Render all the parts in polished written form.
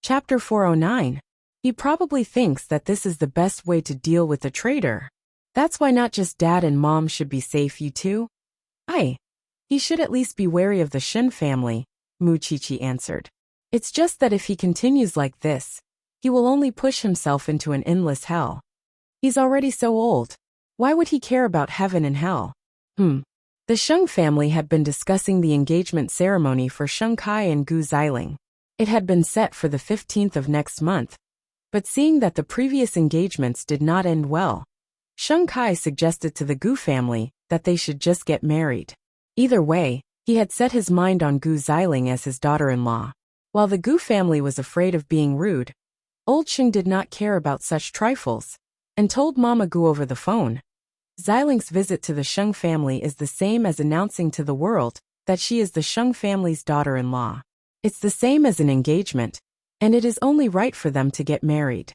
Chapter 409. He probably thinks that this is the best way to deal with the traitor. That's why not just dad and mom should be safe, you too? Aye. He should at least be wary of the Shen family, Muchichi answered. It's just that if he continues like this, he will only push himself into an endless hell. He's already so old. Why would he care about heaven and hell? The Sheng family had been discussing the engagement ceremony for Sheng Kai and Gu Xiling. It had been set for the 15th of next month, but seeing that the previous engagements did not end well, Sheng Kai suggested to the Gu family that they should just get married. Either way, he had set his mind on Gu Xiling as his daughter-in-law. While the Gu family was afraid of being rude, old Sheng did not care about such trifles, and told Mama Gu over the phone, Xiling's visit to the Sheng family is the same as announcing to the world that she is the Sheng family's daughter-in-law. It's the same as an engagement, and it is only right for them to get married.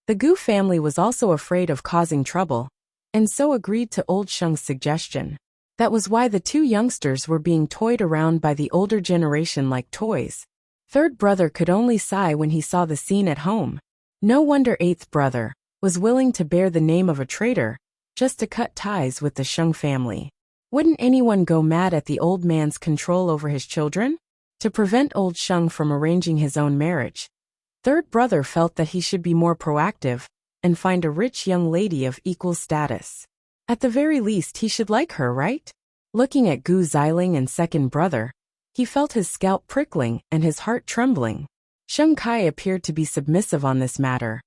The Gu family was also afraid of causing trouble, and so agreed to old Sheng's suggestion. That was why the two youngsters were being toyed around by the older generation like toys. Third brother could only sigh when he saw the scene at home. No wonder eighth brother was willing to bear the name of a traitor just to cut ties with the Sheng family. Wouldn't anyone go mad at the old man's control over his children? To prevent old Sheng from arranging his own marriage, third brother felt that he should be more proactive and find a rich young lady of equal status. At the very least, he should like her, right? Looking at Gu Xiling and second brother, he felt his scalp prickling and his heart trembling. Sheng Kai appeared to be submissive on this matter,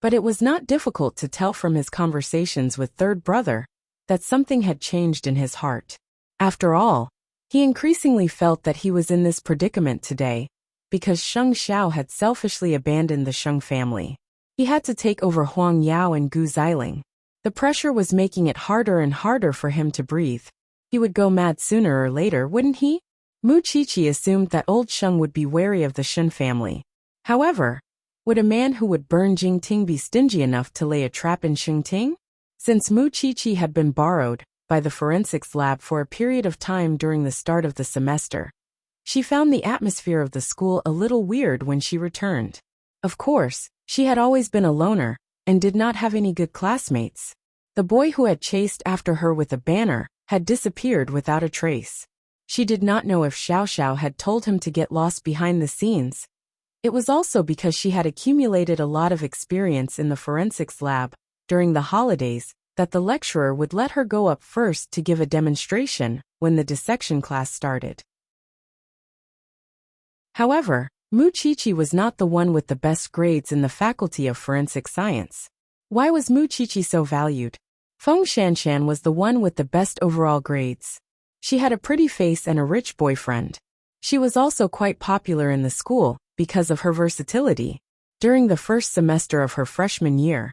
but it was not difficult to tell from his conversations with third brother that something had changed in his heart. After all, he increasingly felt that he was in this predicament today because Sheng Xiao had selfishly abandoned the Sheng family. He had to take over Huang Yao and Gu Xiling. The pressure was making it harder and harder for him to breathe. He would go mad sooner or later, wouldn't he? Muchichi assumed that old Sheng would be wary of the Shen family. However, would a man who would burn Jingting be stingy enough to lay a trap in Xingting? Since Muchichi had been borrowed by the forensics lab for a period of time during the start of the semester, she found the atmosphere of the school a little weird when she returned. Of course, she had always been a loner and did not have any good classmates. The boy who had chased after her with a banner had disappeared without a trace. She did not know if Xiao Xiao had told him to get lost behind the scenes. It was also because she had accumulated a lot of experience in the forensics lab during the holidays that the lecturer would let her go up first to give a demonstration when the dissection class started. However, Muchichi was not the one with the best grades in the Faculty of Forensic Science. Why was Muchichi so valued? Feng Shanshan was the one with the best overall grades. She had a pretty face and a rich boyfriend. She was also quite popular in the school because of her versatility. During the first semester of her freshman year,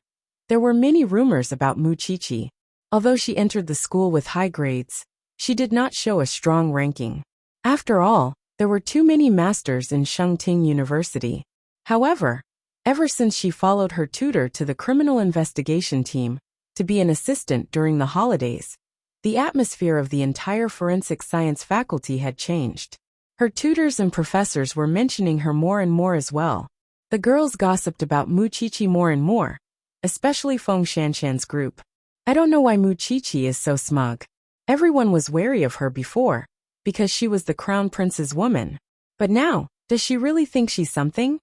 there were many rumors about Muchichi. Although she entered the school with high grades, she did not show a strong ranking. After all, there were too many masters in Shengting University. However, ever since she followed her tutor to the criminal investigation team to be an assistant during the holidays, the atmosphere of the entire forensic science faculty had changed. Her tutors and professors were mentioning her more and more as well. The girls gossiped about Muchichi more and more, especially Feng Shanshan's group. I don't know why Muchichi is so smug. Everyone was wary of her before, because she was the crown prince's woman. But now, does she really think she's something?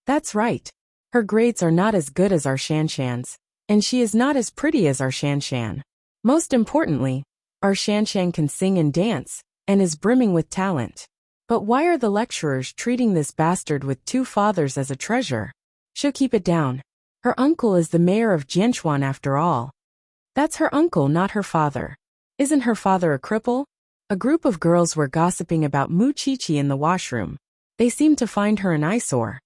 That's right. Her grades are not as good as our Shanshan's, and she is not as pretty as our Shanshan. Most importantly, our Shanshan can sing and dance, and is brimming with talent. But why are the lecturers treating this bastard with two fathers as a treasure? She'll keep it down. Her uncle is the mayor of Jianchuan after all. That's her uncle, not her father. Isn't her father a cripple? A group of girls were gossiping about Muchichi in the washroom. They seemed to find her an eyesore.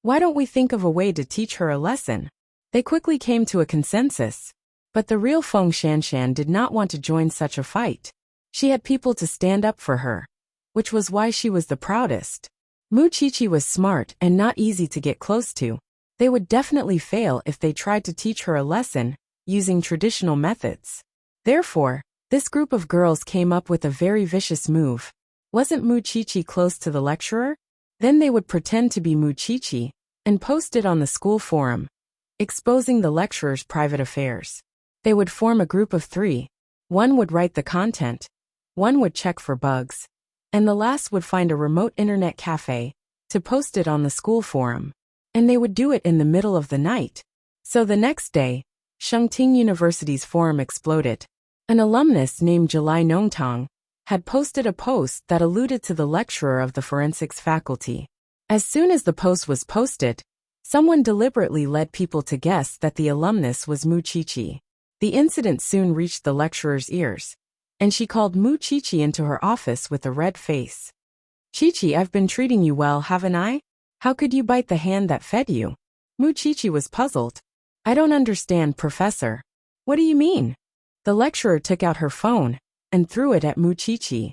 Why don't we think of a way to teach her a lesson? They quickly came to a consensus. But the real Feng Shanshan did not want to join such a fight. She had people to stand up for her, which was why she was the proudest. Muchichi was smart and not easy to get close to. They would definitely fail if they tried to teach her a lesson using traditional methods. Therefore, this group of girls came up with a very vicious move. Wasn't Muchichi close to the lecturer? Then they would pretend to be Muchichi and post it on the school forum, exposing the lecturer's private affairs. They would form a group of 3. One would write the content, one would check for bugs, and the last would find a remote internet cafe to post it on the school forum. And they would do it in the middle of the night. So the next day, Shengting University's forum exploded. An alumnus named July Nongtang had posted a post that alluded to the lecturer of the forensics faculty. As soon as the post was posted, someone deliberately led people to guess that the alumnus was Mu Qiqi. The incident soon reached the lecturer's ears, and she called Mu Qiqi into her office with a red face. "Qiqi, I've been treating you well, haven't I? How could you bite the hand that fed you?" Mu Qiqi was puzzled. "I don't understand, Professor. What do you mean?" The lecturer took out her phone and threw it at Mu Qiqi.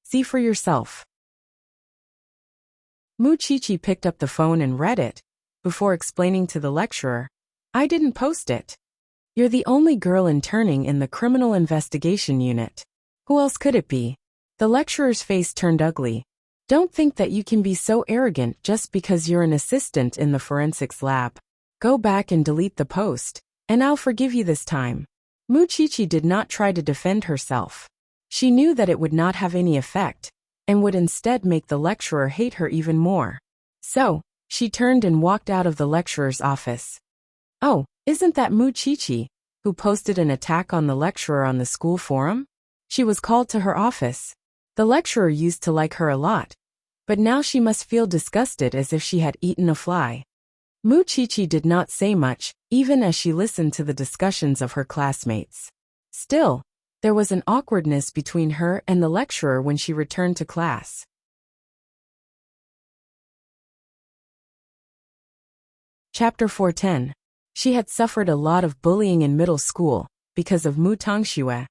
"See for yourself." Mu Qiqi picked up the phone and read it, before explaining to the lecturer, "I didn't post it. You're the only girl interning in the criminal investigation unit. Who else could it be?" The lecturer's face turned ugly. "Don't think that you can be so arrogant just because you're an assistant in the forensics lab. Go back and delete the post, and I'll forgive you this time." Mu Qiqi did not try to defend herself. She knew that it would not have any effect, and would instead make the lecturer hate her even more. So, she turned and walked out of the lecturer's office. "Oh, isn't that Mu Qiqi, who posted an attack on the lecturer on the school forum?" She was called to her office. The lecturer used to like her a lot, but now she must feel disgusted as if she had eaten a fly. Mu Qiqi did not say much, even as she listened to the discussions of her classmates. Still, there was an awkwardness between her and the lecturer when she returned to class. Chapter 410. She had suffered a lot of bullying in middle school because of Mu Tongxue,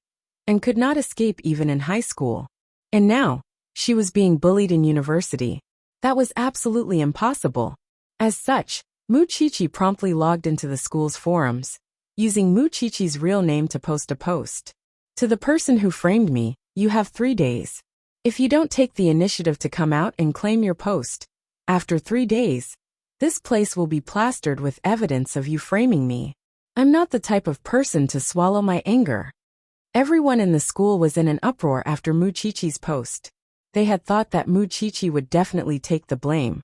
and could not escape even in high school. And now, she was being bullied in university. That was absolutely impossible. As such, Mu Qiqi promptly logged into the school's forums, using Mu Qiqi's real name to post a post. "To the person who framed me, you have 3 days. If you don't take the initiative to come out and claim your post, after 3 days, this place will be plastered with evidence of you framing me. I'm not the type of person to swallow my anger." Everyone in the school was in an uproar after Mu Qiqi's post. They had thought that Mu Qiqi would definitely take the blame,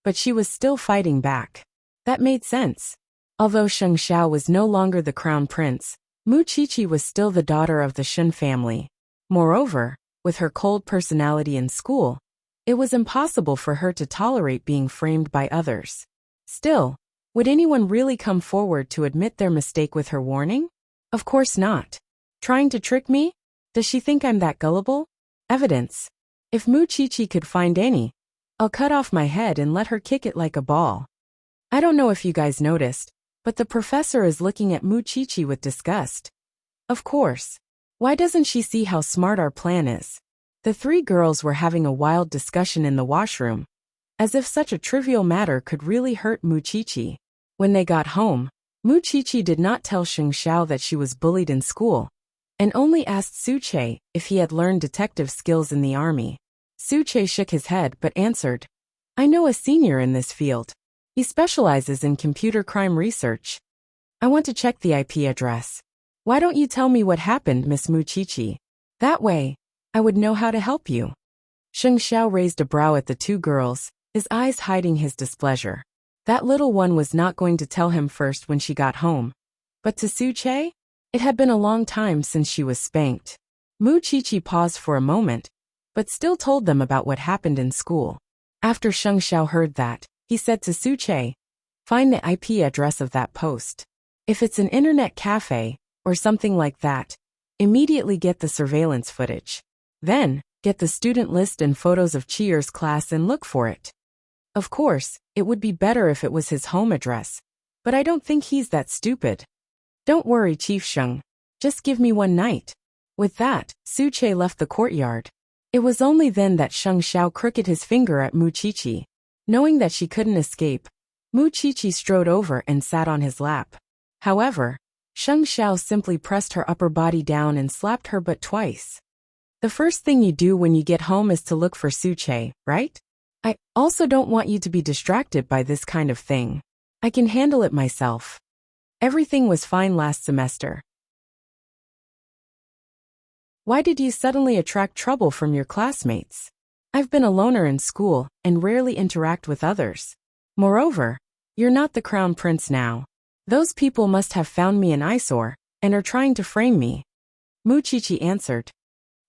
but she was still fighting back. That made sense. Although Sheng Xiao was no longer the crown prince, Mu Qiqi was still the daughter of the Shun family. Moreover, with her cold personality in school, it was impossible for her to tolerate being framed by others. Still, would anyone really come forward to admit their mistake with her warning? Of course not. Trying to trick me? Does she think I'm that gullible? Evidence. If Mu Qiqi could find any, I'll cut off my head and let her kick it like a ball. I don't know if you guys noticed, but the professor is looking at Mu Qiqi with disgust. Of course. Why doesn't she see how smart our plan is? The 3 girls were having a wild discussion in the washroom, as if such a trivial matter could really hurt Mu Qiqi. When they got home, Mu Qiqi did not tell Sheng Xiao that she was bullied in school, and only asked Su Che if he had learned detective skills in the army. Su Che shook his head but answered, "I know a senior in this field. He specializes in computer crime research. I want to check the IP address. Why don't you tell me what happened, Miss Mu Qiqi? That way, I would know how to help you." Sheng Xiao raised a brow at the 2 girls, his eyes hiding his displeasure. That little one was not going to tell him first when she got home. But to Su Che? It had been a long time since she was spanked. Mu Qiqi paused for a moment, but still told them about what happened in school. After Sheng Xiao heard that, he said to Su Che, "Find the IP address of that post. If it's an internet cafe, or something like that, immediately get the surveillance footage. Then, get the student list and photos of Chier's class and look for it. Of course, it would be better if it was his home address, but I don't think he's that stupid. Don't worry, Chief Sheng. Just give me 1 night." With that, Su Che left the courtyard. It was only then that Sheng Xiao crooked his finger at Mu Qiqi. Knowing that she couldn't escape, Mu Qiqi strode over and sat on his lap. However, Sheng Xiao simply pressed her upper body down and slapped her butt twice. "The first thing you do when you get home is to look for Su Che, right? I also don't want you to be distracted by this kind of thing. I can handle it myself. Everything was fine last semester. Why did you suddenly attract trouble from your classmates? I've been a loner in school and rarely interact with others. Moreover, you're not the crown prince now. Those people must have found me an eyesore and are trying to frame me. Muchichi answered.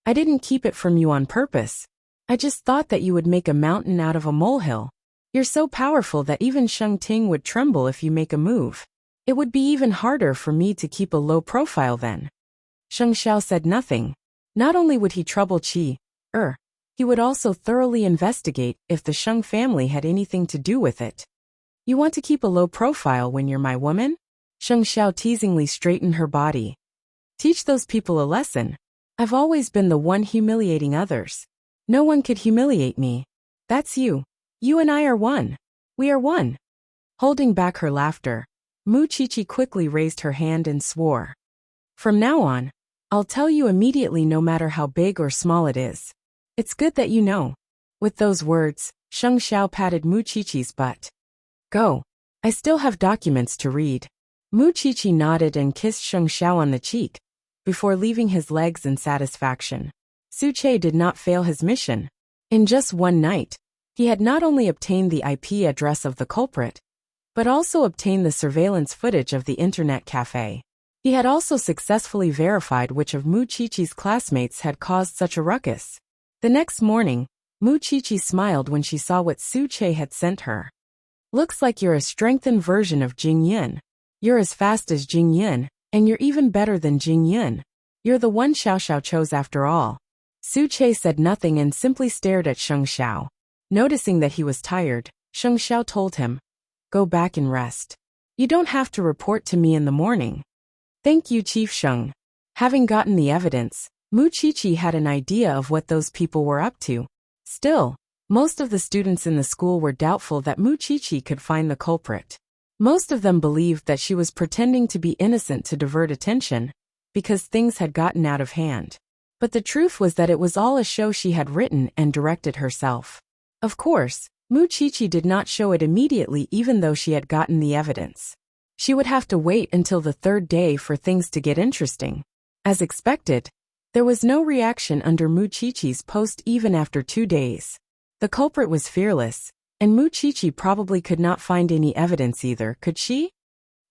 I didn't keep it from you on purpose. I just thought that you would make a mountain out of a molehill. You're so powerful that even Sheng Ting would tremble if you make a move. It would be even harder for me to keep a low profile then. Sheng Xiao said nothing. Not only would he trouble Qi, he would also thoroughly investigate if the Sheng family had anything to do with it. You want to keep a low profile when you're my woman? Sheng Xiao teasingly straightened her body. Teach those people a lesson. I've always been the one humiliating others. No one could humiliate me. That's you. You and I are one. We are one. Holding back her laughter, Muchichi quickly raised her hand and swore. From now on, I'll tell you immediately no matter how big or small it is. It's good that you know. With those words, Sheng Xiao patted Muchichi's butt. Go. I still have documents to read. Muchichi nodded and kissed Sheng Xiao on the cheek, before leaving his legs in satisfaction. Su Che did not fail his mission. In just one night, he had not only obtained the IP address of the culprit, but also obtained the surveillance footage of the internet cafe. He had also successfully verified which of Muchichi's classmates had caused such a ruckus. The next morning, Muchichi smiled when she saw what Su Che had sent her. Looks like you're a strengthened version of Jing Yun. You're as fast as Jing Yun, and you're even better than Jing Yun. You're the one Xiao Xiao chose after all. Su Che said nothing and simply stared at Sheng Xiao. Noticing that he was tired, Sheng Xiao told him, Go back and rest. You don't have to report to me in the morning. Thank you, Chief Sheng. Having gotten the evidence, Muchichi had an idea of what those people were up to. Still, most of the students in the school were doubtful that Muchichi could find the culprit. Most of them believed that she was pretending to be innocent to divert attention, because things had gotten out of hand. But the truth was that it was all a show she had written and directed herself. Of course, Muchichi did not show it immediately even though she had gotten the evidence. She would have to wait until the third day for things to get interesting. As expected, there was no reaction under Muchichi's post even after 2 days. The culprit was fearless, and Muchichi probably could not find any evidence either, could she?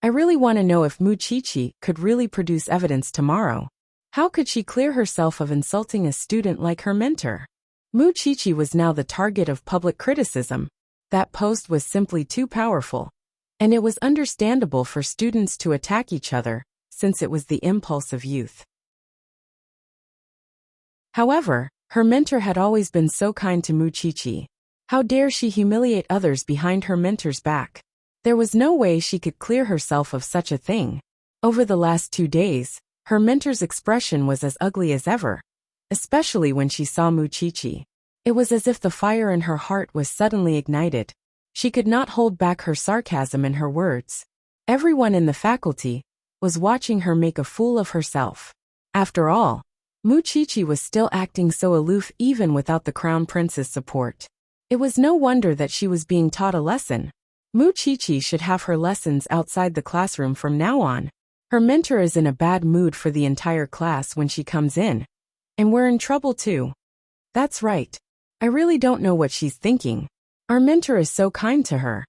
I really want to know if Muchichi could really produce evidence tomorrow. How could she clear herself of insulting a student like her mentor? Muchichi was now the target of public criticism. That post was simply too powerful. And it was understandable for students to attack each other, since it was the impulse of youth. However, her mentor had always been so kind to Muchichi. How dare she humiliate others behind her mentor's back? There was no way she could clear herself of such a thing. Over the last 2 days, her mentor's expression was as ugly as ever, especially when she saw Muchichi. It was as if the fire in her heart was suddenly ignited. She could not hold back her sarcasm in her words. Everyone in the faculty was watching her make a fool of herself. After all, Muchichi was still acting so aloof even without the crown prince's support. It was no wonder that she was being taught a lesson. Muchichi should have her lessons outside the classroom from now on. Her mentor is in a bad mood for the entire class when she comes in. And we're in trouble too. That's right. I really don't know what she's thinking. Our mentor is so kind to her.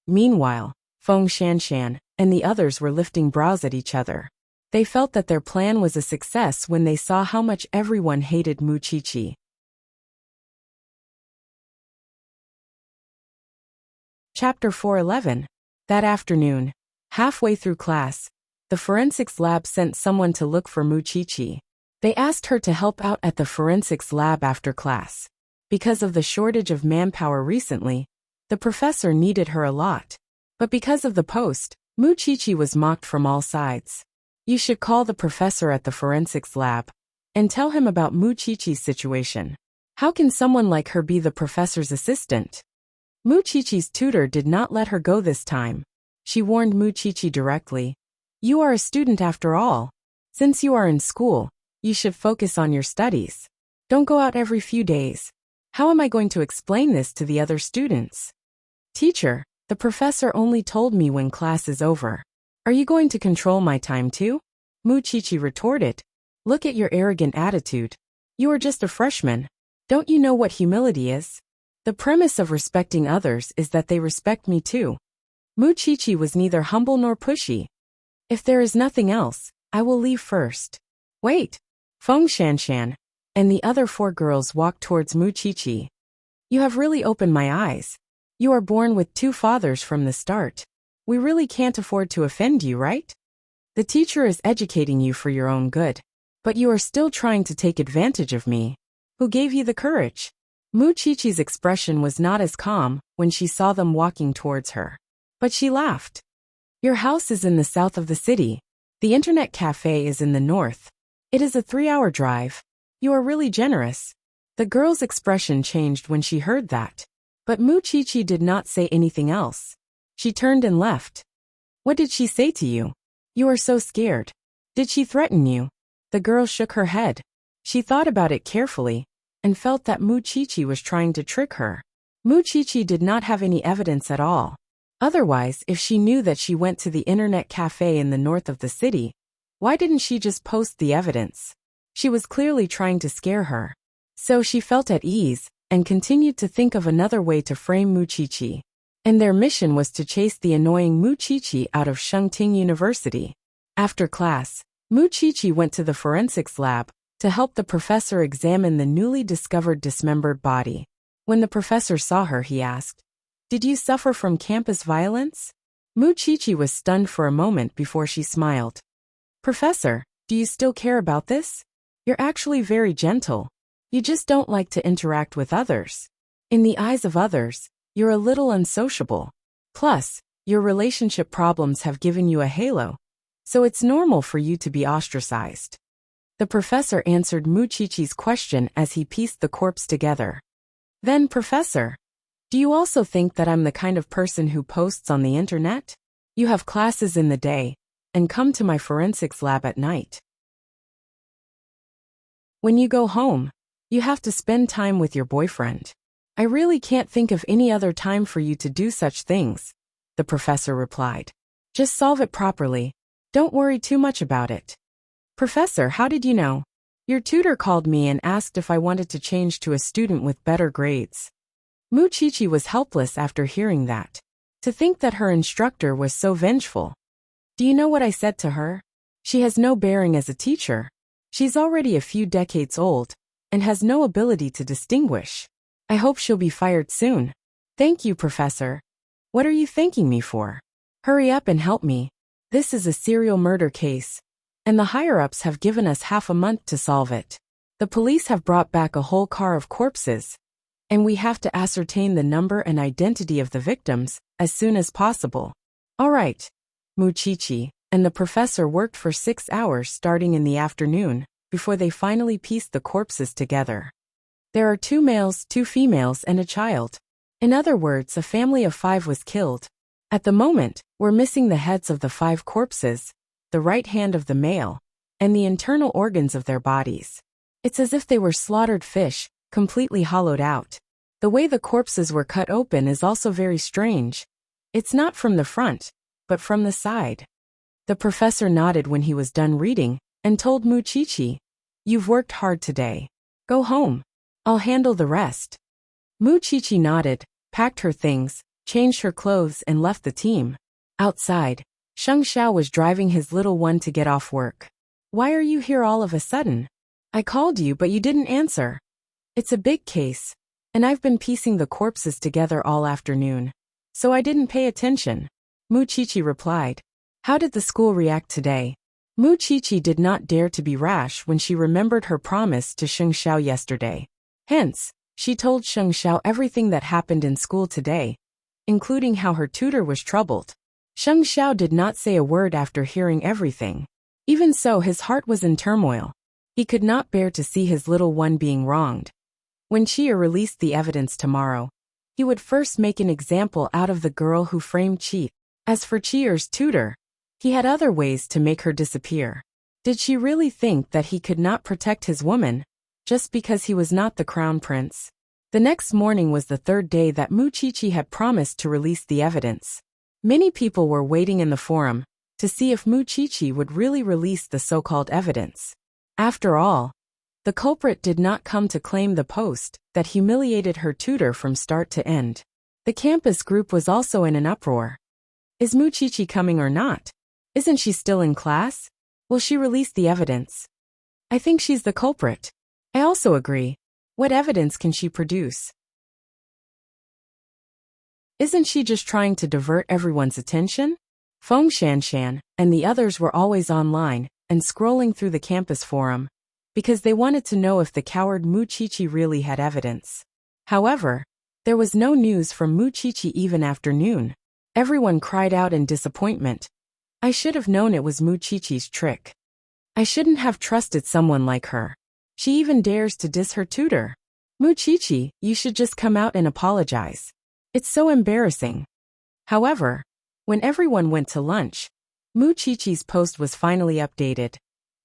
Meanwhile, Feng Shanshan and the others were lifting brows at each other. They felt that their plan was a success when they saw how much everyone hated Muchichi. Chapter 411. That afternoon, halfway through class, the forensics lab sent someone to look for Muchichi. They asked her to help out at the forensics lab after class. Because of the shortage of manpower recently, the professor needed her a lot. But because of the post, Muchichi was mocked from all sides. You should call the professor at the forensics lab and tell him about Muchichi's situation. How can someone like her be the professor's assistant? Muchichi's tutor did not let her go this time. She warned Muchichi directly. You are a student after all. Since you are in school, you should focus on your studies. Don't go out every few days. How am I going to explain this to the other students? Teacher, the professor only told me when class is over. Are you going to control my time too? Wuxia retorted. Look at your arrogant attitude. You are just a freshman. Don't you know what humility is? The premise of respecting others is that they respect me too. Wuxia was neither humble nor pushy. If there is nothing else, I will leave first. Wait. Feng Shanshan and the other 4 girls walked towards Wuxia. You have really opened my eyes. You are born with 2 fathers from the start. We really can't afford to offend you, right? The teacher is educating you for your own good. But you are still trying to take advantage of me. Who gave you the courage? Wuxia's expression was not as calm when she saw them walking towards her. But she laughed. Your house is in the south of the city. The internet cafe is in the north. It is a 3-hour drive. You are really generous. The girl's expression changed when she heard that. But Wuxia did not say anything else. She turned and left. What did she say to you? You are so scared. Did she threaten you? The girl shook her head. She thought about it carefully and felt that Wuxia was trying to trick her. Wuxia did not have any evidence at all. Otherwise, if she knew that she went to the internet cafe in the north of the city, why didn't she just post the evidence? She was clearly trying to scare her. So she felt at ease and continued to think of another way to frame Wuxia. And their mission was to chase the annoying Wuxia out of Shengting University. After class, Wuxia went to the forensics lab to help the professor examine the newly discovered dismembered body. When the professor saw her, he asked, Did you suffer from campus violence? Wuxia was stunned for a moment before she smiled. Professor, do you still care about this? You're actually very gentle. You just don't like to interact with others. In the eyes of others, you're a little unsociable. Plus, your relationship problems have given you a halo, so it's normal for you to be ostracized. The professor answered Wuxia's question as he pieced the corpse together. Then, Professor, do you also think that I'm the kind of person who posts on the internet? You have classes in the day and come to my forensics lab at night. When you go home, you have to spend time with your boyfriend. I really can't think of any other time for you to do such things, the professor replied. Just solve it properly. Don't worry too much about it. Professor, how did you know? Your tutor called me and asked if I wanted to change to a student with better grades. Wuxia was helpless after hearing that. To think that her instructor was so vengeful. Do you know what I said to her? She has no bearing as a teacher. She's already a few decades old and has no ability to distinguish. I hope she'll be fired soon. Thank you, Professor. What are you thanking me for? Hurry up and help me. This is a serial murder case, and the higher-ups have given us half a month to solve it. The police have brought back a whole car of corpses, and we have to ascertain the number and identity of the victims as soon as possible. All right, Wuxia and the professor worked for 6 hours starting in the afternoon before they finally pieced the corpses together. There are 2 males, 2 females, and a child. In other words, a family of 5 was killed. At the moment, we're missing the heads of the 5 corpses, the right hand of the male, and the internal organs of their bodies. It's as if they were slaughtered fish, completely hollowed out. The way the corpses were cut open is also very strange. It's not from the front, but from the side. The professor nodded when he was done reading and told Wuxia, You've worked hard today. Go home. I'll handle the rest. Wuxia nodded, packed her things, changed her clothes and left the team. Outside, Sheng Xiao was driving his little one to get off work. Why are you here all of a sudden? I called you but you didn't answer. It's a big case, and I've been piecing the corpses together all afternoon, so I didn't pay attention. Wuxia replied. How did the school react today? Wuxia did not dare to be rash when she remembered her promise to Sheng Xiao yesterday. Hence, she told Sheng Xiao everything that happened in school today, including how her tutor was troubled. Sheng Xiao did not say a word after hearing everything. Even so, his heart was in turmoil. He could not bear to see his little one being wronged. When Chia released the evidence tomorrow, he would first make an example out of the girl who framed Chi. As for Chia's tutor, he had other ways to make her disappear. Did she really think that he could not protect his woman, just because he was not the crown prince? The next morning was the third day that Muchichi had promised to release the evidence. Many people were waiting in the forum to see if Muchichi would really release the so-called evidence. After all, the culprit did not come to claim the post that humiliated her tutor from start to end. The campus group was also in an uproar. Is Muchichi coming or not? Isn't she still in class? Will she release the evidence? I think she's the culprit. I also agree. What evidence can she produce? Isn't she just trying to divert everyone's attention? Feng Shanshan and the others were always online and scrolling through the campus forum because they wanted to know if the coward Muchichi really had evidence. However, there was no news from Muchichi even after noon. Everyone cried out in disappointment. I should have known it was Muchichi's trick. I shouldn't have trusted someone like her. She even dares to diss her tutor. Muchichi, you should just come out and apologize. It's so embarrassing. However, when everyone went to lunch, Muchichi's post was finally updated,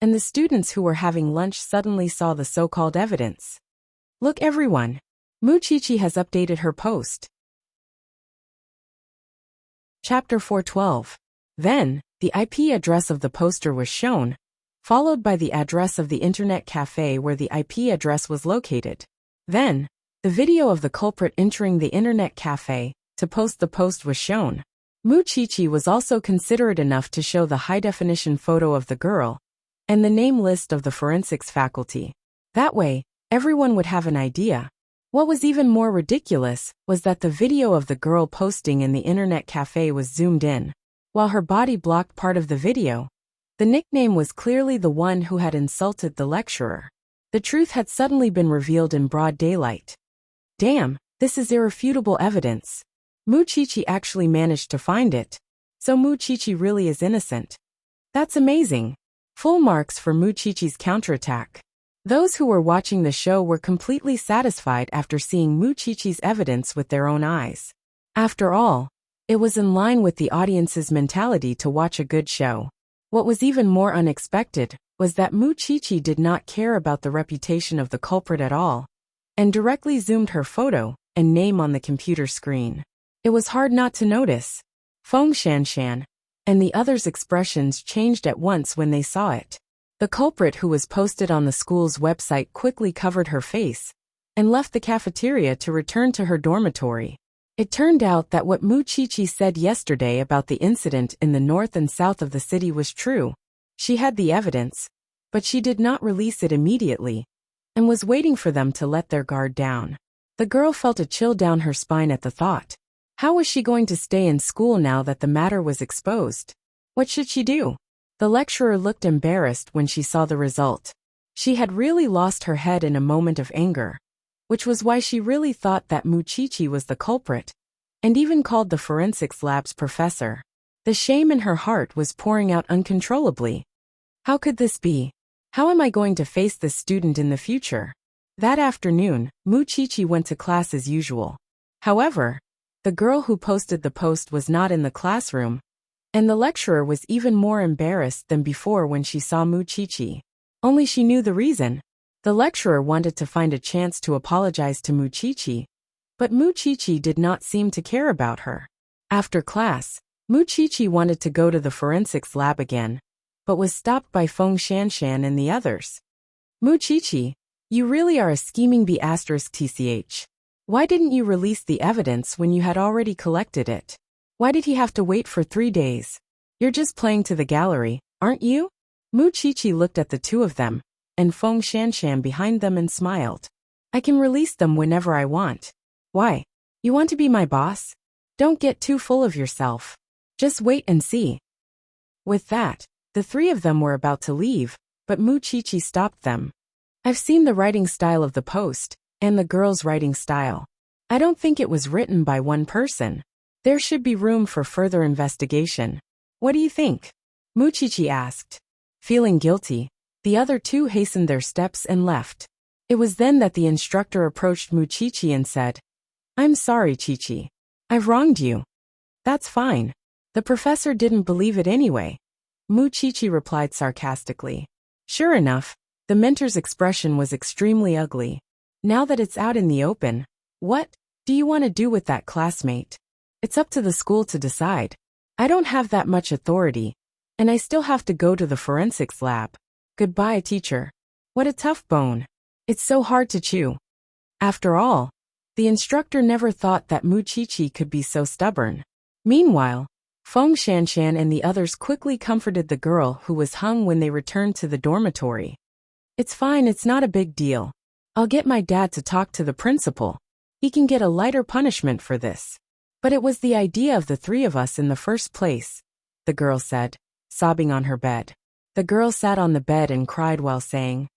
and the students who were having lunch suddenly saw the so-called evidence. Look everyone, Muchichi has updated her post. Chapter 412. Then, the IP address of the poster was shown, followed by the address of the internet cafe where the IP address was located. Then, the video of the culprit entering the internet cafe to post the post was shown. Muchichi was also considerate enough to show the high-definition photo of the girl and the name list of the forensics faculty. That way, everyone would have an idea. What was even more ridiculous was that the video of the girl posting in the internet cafe was zoomed in, while her body blocked part of the video. The nickname was clearly the one who had insulted the lecturer. The truth had suddenly been revealed in broad daylight. Damn, this is irrefutable evidence. Muchichi actually managed to find it. So Muchichi really is innocent. That's amazing. Full marks for Muchichi's counterattack. Those who were watching the show were completely satisfied after seeing Muchichi's evidence with their own eyes. After all, it was in line with the audience's mentality to watch a good show. What was even more unexpected was that Muchichi did not care about the reputation of the culprit at all, and directly zoomed her photo and name on the computer screen. It was hard not to notice. Feng Shanshan and the others' expressions changed at once when they saw it. The culprit who was posted on the school's website quickly covered her face and left the cafeteria to return to her dormitory. It turned out that what Muchichi said yesterday about the incident in the north and south of the city was true. She had the evidence, but she did not release it immediately, and was waiting for them to let their guard down. The girl felt a chill down her spine at the thought. How was she going to stay in school now that the matter was exposed? What should she do? The lecturer looked embarrassed when she saw the result. She had really lost her head in a moment of anger, which was why she really thought that Muchichi was the culprit, and even called the forensics lab's professor. The shame in her heart was pouring out uncontrollably. How could this be? How am I going to face this student in the future? That afternoon, Muchichi went to class as usual. However, the girl who posted the post was not in the classroom, and the lecturer was even more embarrassed than before when she saw Muchichi. Only she knew the reason. The lecturer wanted to find a chance to apologize to Muchichi, but Muchichi did not seem to care about her. After class, Muchichi wanted to go to the forensics lab again, but was stopped by Feng Shanshan and the others. Muchichi, you really are a scheming B***tch. Why didn't you release the evidence when you had already collected it? Why did he have to wait for 3 days? You're just playing to the gallery, aren't you? Muchichi looked at the two of them, and Feng Shanshan behind them and smiled. I can release them whenever I want. Why? You want to be my boss? Don't get too full of yourself. Just wait and see. With that, the three of them were about to leave, but Muchichi stopped them. I've seen the writing style of the post, and the girl's writing style. I don't think it was written by one person. There should be room for further investigation. What do you think? Muchichi asked. Feeling guilty, the other two hastened their steps and left. It was then that the instructor approached Muchichi and said, I'm sorry, Chichi. I've wronged you. That's fine. The professor didn't believe it anyway. Muchichi replied sarcastically. Sure enough, the mentor's expression was extremely ugly. Now that it's out in the open, What do you want to do with that classmate? It's up to the school to decide. I don't have that much authority, and I still have to go to the forensics lab. Goodbye, teacher. What a tough bone. It's so hard to chew. After all, the instructor never thought that Muchichi could be so stubborn. Meanwhile, Feng Shanshan and the others quickly comforted the girl who was hung when they returned to the dormitory. It's fine, it's not a big deal. I'll get my dad to talk to the principal. He can get a lighter punishment for this. But it was the idea of the three of us in the first place, the girl said, sobbing on her bed. The girl sat on the bed and cried while saying,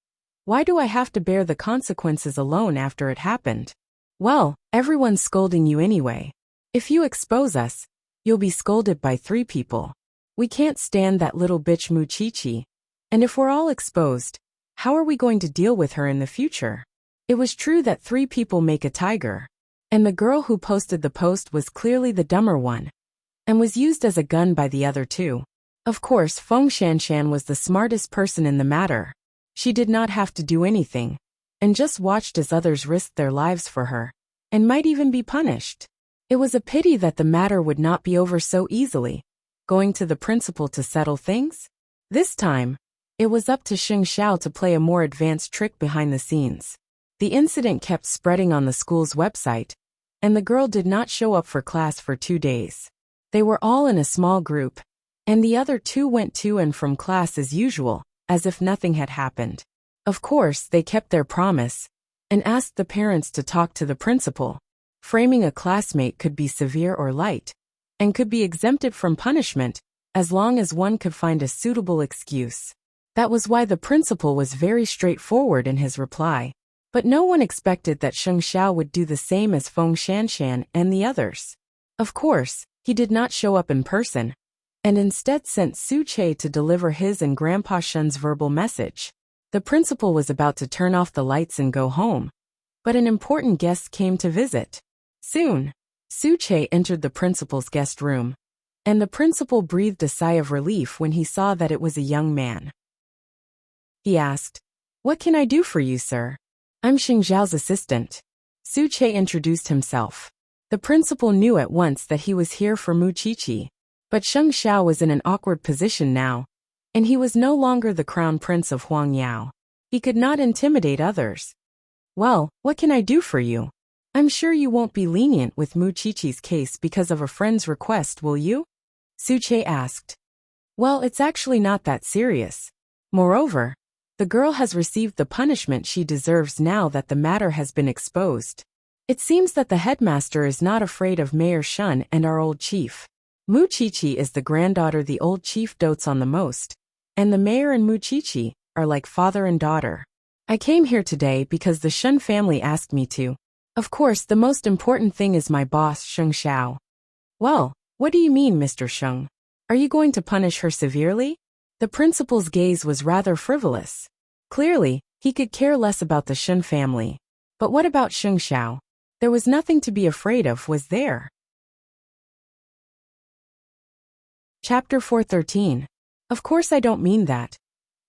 "Why do I have to bear the consequences alone after it happened? Well, everyone's scolding you anyway. If you expose us, you'll be scolded by 3 people. We can't stand that little bitch Muchichi. And if we're all exposed, how are we going to deal with her in the future?" It was true that 3 people make a tiger. And the girl who posted the post was clearly the dumber one, and was used as a gun by the other 2. Of course, Feng Shanshan was the smartest person in the matter. She did not have to do anything, and just watched as others risked their lives for her, and might even be punished. It was a pity that the matter would not be over so easily, going to the principal to settle things. This time, it was up to Xing Xiao to play a more advanced trick behind the scenes. The incident kept spreading on the school's website, and the girl did not show up for class for 2 days. They were all in a small group, and the other 2 went to and from class as usual, as if nothing had happened. Of course, they kept their promise, and asked the parents to talk to the principal. Framing a classmate could be severe or light, and could be exempted from punishment, as long as one could find a suitable excuse. That was why the principal was very straightforward in his reply. But no one expected that Xing Xiao would do the same as Feng Shanshan and the others. Of course, he did not show up in person, and instead sent Su Che to deliver his and Grandpa Shun's verbal message. The principal was about to turn off the lights and go home, but an important guest came to visit. Soon, Su Che entered the principal's guest room, and the principal breathed a sigh of relief when he saw that it was a young man. He asked, "What can I do for you, sir?" "I'm Xing Xiao's assistant." Su Che introduced himself. The principal knew at once that he was here for Muchichi, but Xing Xiao was in an awkward position now, and he was no longer the crown prince of Huangyao. He could not intimidate others. "Well, what can I do for you? I'm sure you won't be lenient with Muchichi's case because of a friend's request, will you?" Su Che asked. "Well, it's actually not that serious. Moreover, the girl has received the punishment she deserves now that the matter has been exposed. It seems that the headmaster is not afraid of Mayor Shun and our old chief. Muchichi is the granddaughter the old chief dotes on the most, and the mayor and Muchichi are like father and daughter. I came here today because the Shun family asked me to. Of course, the most important thing is my boss, Xing Xiao." "Well, what do you mean, Mr. Sheng? Are you going to punish her severely?" The principal's gaze was rather frivolous. Clearly, he could care less about the Shun family. But what about Xing Xiao? There was nothing to be afraid of, was there? Chapter 413. Of course I don't mean that.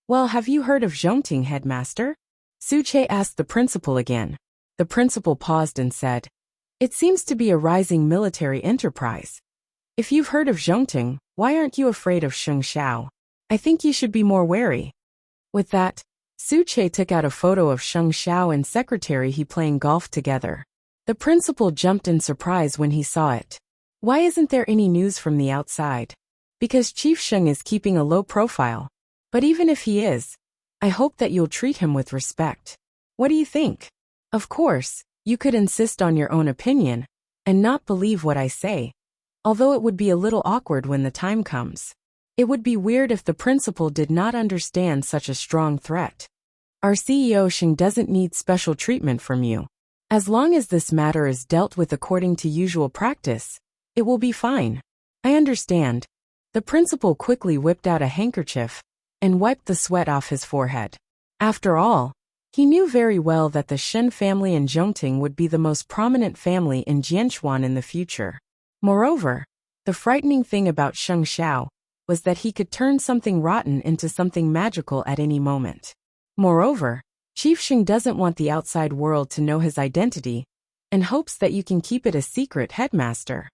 Well, have you heard of Zhongting, headmaster? Su Che asked the principal again. The principal paused and said, "It seems to be a rising military enterprise. If you've heard of Zhongting, why aren't you afraid of Xing Xiao? I think you should be more wary." With that, Su Che took out a photo of Xing Xiao and secretary he playing golf together. The principal jumped in surprise when he saw it. Why isn't there any news from the outside? Because Chief Sheng is keeping a low profile. But even if he is, I hope that you'll treat him with respect. What do you think? Of course, you could insist on your own opinion, and not believe what I say. Although it would be a little awkward when the time comes. It would be weird if the principal did not understand such a strong threat. Our CEO Xing doesn't need special treatment from you. As long as this matter is dealt with according to usual practice, it will be fine. I understand. The principal quickly whipped out a handkerchief and wiped the sweat off his forehead. After all, he knew very well that the Shen family and Zhongting would be the most prominent family in Jianchuan in the future. Moreover, the frightening thing about Xing Xiao was that he could turn something rotten into something magical at any moment. Moreover, Chief Xing doesn't want the outside world to know his identity, and hopes that you can keep it a secret, headmaster.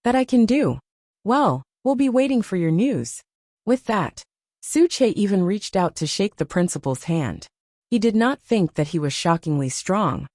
That I can do. Well, we'll be waiting for your news. With that, Suche even reached out to shake the principal's hand. He did not think that he was shockingly strong,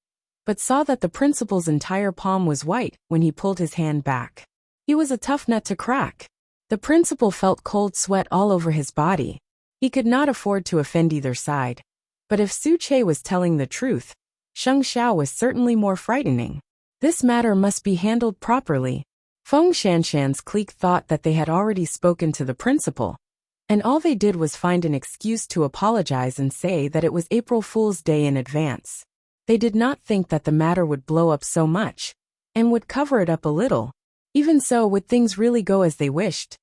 but saw that the principal's entire palm was white when he pulled his hand back. He was a tough nut to crack. The principal felt cold sweat all over his body. He could not afford to offend either side. But if Suche was telling the truth, Sheng Xiao was certainly more frightening. This matter must be handled properly. Feng Shanshan's clique thought that they had already spoken to the principal, and all they did was find an excuse to apologize and say that it was April Fool's Day in advance. They did not think that the matter would blow up so much, and would cover it up a little. Even so, would things really go as they wished?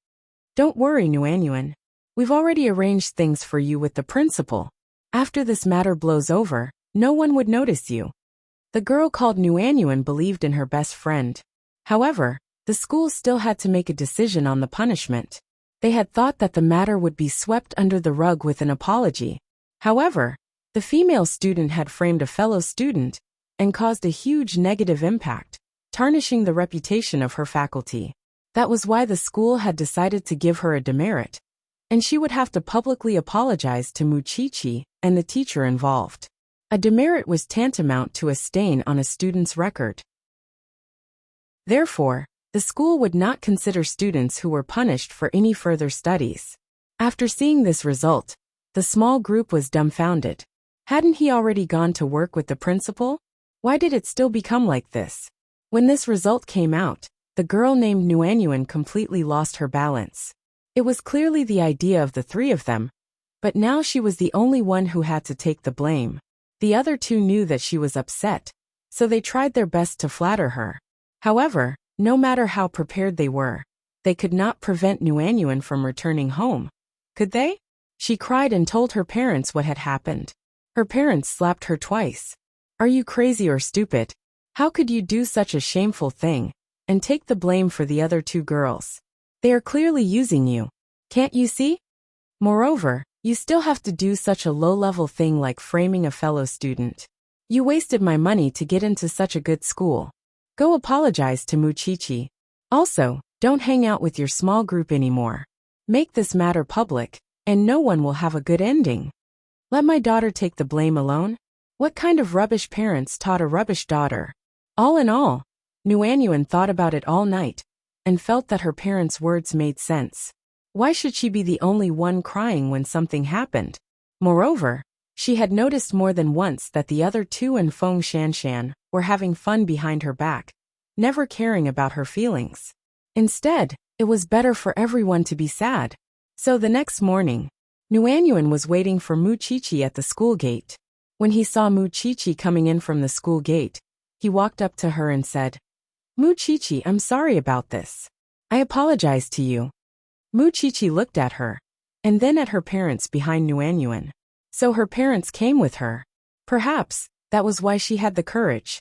Don't worry, Nuanyuan. We've already arranged things for you with the principal. After this matter blows over, no one would notice you. The girl called Nuanyuan believed in her best friend. However, the school still had to make a decision on the punishment. They had thought that the matter would be swept under the rug with an apology. However, the female student had framed a fellow student and caused a huge negative impact, tarnishing the reputation of her faculty. That was why the school had decided to give her a demerit, and she would have to publicly apologize to Muchichi and the teacher involved. A demerit was tantamount to a stain on a student's record. Therefore, the school would not consider students who were punished for any further studies. After seeing this result, the small group was dumbfounded. Hadn't he already gone to work with the principal? Why did it still become like this? When this result came out, the girl named Nuanyuan completely lost her balance. It was clearly the idea of the three of them, but now she was the only one who had to take the blame. The other two knew that she was upset, so they tried their best to flatter her. However, no matter how prepared they were, they could not prevent Nuanyuan from returning home. Could they? She cried and told her parents what had happened. Her parents slapped her twice. Are you crazy or stupid? How could you do such a shameful thing and take the blame for the other two girls? They are clearly using you. Can't you see? Moreover, you still have to do such a low-level thing like framing a fellow student. You wasted my money to get into such a good school. Go apologize to Muchichi. Also, don't hang out with your small group anymore. Make this matter public, and no one will have a good ending. Let my daughter take the blame alone? What kind of rubbish parents taught a rubbish daughter? All in all, Nuanyuan thought about it all night, and felt that her parents' words made sense. Why should she be the only one crying when something happened? Moreover, she had noticed more than once that the other two and Feng Shanshan were having fun behind her back, never caring about her feelings. Instead, it was better for everyone to be sad. So the next morning, Nuanyuan was waiting for Muchichi at the school gate. When he saw Muchichi coming in from the school gate, he walked up to her and said, Muchichi, I'm sorry about this. I apologize to you. Muchichi looked at her, and then at her parents behind Nuanyuan. So her parents came with her. Perhaps that was why she had the courage.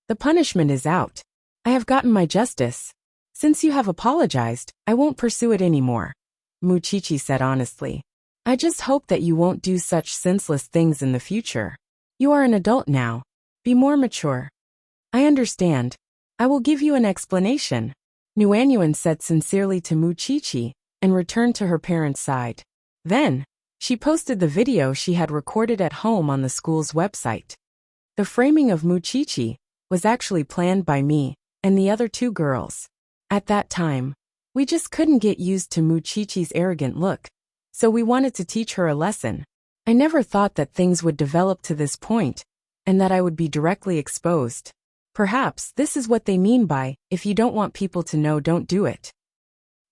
The punishment is out. I have gotten my justice. Since you have apologized, I won't pursue it anymore, Muchichi said honestly. I just hope that you won't do such senseless things in the future. You are an adult now. Be more mature. I understand. I will give you an explanation, Nuanyuan said sincerely to Muchichi, and returned to her parents' side. Then, she posted the video she had recorded at home on the school's website. The framing of Muchichi was actually planned by me and the other two girls. At that time, we just couldn't get used to Muchichi's arrogant look, so we wanted to teach her a lesson. I never thought that things would develop to this point, and that I would be directly exposed. Perhaps this is what they mean by, if you don't want people to know, don't do it.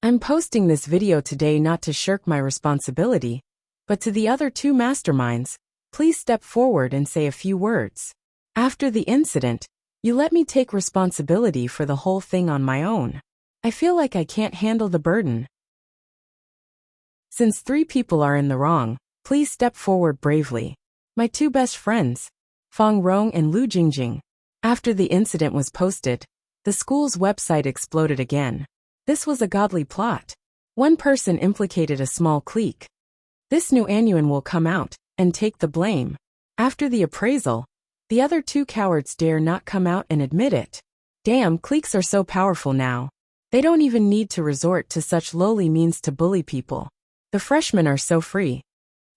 I'm posting this video today not to shirk my responsibility, but to the other two masterminds, please step forward and say a few words. After the incident, you let me take responsibility for the whole thing on my own. I feel like I can't handle the burden. Since 3 people are in the wrong, please step forward bravely. My 2 best friends, Fang Rong and Lu Jingjing. After the incident was posted, the school's website exploded again. This was a godly plot. One person implicated a small clique. This Nuanyuan will come out and take the blame. After the appraisal, The other two cowards dare not come out and admit it. Damn, cliques are so powerful now. They don't even need to resort to such lowly means to bully people. The freshmen are so free.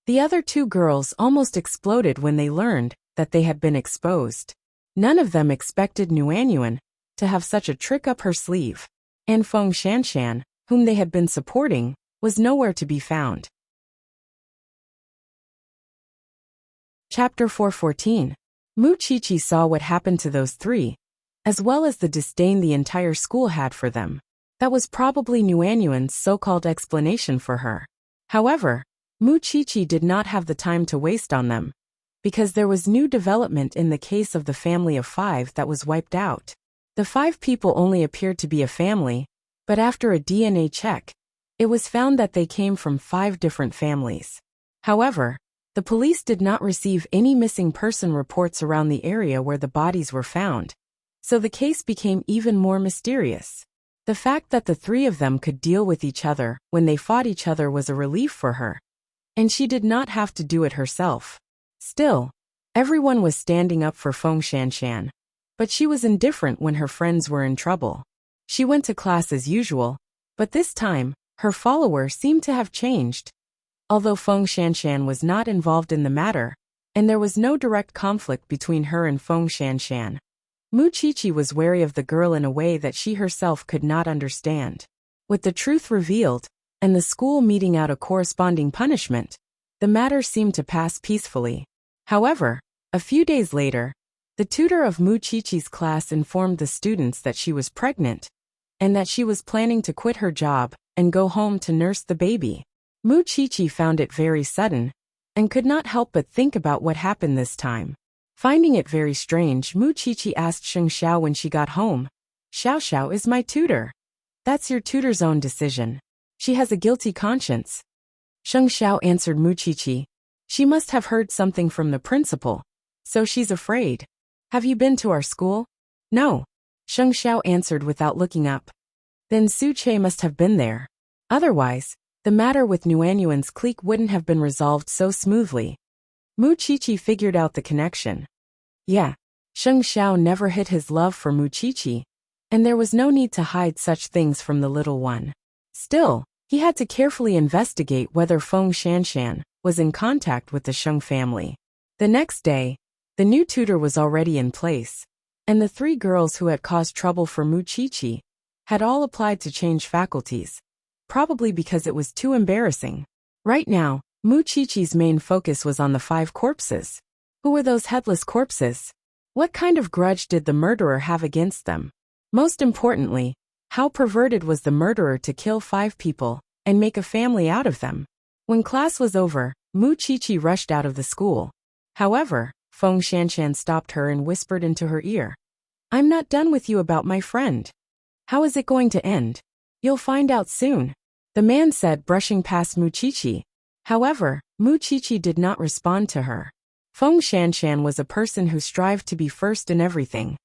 The other two girls almost exploded when they learned that they had been exposed. None of them expected Nuanyuan to have such a trick up her sleeve. And Feng Shanshan, whom they had been supporting, was nowhere to be found. Chapter 414. Mu Qiqi saw what happened to those three, as well as the disdain the entire school had for them. That was probably Nuanyuan's so-called explanation for her. However, Mu Qiqi did not have the time to waste on them, because there was new development in the case of the family of 5 that was wiped out. The 5 people only appeared to be a family, but after a DNA check, it was found that they came from 5 different families. However, the police did not receive any missing person reports around the area where the bodies were found, so the case became even more mysterious. The fact that the 3 of them could deal with each other when they fought each other was a relief for her, and she did not have to do it herself. Still, everyone was standing up for Feng Shanshan, but she was indifferent when her friends were in trouble. She went to class as usual, but this time, her follower seemed to have changed. Although Feng Shanshan was not involved in the matter, and there was no direct conflict between her and Feng Shanshan, Mu Qiqi was wary of the girl in a way that she herself could not understand. With the truth revealed, and the school meting out a corresponding punishment, the matter seemed to pass peacefully. However, a few days later, the tutor of Mu Qiqi's class informed the students that she was pregnant, and that she was planning to quit her job and go home to nurse the baby. Mu Qiqi found it very sudden, and could not help but think about what happened this time. Finding it very strange, Mu Qiqi asked Sheng Xiao when she got home, "Xiao Xiao is my tutor." "That's your tutor's own decision. She has a guilty conscience." Sheng Xiao answered Mu Qiqi, "She must have heard something from the principal, so she's afraid." "Have you been to our school?" "No." Sheng Xiao answered without looking up. "Then Su Che must have been there. Otherwise, the matter with Nuanyuan's clique wouldn't have been resolved so smoothly." Mu Qiqi figured out the connection. Yeah, Sheng Xiao never hid his love for Mu Qiqi, and there was no need to hide such things from the little one. Still, he had to carefully investigate whether Feng Shanshan was in contact with the Sheng family. The next day, the new tutor was already in place, and the 3 girls who had caused trouble for Mu Qiqi had all applied to change faculties, probably because it was too embarrassing. Right now, Mu Qiqi's main focus was on the 5 corpses. Who were those headless corpses? What kind of grudge did the murderer have against them? Most importantly, how perverted was the murderer to kill 5 people and make a family out of them? When class was over, Mu Qiqi rushed out of the school. However, Feng Shanshan stopped her and whispered into her ear, "I'm not done with you about my friend. How is it going to end? You'll find out soon," the man said, brushing past Mu Qiqi. However, Mu Qiqi did not respond to her. Feng Shanshan was a person who strived to be first in everything.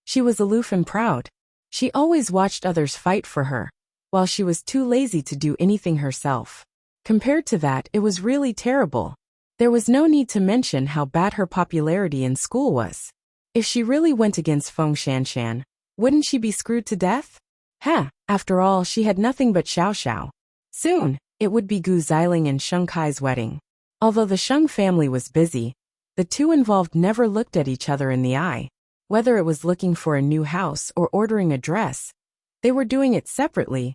She was aloof and proud. She always watched others fight for her, while she was too lazy to do anything herself. Compared to that, it was really terrible. There was no need to mention how bad her popularity in school was. If she really went against Feng Shanshan, wouldn't she be screwed to death? After all, she had nothing but Xiao Xiao. Soon, it would be Gu Xiling and Sheng Kai's wedding. Although the Sheng family was busy, the two involved never looked at each other in the eye. Whether it was looking for a new house or ordering a dress, they were doing it separately,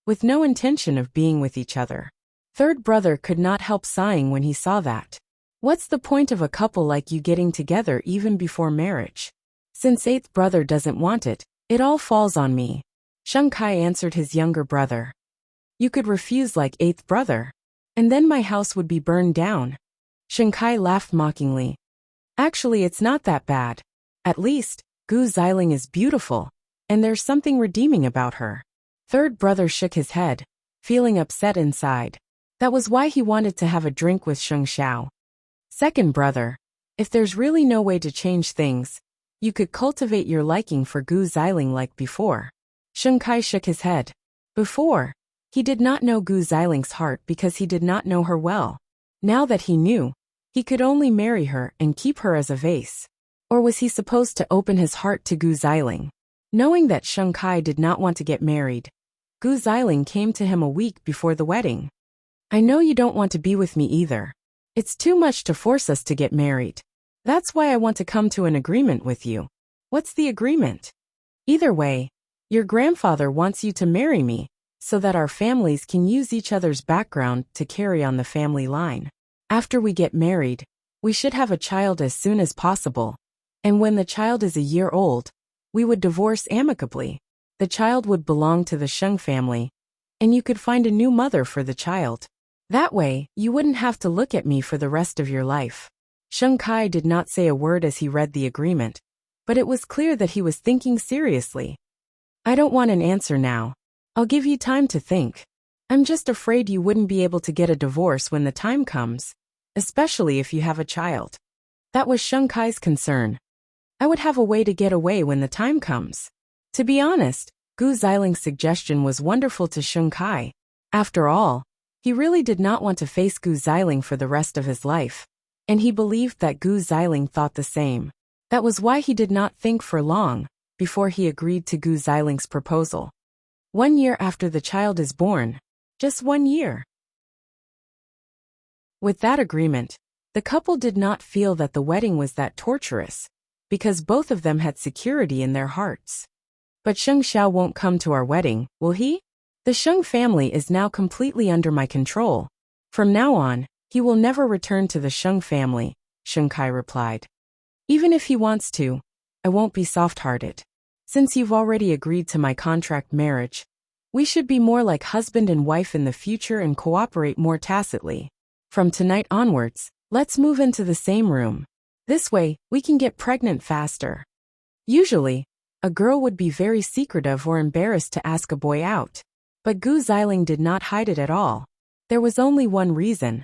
with no intention of being with each other. Third brother could not help sighing when he saw that. What's the point of a couple like you getting together even before marriage? Since 8th brother doesn't want it, it all falls on me. Sheng Kai answered his younger brother. You could refuse like 8th brother, and then my house would be burned down. Sheng Kai laughed mockingly. Actually, it's not that bad. At least, Gu Xiling is beautiful, and there's something redeeming about her. Third brother shook his head, feeling upset inside. That was why he wanted to have a drink with Sheng Xiao. Second brother, if there's really no way to change things, you could cultivate your liking for Gu Xiling like before. Sheng Kai shook his head. Before, he did not know Gu Xiling's heart because he did not know her well. Now that he knew, He could only marry her and keep her as a vase. Or was he supposed to open his heart to Gu Xiling? Knowing that Sheng Kai did not want to get married, Gu Xiling came to him a week before the wedding. I know you don't want to be with me either. It's too much to force us to get married. That's why I want to come to an agreement with you. What's the agreement? Either way, your grandfather wants you to marry me, so that our families can use each other's background to carry on the family line. After we get married, we should have a child as soon as possible. And when the child is a year old, we would divorce amicably. The child would belong to the Sheng family, and you could find a new mother for the child. That way, you wouldn't have to look at me for the rest of your life. Sheng Kai did not say a word as he read the agreement, but it was clear that he was thinking seriously. I don't want an answer now. I'll give you time to think. I'm just afraid you wouldn't be able to get a divorce when the time comes, especially if you have a child. That was Sheng Kai's concern. I would have a way to get away when the time comes. To be honest, Gu Xiling's suggestion was wonderful to Sheng Kai. After all, he really did not want to face Gu Xiling for the rest of his life, and he believed that Gu Xiling thought the same. That was why he did not think for long before he agreed to Gu Xiling's proposal. 1 year after the child is born. Just 1 year. With that agreement, the couple did not feel that the wedding was that torturous, because both of them had security in their hearts. But Sheng Xiao won't come to our wedding, will he? The Sheng family is now completely under my control. From now on, he will never return to the Sheng family, Sheng Kai replied. Even if he wants to, I won't be soft-hearted. Since you've already agreed to my contract marriage, we should be more like husband and wife in the future and cooperate more tacitly. From tonight onwards, let's move into the same room. This way, we can get pregnant faster. Usually, a girl would be very secretive or embarrassed to ask a boy out. But Gu Xiling did not hide it at all. There was only one reason.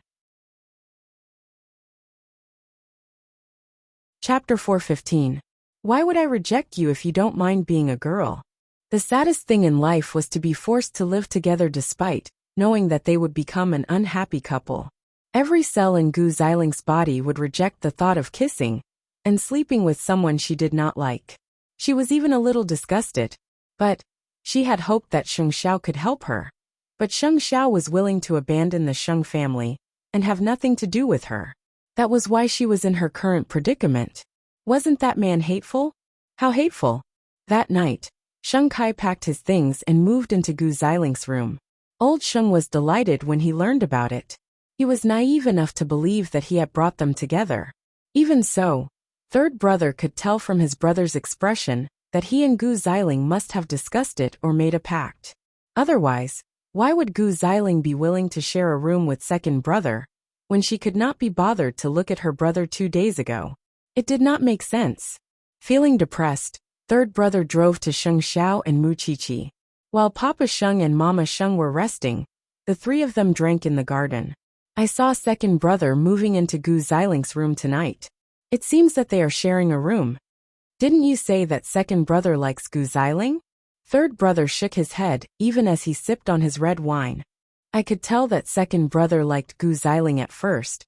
Chapter 415. Why would I reject you if you don't mind being a girl? The saddest thing in life was to be forced to live together despite knowing that they would become an unhappy couple. Every cell in Gu Xiling's body would reject the thought of kissing and sleeping with someone she did not like. She was even a little disgusted, but she had hoped that Sheng Xiao could help her. But Sheng Xiao was willing to abandon the Sheng family and have nothing to do with her. That was why she was in her current predicament. Wasn't that man hateful? How hateful? That night, Sheng Kai packed his things and moved into Gu Xiling's room. Old Sheng was delighted when he learned about it. He was naive enough to believe that he had brought them together. Even so, third brother could tell from his brother's expression that he and Gu Xiling must have discussed it or made a pact. Otherwise, why would Gu Xiling be willing to share a room with second brother when she could not be bothered to look at her brother 2 days ago? It did not make sense. Feeling depressed, third brother drove to Sheng Xiao and Mu Qiqi. While Papa Sheng and Mama Sheng were resting, the three of them drank in the garden. I saw second brother moving into Gu Xiling's room tonight. It seems that they are sharing a room. Didn't you say that second brother likes Gu Xiling? Third brother shook his head even as he sipped on his red wine. I could tell that second brother liked Gu Xiling at first,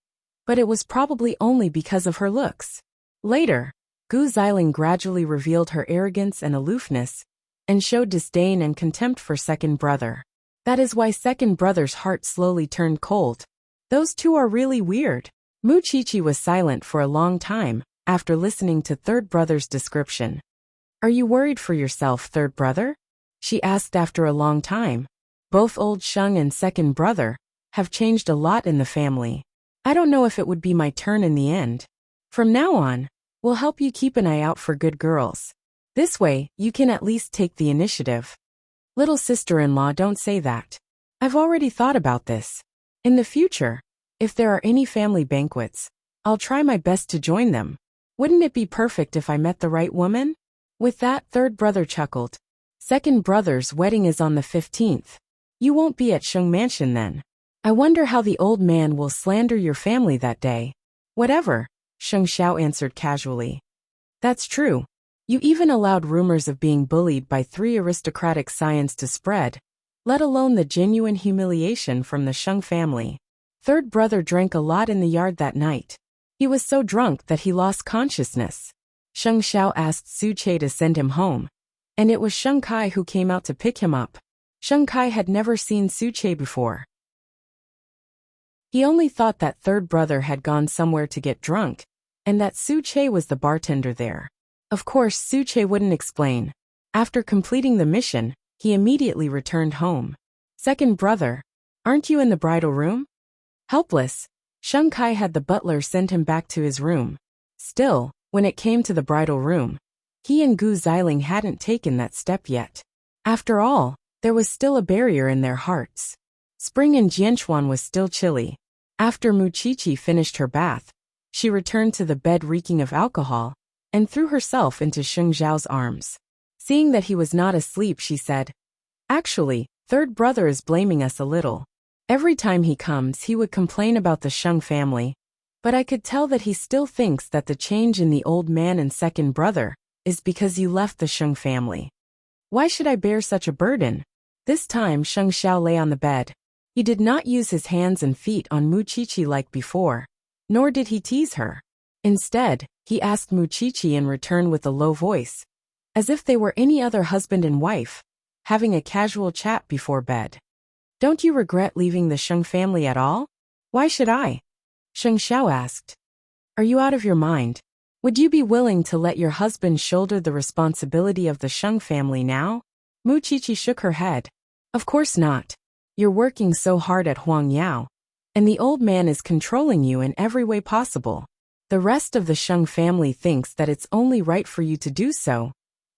but it was probably only because of her looks. Later, Gu Xiling gradually revealed her arrogance and aloofness, and showed disdain and contempt for second brother. That is why second brother's heart slowly turned cold. Those two are really weird. Mu Qiqi was silent for a long time after listening to third brother's description. Are you worried for yourself, third brother? She asked after a long time. Both old Sheng and second brother have changed a lot in the family. I don't know if it would be my turn in the end. From now on, we'll help you keep an eye out for good girls. This way, you can at least take the initiative. Little sister-in-law, don't say that. I've already thought about this. In the future, if there are any family banquets, I'll try my best to join them. Wouldn't it be perfect if I met the right woman? With that, third brother chuckled. Second brother's wedding is on the 15th. You won't be at Sheng Mansion then. I wonder how the old man will slander your family that day. Whatever, Sheng Xiao answered casually. That's true. You even allowed rumors of being bullied by 3 aristocratic scions to spread, let alone the genuine humiliation from the Sheng family. Third brother drank a lot in the yard that night. He was so drunk that he lost consciousness. Sheng Xiao asked Su Che to send him home, and it was Sheng Kai who came out to pick him up. Sheng Kai had never seen Su Che before. He only thought that third brother had gone somewhere to get drunk, and that Su Che was the bartender there. Of course, Su Che wouldn't explain. After completing the mission, he immediately returned home. Second brother, aren't you in the bridal room? Helpless, Sheng Kai had the butler send him back to his room. Still, when it came to the bridal room, he and Gu Xiling hadn't taken that step yet. After all, there was still a barrier in their hearts. Spring in Jianchuan was still chilly. After Mu Qiqi finished her bath, she returned to the bed reeking of alcohol, and threw herself into Sheng Xiao's arms. Seeing that he was not asleep, she said, "Actually, third brother is blaming us a little. Every time he comes he would complain about the Sheng family, but I could tell that he still thinks that the change in the old man and second brother is because you left the Sheng family. Why should I bear such a burden?" This time Sheng Xiao lay on the bed. He did not use his hands and feet on Mu Qiqi like before, nor did he tease her. Instead, he asked Mu Qiqi in return with a low voice, as if they were any other husband and wife, having a casual chat before bed. "Don't you regret leaving the Sheng family at all?" "Why should I?" Sheng Xiao asked. "Are you out of your mind? Would you be willing to let your husband shoulder the responsibility of the Sheng family now?" Mu Qiqi shook her head. "Of course not. You're working so hard at Huang Yao, and the old man is controlling you in every way possible. The rest of the Sheng family thinks that it's only right for you to do so,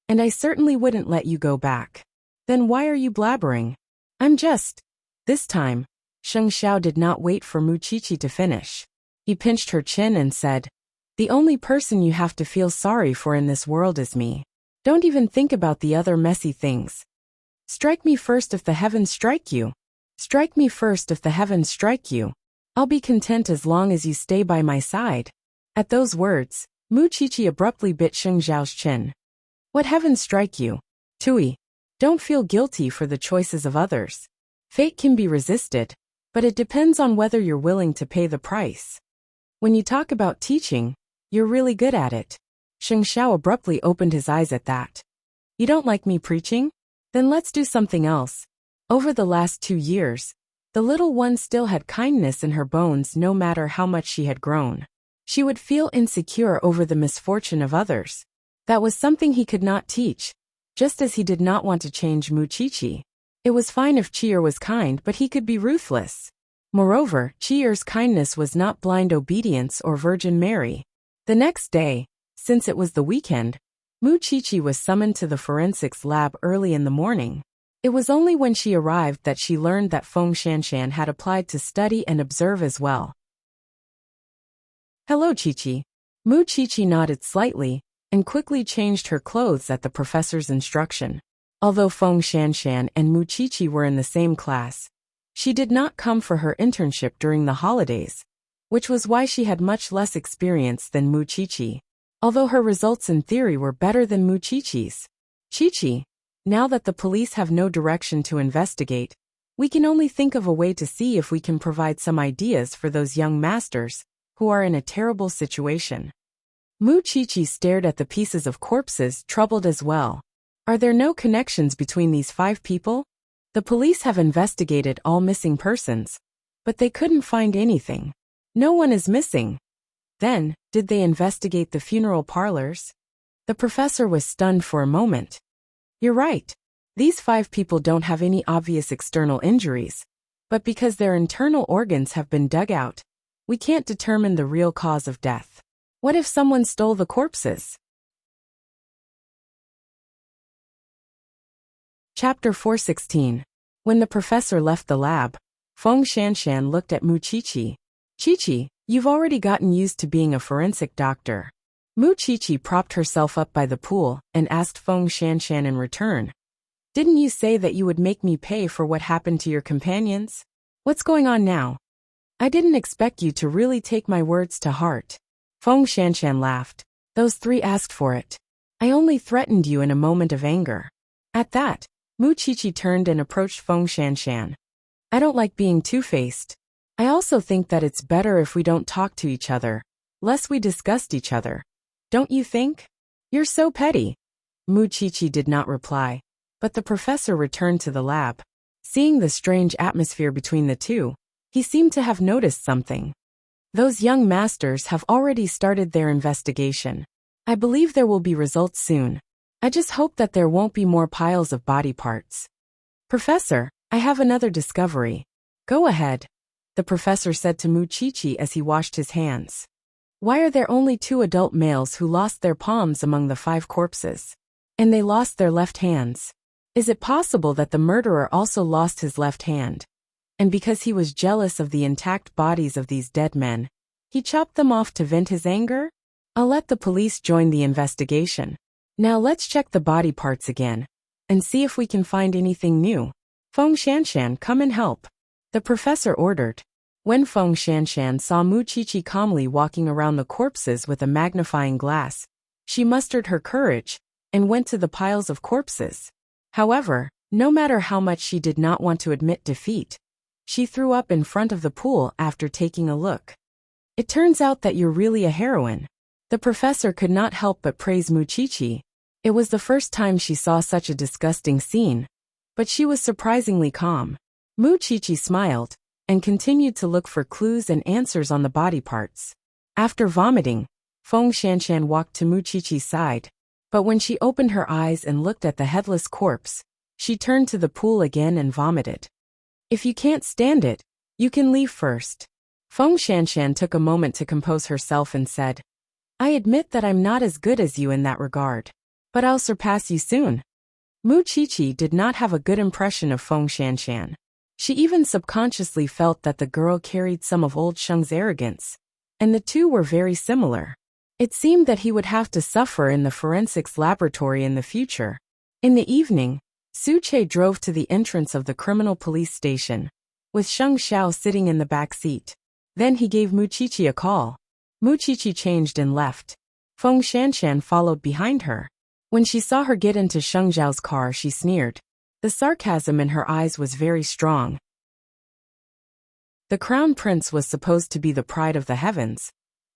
and I certainly wouldn't let you go back. Then why are you blabbering?" "I'm just..." This time, Sheng Xiao did not wait for Mu Qiqi to finish. He pinched her chin and said, "The only person you have to feel sorry for in this world is me. Don't even think about the other messy things. Strike me first if the heavens strike you. Strike me first if the heavens strike you. I'll be content as long as you stay by my side." At those words, Mu Qiqi abruptly bit Sheng Xiao's chin. "What heavens strike you? Tui, don't feel guilty for the choices of others. Fate can be resisted, but it depends on whether you're willing to pay the price. When you talk about teaching, you're really good at it." Sheng Xiao abruptly opened his eyes at that. "You don't like me preaching? Then let's do something else." Over the last 2 years, the little one still had kindness in her bones no matter how much she had grown. She would feel insecure over the misfortune of others. That was something he could not teach, just as he did not want to change Mu Qiqi. It was fine if Chi'er was kind, but he could be ruthless. Moreover, Chi'er's kindness was not blind obedience or Virgin Mary. The next day, since it was the weekend, Mu Qiqi was summoned to the forensics lab early in the morning. It was only when she arrived that she learned that Feng Shanshan had applied to study and observe as well. "Hello, Qiqi." Mu Qiqi nodded slightly and quickly changed her clothes at the professor's instruction. Although Feng Shanshan and Mu Qiqi were in the same class, she did not come for her internship during the holidays, which was why she had much less experience than Mu Qiqi, although her results in theory were better than Mu Qiqi's. "Qiqi, now that the police have no direction to investigate, we can only think of a way to see if we can provide some ideas for those young masters who are in a terrible situation." Mu Qiqi stared at the pieces of corpses, troubled as well. "Are there no connections between these 5 people? The police have investigated all missing persons, but they couldn't find anything. No one is missing. Then, did they investigate the funeral parlors?" The professor was stunned for a moment. "You're right. These 5 people don't have any obvious external injuries, but because their internal organs have been dug out, we can't determine the real cause of death. What if someone stole the corpses?" Chapter 416. When the professor left the lab, Feng Shanshan looked at Mu Qiqi. "Qiqi, you've already gotten used to being a forensic doctor." Mu Qiqi propped herself up by the pool and asked Feng Shanshan in return, "Didn't you say that you would make me pay for what happened to your companions? What's going on now?" "I didn't expect you to really take my words to heart." Feng Shanshan laughed. "Those 3 asked for it. I only threatened you in a moment of anger." At that, Mu Qiqi turned and approached Feng Shanshan. "I don't like being two-faced. I also think that it's better if we don't talk to each other. less we disgust each other. Don't you think? You're so petty. Muchichi did not reply, but the professor returned to the lab. Seeing the strange atmosphere between the two, he seemed to have noticed something. Those young masters have already started their investigation. I believe there will be results soon. I just hope that there won't be more piles of body parts. Professor, I have another discovery. Go ahead, the professor said to Muchichi as he washed his hands. Why are there only 2 adult males who lost their palms among the 5 corpses? And they lost their left hands. Is it possible that the murderer also lost his left hand? And because he was jealous of the intact bodies of these dead men, he chopped them off to vent his anger? I'll let the police join the investigation. Now let's check the body parts again, and see if we can find anything new. Feng Shanshan, come and help, the professor ordered. When Feng Shanshan saw Muchichi calmly walking around the corpses with a magnifying glass, she mustered her courage and went to the piles of corpses. However, no matter how much she did not want to admit defeat, she threw up in front of the pool after taking a look. It turns out that you're really a heroine. The professor could not help but praise Muchichi. It was the first time she saw such a disgusting scene, but she was surprisingly calm. Muchichi smiled and continued to look for clues and answers on the body parts. After vomiting, Feng Shanshan walked to Muchichi's side, but when she opened her eyes and looked at the headless corpse, she turned to the pool again and vomited. If you can't stand it, you can leave first. Feng Shanshan took a moment to compose herself and said, I admit that I'm not as good as you in that regard, but I'll surpass you soon. Muchichi did not have a good impression of Feng Shanshan. She even subconsciously felt that the girl carried some of old Sheng's arrogance, and the two were very similar. It seemed that he would have to suffer in the forensics laboratory in the future. In the evening, Su Che drove to the entrance of the criminal police station, with Sheng Xiao sitting in the back seat. Then he gave Muchichi a call. Muchichi changed and left. Feng Shanshan followed behind her. When she saw her get into Sheng Xiao's car, she sneered. The sarcasm in her eyes was very strong. The crown prince was supposed to be the pride of the heavens,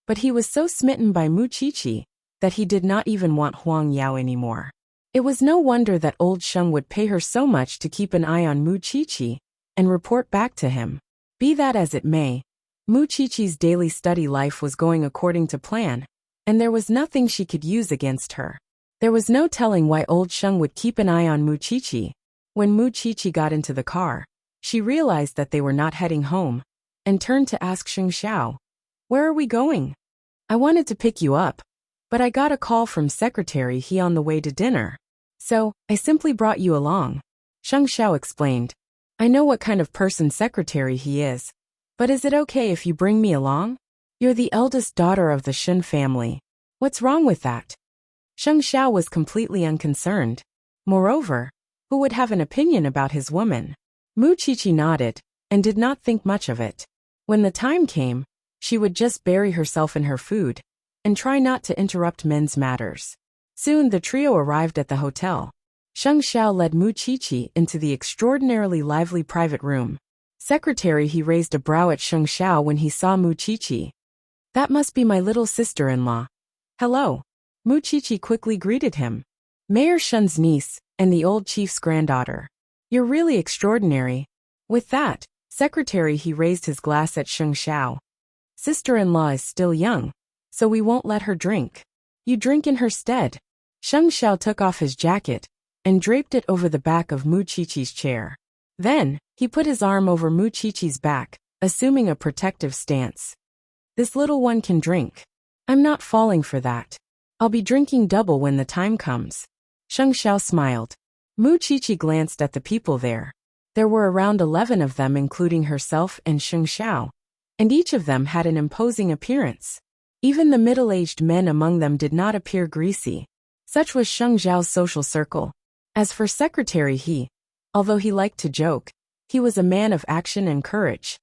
but he was so smitten by Muchichi that he did not even want Huang Yao anymore. It was no wonder that old Sheng would pay her so much to keep an eye on Muchichi and report back to him. Be that as it may, Muchichi's daily study life was going according to plan, and there was nothing she could use against her. There was no telling why old Sheng would keep an eye on Muchichi. When Muchichi got into the car, she realized that they were not heading home, and turned to ask Sheng Xiao, Where are we going? I wanted to pick you up, but I got a call from Secretary He on the way to dinner, so I simply brought you along. Sheng Xiao explained. I know what kind of person Secretary He is, but is it okay if you bring me along? You're the eldest daughter of the Shen family. What's wrong with that? Sheng Xiao was completely unconcerned. Moreover, who would have an opinion about his woman? Muchichi nodded, and did not think much of it. When the time came, she would just bury herself in her food, and try not to interrupt men's matters. Soon the trio arrived at the hotel. Sheng Xiao led Muchichi into the extraordinarily lively private room. Secretary He raised a brow at Sheng Xiao when he saw Muchichi. That must be my little sister-in-law. Hello. Muchichi quickly greeted him. Mayor Shen's niece, and the old chief's granddaughter. You're really extraordinary. With that, Secretary He raised his glass at Sheng Xiao. Sister-in-law is still young, so we won't let her drink. You drink in her stead. Sheng Xiao took off his jacket and draped it over the back of Muchichi's chair. Then, he put his arm over Muchichi's back, assuming a protective stance. This little one can drink. I'm not falling for that. I'll be drinking double when the time comes. Sheng Xiao smiled. Muchichi glanced at the people there. There were around 11 of them, including herself and Sheng Xiao, and each of them had an imposing appearance. Even the middle-aged men among them did not appear greasy. Such was Sheng Xiao's social circle. As for Secretary He, although he liked to joke, he was a man of action and courage.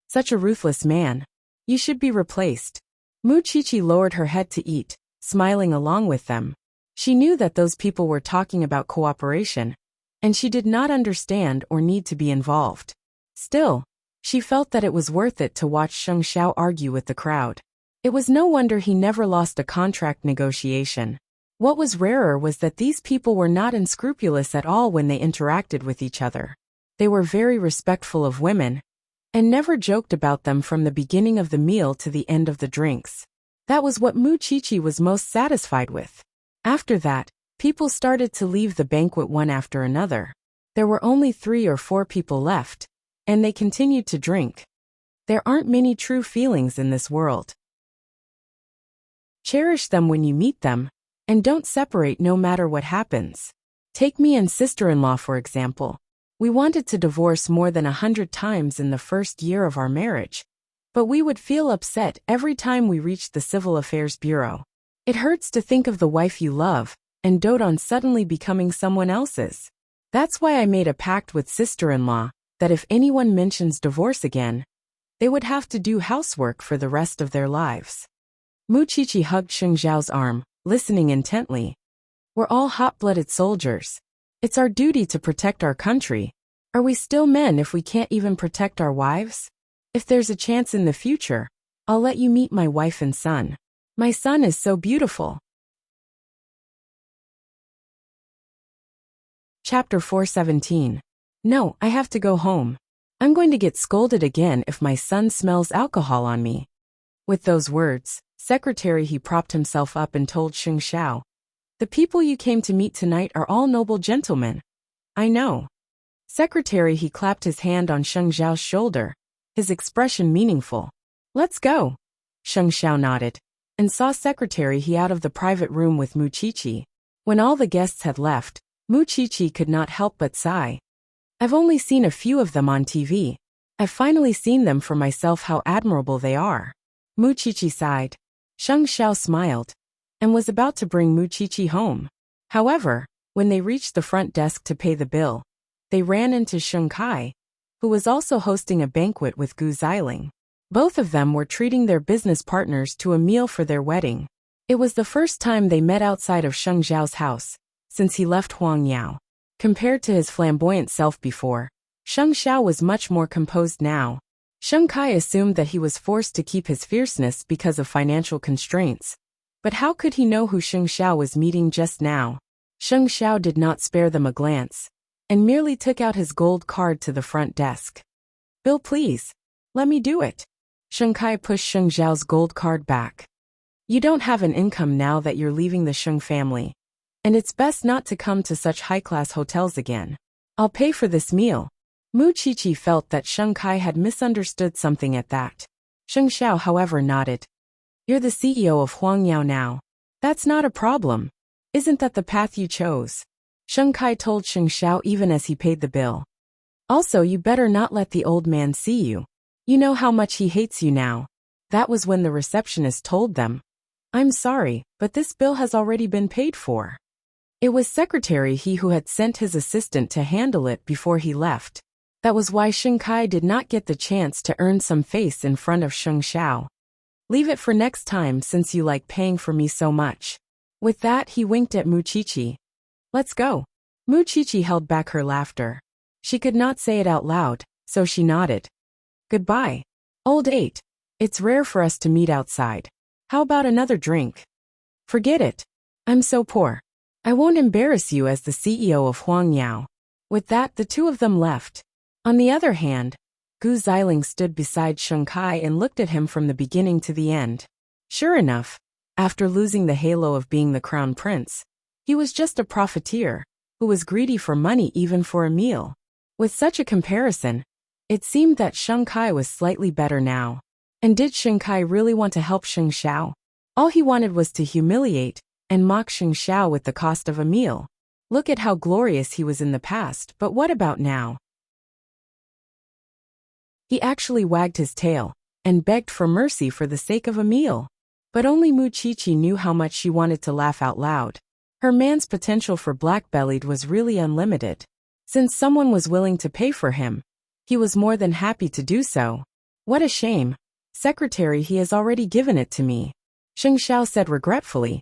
Such a ruthless man. You should be replaced. Muchichi lowered her head to eat, smiling along with them. She knew that those people were talking about cooperation, and she did not understand or need to be involved. Still, she felt that it was worth it to watch Sheng Xiao argue with the crowd. It was no wonder he never lost a contract negotiation. What was rarer was that these people were not unscrupulous at all when they interacted with each other. They were very respectful of women, and never joked about them from the beginning of the meal to the end of the drinks. That was what Muchichi was most satisfied with. After that, people started to leave the banquet one after another. There were only 3 or 4 people left, and they continued to drink. There aren't many true feelings in this world. Cherish them when you meet them, and don't separate no matter what happens. Take me and sister-in-law for example. We wanted to divorce more than 100 times in the first year of our marriage, but we would feel upset every time we reached the Civil Affairs Bureau. It hurts to think of the wife you love and dote on suddenly becoming someone else's. That's why I made a pact with sister-in-law that if anyone mentions divorce again, they would have to do housework for the rest of their lives. Muchichi hugged Sheng Zhao's arm, listening intently. We're all hot-blooded soldiers. It's our duty to protect our country. Are we still men if we can't even protect our wives? If there's a chance in the future, I'll let you meet my wife and son. My son is so beautiful. Chapter 417. No, I have to go home. I'm going to get scolded again if my son smells alcohol on me. With those words, Secretary he propped himself up and told Sheng Zhao. The people you came to meet tonight are all noble gentlemen. I know. Secretary he clapped his hand on Sheng Zhao's shoulder, his expression meaningful. Let's go. Sheng Zhao nodded, and saw Secretary he out of the private room with Muchichi. When all the guests had left, Muchichi could not help but sigh. I've only seen a few of them on TV. I've finally seen them for myself how admirable they are. Muchichi sighed. Sheng Zhao smiled, and was about to bring Muchichi home. However, when they reached the front desk to pay the bill, they ran into Sheng Kai, who was also hosting a banquet with Gu Xiling. Both of them were treating their business partners to a meal for their wedding. It was the first time they met outside of Sheng Zhao's house, since he left Huangyao. Compared to his flamboyant self before, Sheng Zhao was much more composed now. Sheng Kai assumed that he was forced to keep his fierceness because of financial constraints. But how could he know who Sheng Zhao was meeting just now? Sheng Zhao did not spare them a glance, and merely took out his gold card to the front desk. Bill, please. Let me do it. Sheng Kai pushed Sheng Zhao's gold card back. You don't have an income now that you're leaving the Sheng family, and it's best not to come to such high-class hotels again. I'll pay for this meal. Muchichi felt that Sheng Kai had misunderstood something at that. Sheng Zhao, however, nodded. You're the CEO of Huangyao now. That's not a problem. Isn't that the path you chose? Sheng Kai told Sheng Zhao even as he paid the bill. Also, you better not let the old man see you. You know how much he hates you now. That was when the receptionist told them. I'm sorry, but this bill has already been paid for. It was Secretary he who had sent his assistant to handle it before he left. That was why Sheng Kai did not get the chance to earn some face in front of Sheng Zhao. Leave it for next time since you like paying for me so much. With that he winked at Muchichi. Let's go. Muchichi held back her laughter. She could not say it out loud, so she nodded. Goodbye. Old 8. It's rare for us to meet outside. How about another drink? Forget it. I'm so poor. I won't embarrass you as the CEO of Huangyao. With that the two of them left. On the other hand, Gu Xiling stood beside Sheng Kai and looked at him from the beginning to the end. Sure enough, after losing the halo of being the crown prince, he was just a profiteer, who was greedy for money even for a meal. With such a comparison, it seemed that Sheng Kai was slightly better now. And did Sheng Kai really want to help Sheng Zhao? All he wanted was to humiliate and mock Sheng Zhao with the cost of a meal. Look at how glorious he was in the past, but what about now? He actually wagged his tail and begged for mercy for the sake of a meal. But only Muchichi knew how much she wanted to laugh out loud. Her man's potential for black-bellied was really unlimited. Since someone was willing to pay for him, he was more than happy to do so. What a shame. Secretary, he has already given it to me. Sheng Zhao said regretfully.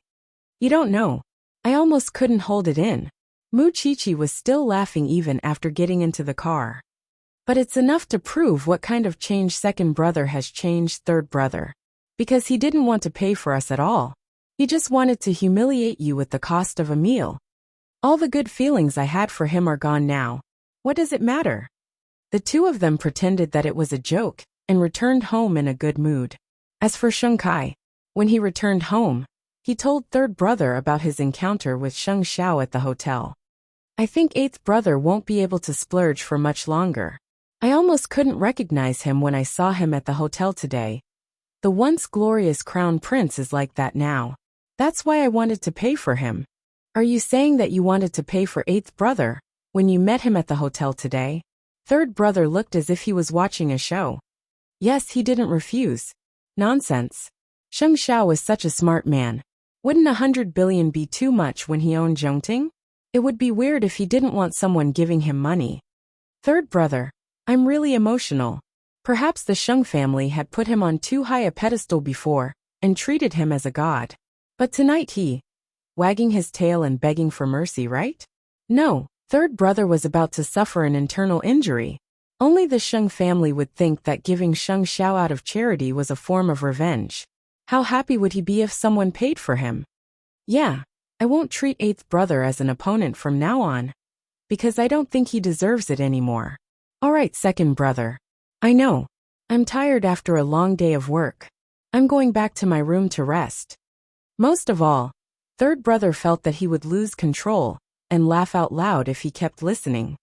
You don't know. I almost couldn't hold it in. Muchichi was still laughing even after getting into the car. But it's enough to prove what kind of change second brother has changed third brother. Because he didn't want to pay for us at all. He just wanted to humiliate you with the cost of a meal. All the good feelings I had for him are gone now. What does it matter? The two of them pretended that it was a joke and returned home in a good mood. As for Sheng Kai, when he returned home, he told third brother about his encounter with Sheng Xiao at the hotel. I think eighth brother won't be able to splurge for much longer. I almost couldn't recognize him when I saw him at the hotel today. The once glorious crown prince is like that now. That's why I wanted to pay for him. Are you saying that you wanted to pay for eighth brother when you met him at the hotel today? Third brother looked as if he was watching a show. Yes, he didn't refuse. Nonsense. Sheng Xiao was such a smart man. Wouldn't 100 billion be too much when he owned Zhongting? It would be weird if he didn't want someone giving him money. Third brother, I'm really emotional. Perhaps the Sheng family had put him on too high a pedestal before and treated him as a god. But tonight he, wagging his tail and begging for mercy, right? No, third brother was about to suffer an internal injury. Only the Sheng family would think that giving Sheng Xiao out of charity was a form of revenge. How happy would he be if someone paid for him? Yeah, I won't treat eighth brother as an opponent from now on. Because I don't think he deserves it anymore. Alright, second brother. I know. I'm tired after a long day of work. I'm going back to my room to rest. Most of all, third brother felt that he would lose control and laugh out loud if he kept listening.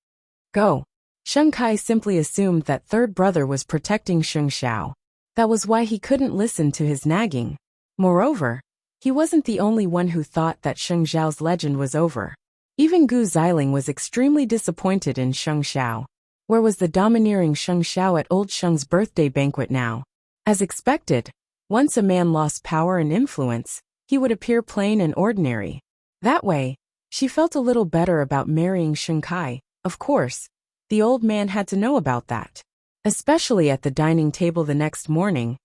Go. Sheng Kai simply assumed that third brother was protecting Sheng Xiao. That was why he couldn't listen to his nagging. Moreover, he wasn't the only one who thought that Sheng Xiao's legend was over. Even Gu Xiling was extremely disappointed in Sheng Xiao. Where was the domineering Sheng Xiao at old Sheng's birthday banquet now? As expected, once a man lost power and influence, he would appear plain and ordinary. That way, she felt a little better about marrying Sheng Kai. Of course, the old man had to know about that. Especially at the dining table the next morning,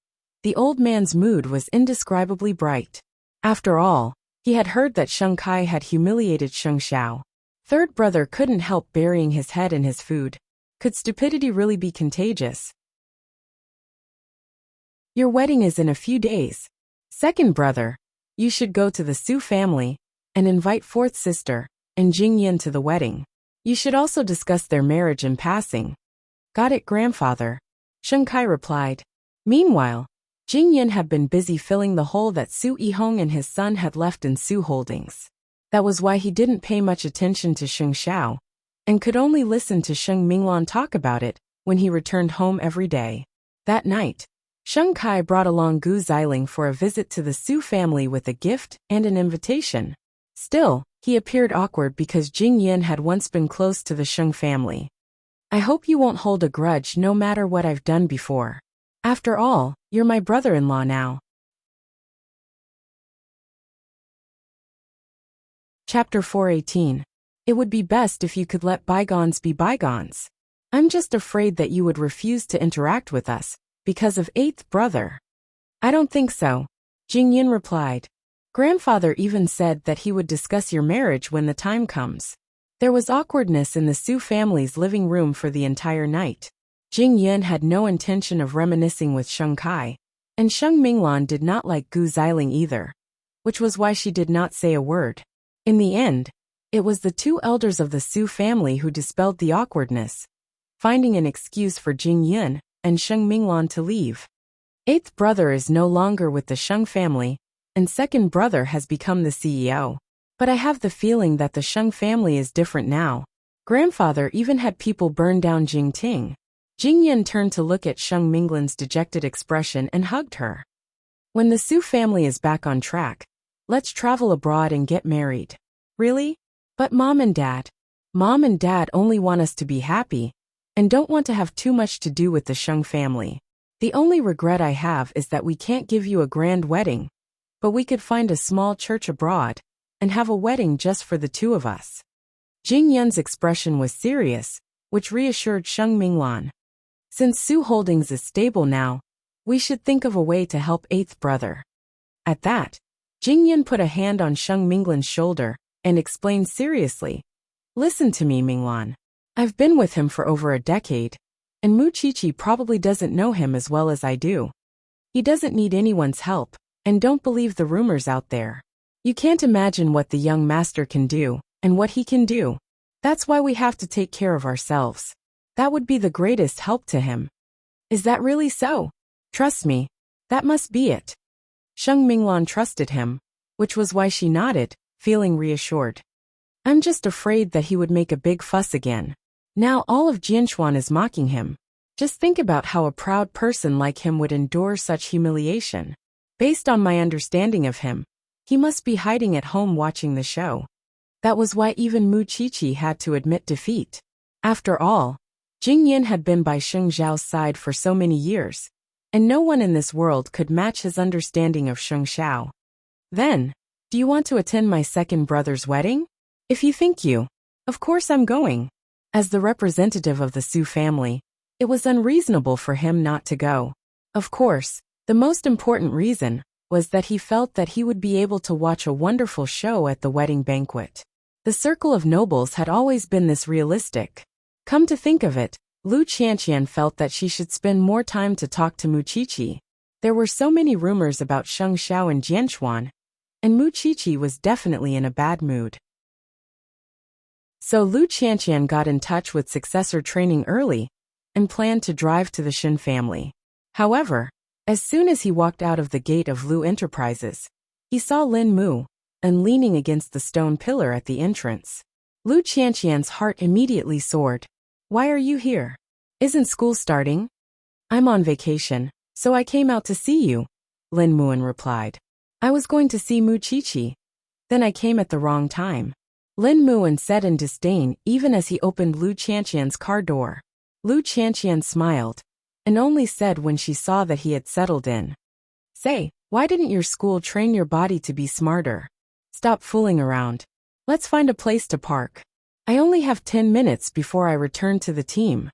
the old man's mood was indescribably bright. After all, he had heard that Sheng Kai had humiliated Sheng Xiao. Third brother couldn't help burying his head in his food. Could stupidity really be contagious? Your wedding is in a few days. Second brother, you should go to the Su family and invite fourth sister and Jing Yin to the wedding. You should also discuss their marriage in passing. Got it, grandfather. Sheng Kai replied. Meanwhile, Jing Yin had been busy filling the hole that Su Yihong and his son had left in Su Holdings. That was why he didn't pay much attention to Sheng Xiao, and could only listen to Sheng Minglan talk about it when he returned home every day. That night, Sheng Kai brought along Gu Xiling for a visit to the Su family with a gift and an invitation. Still, he appeared awkward because Jing Yin had once been close to the Sheng family. I hope you won't hold a grudge no matter what I've done before. After all, you're my brother-in-law now. Chapter 418. It would be best if you could let bygones be bygones. I'm just afraid that you would refuse to interact with us because of eighth brother. I don't think so, Jing Yin replied. Grandfather even said that he would discuss your marriage when the time comes. There was awkwardness in the Su family's living room for the entire night. Jing Yin had no intention of reminiscing with Sheng Kai, and Sheng Minglan did not like Gu Xiling either, which was why she did not say a word. In the end, it was the two elders of the Su family who dispelled the awkwardness, finding an excuse for Jing Yin and Sheng Minglan to leave. Eighth brother is no longer with the Sheng family, and second brother has become the CEO. But I have the feeling that the Sheng family is different now. Grandfather even had people burn down Jingting. Jing Yin turned to look at Sheng Minglan's dejected expression and hugged her. When the Su family is back on track, let's travel abroad and get married. Really? But Mom and Dad only want us to be happy, and don't want to have too much to do with the Sheng family. The only regret I have is that we can't give you a grand wedding, but we could find a small church abroad and have a wedding just for the two of us. Jing Yin's expression was serious, which reassured Sheng Minglan. Since Su Holdings is stable now, we should think of a way to help eighth brother. At that, Jing Yin put a hand on Sheng Minglan's shoulder and explained seriously. Listen to me, Minglan. I've been with him for over a decade, and Mu Chichi probably doesn't know him as well as I do. He doesn't need anyone's help, and don't believe the rumors out there. You can't imagine what the young master can do, and what he can do. That's why we have to take care of ourselves. That would be the greatest help to him. Is that really so? Trust me. That must be it. Sheng Minglan trusted him, which was why she nodded, feeling reassured. I'm just afraid that he would make a big fuss again. Now all of Jianchuan is mocking him. Just think about how a proud person like him would endure such humiliation. Based on my understanding of him, he must be hiding at home watching the show. That was why even Mu Qiqi had to admit defeat. After all, Jing Yin had been by Sheng Zhao's side for so many years, and no one in this world could match his understanding of Sheng Xiao. Then, do you want to attend my second brother's wedding? If you think you, of course I'm going. As the representative of the Su family, it was unreasonable for him not to go. Of course, the most important reason was that he felt that he would be able to watch a wonderful show at the wedding banquet. The circle of nobles had always been this realistic. Come to think of it, Lu Qianqian felt that she should spend more time to talk to Mu Qiqi. There were so many rumors about Sheng Xiao and Jianchuan, and Mu Qiqi was definitely in a bad mood. So Lu Qianqian got in touch with successor training early, and planned to drive to the Shin family. However, as soon as he walked out of the gate of Lu Enterprises, he saw Lin Mu, and leaning against the stone pillar at the entrance. Lu Qianqian's heart immediately soared. Why are you here? Isn't school starting? I'm on vacation, so I came out to see you, Lin Muan replied. I was going to see Mu Qiqi. Then I came at the wrong time. Lin Muan said in disdain even as he opened Lu Qianqian's car door. Lu Qianqian smiled, and only said when she saw that he had settled in. Say, why didn't your school train your body to be smarter? Stop fooling around. Let's find a place to park. I only have 10 minutes before I return to the team.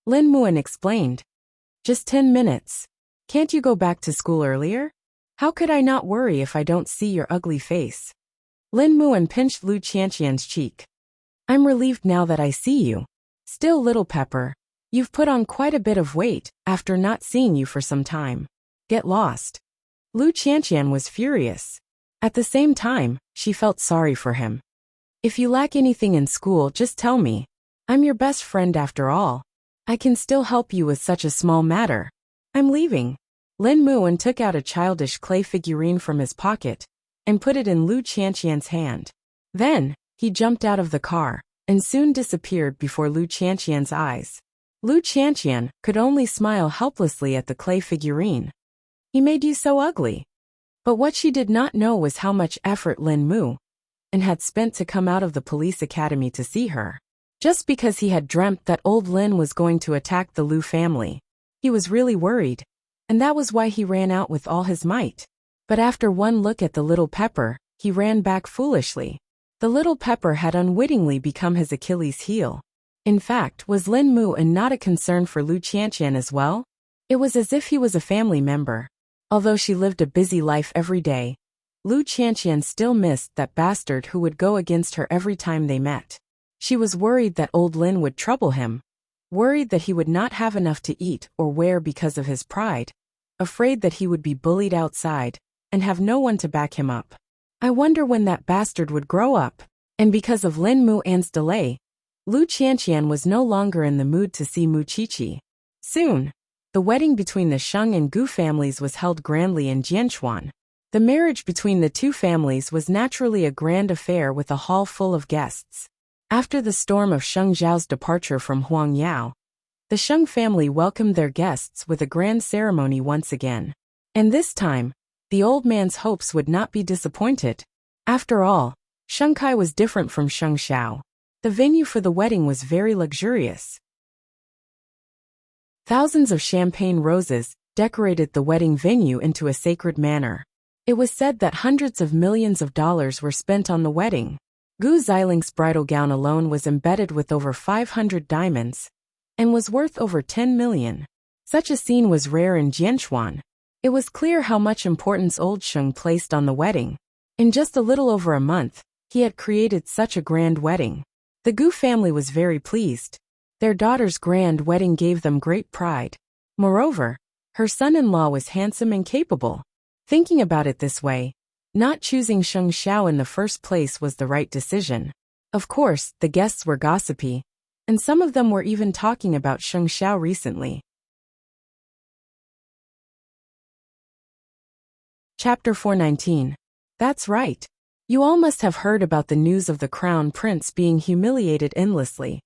Lin Muan explained. Just 10 minutes. Can't you go back to school earlier? How could I not worry if I don't see your ugly face? Lin Muan pinched Lu Qianqian's cheek. I'm relieved now that I see you. Still, little Pepper, you've put on quite a bit of weight after not seeing you for some time. Get lost. Lu Qianqian was furious. At the same time, she felt sorry for him. If you lack anything in school, just tell me. I'm your best friend after all. I can still help you with such a small matter. I'm leaving. Lin Muan took out a childish clay figurine from his pocket and put it in Lu Qianqian's hand. Then, he jumped out of the car and soon disappeared before Lu Qianqian's eyes. Lu Qianqian could only smile helplessly at the clay figurine. He made you so ugly. But what she did not know was how much effort Lin Mu and had spent to come out of the police academy to see her. Just because he had dreamt that old Lin was going to attack the Lu family, he was really worried, and that was why he ran out with all his might. But after one look at the little Pepper, he ran back foolishly. The little Pepper had unwittingly become his Achilles heel. In fact, was Lin Mu and not a concern for Lu Qianqian as well? It was as if he was a family member. Although she lived a busy life every day, Lu Qianqian still missed that bastard who would go against her every time they met. She was worried that old Lin would trouble him, worried that he would not have enough to eat or wear because of his pride, afraid that he would be bullied outside and have no one to back him up. I wonder when that bastard would grow up. And because of Lin Muan's delay, Lu Qianqian was no longer in the mood to see Mu Qiqi. Soon, the wedding between the Sheng and Gu families was held grandly in Jianchuan. The marriage between the two families was naturally a grand affair with a hall full of guests. After the storm of Sheng Zhao's departure from Huangyao, the Sheng family welcomed their guests with a grand ceremony once again. And this time, the old man's hopes would not be disappointed. After all, Shengkai was different from Sheng Xiao. The venue for the wedding was very luxurious. Thousands of champagne roses decorated the wedding venue into a sacred manner. It was said that hundreds of millions of dollars were spent on the wedding. Gu Ziling's bridal gown alone was embedded with over 500 diamonds and was worth over 10 million. Such a scene was rare in Jianchuan. It was clear how much importance old Sheng placed on the wedding. In just a little over a month, he had created such a grand wedding. The Gu family was very pleased. Their daughter's grand wedding gave them great pride. Moreover, Her son-in-law was handsome and capable. Thinking about it this way, not choosing Sheng Xiao in the first place was the right decision. Of course, the guests were gossipy, and some of them were even talking about Sheng Xiao recently. Chapter 419. That's right. You all must have heard about the news of the crown prince being humiliated endlessly.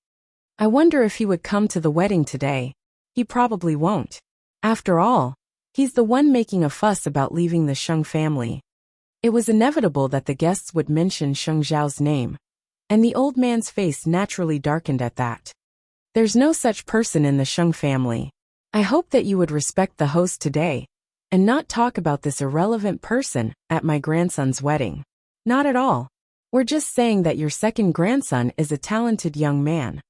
I wonder if he would come to the wedding today. He probably won't. After all, he's the one making a fuss about leaving the Sheng family. It was inevitable that the guests would mention Sheng Zhao's name, and the old man's face naturally darkened at that. There's no such person in the Sheng family. I hope that you would respect the host today, and not talk about this irrelevant person at my grandson's wedding. Not at all. We're just saying that your second grandson is a talented young man.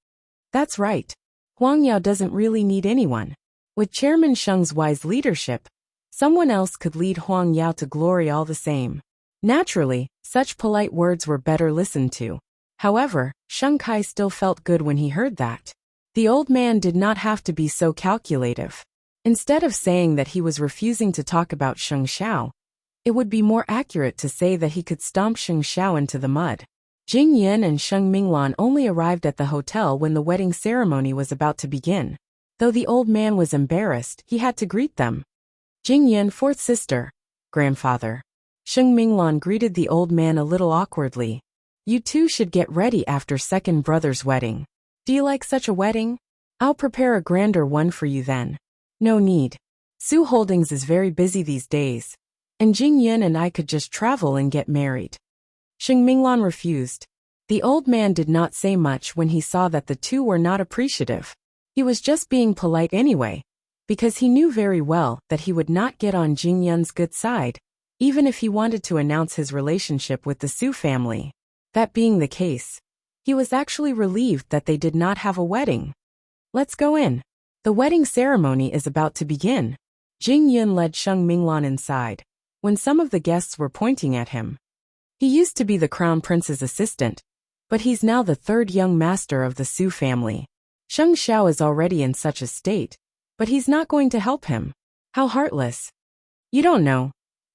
That's right. Huang Yao doesn't really need anyone. With Chairman Sheng's wise leadership, someone else could lead Huang Yao to glory all the same. Naturally, such polite words were better listened to. However, Sheng Kai still felt good when he heard that. The old man did not have to be so calculative. Instead of saying that he was refusing to talk about Sheng Xiao, it would be more accurate to say that he could stomp Sheng Xiao into the mud. Jing Yin and Sheng Minglan only arrived at the hotel when the wedding ceremony was about to begin. Though the old man was embarrassed, he had to greet them. Jing Yin, fourth sister, grandfather. Sheng Minglan greeted the old man a little awkwardly. You two should get ready after second brother's wedding. Do you like such a wedding? I'll prepare a grander one for you then. No need. Su Holdings is very busy these days, and Jing Yin and I could just travel and get married. Sheng Minglan refused. The old man did not say much when he saw that the two were not appreciative. He was just being polite anyway, because he knew very well that he would not get on Jing Yin's good side, even if he wanted to announce his relationship with the Su family. That being the case, he was actually relieved that they did not have a wedding. Let's go in. The wedding ceremony is about to begin. Jing Yin led Sheng Minglan inside, when some of the guests were pointing at him. He used to be the crown prince's assistant, but he's now the third young master of the Su family. Sheng Xiao is already in such a state, but he's not going to help him. How heartless. You don't know,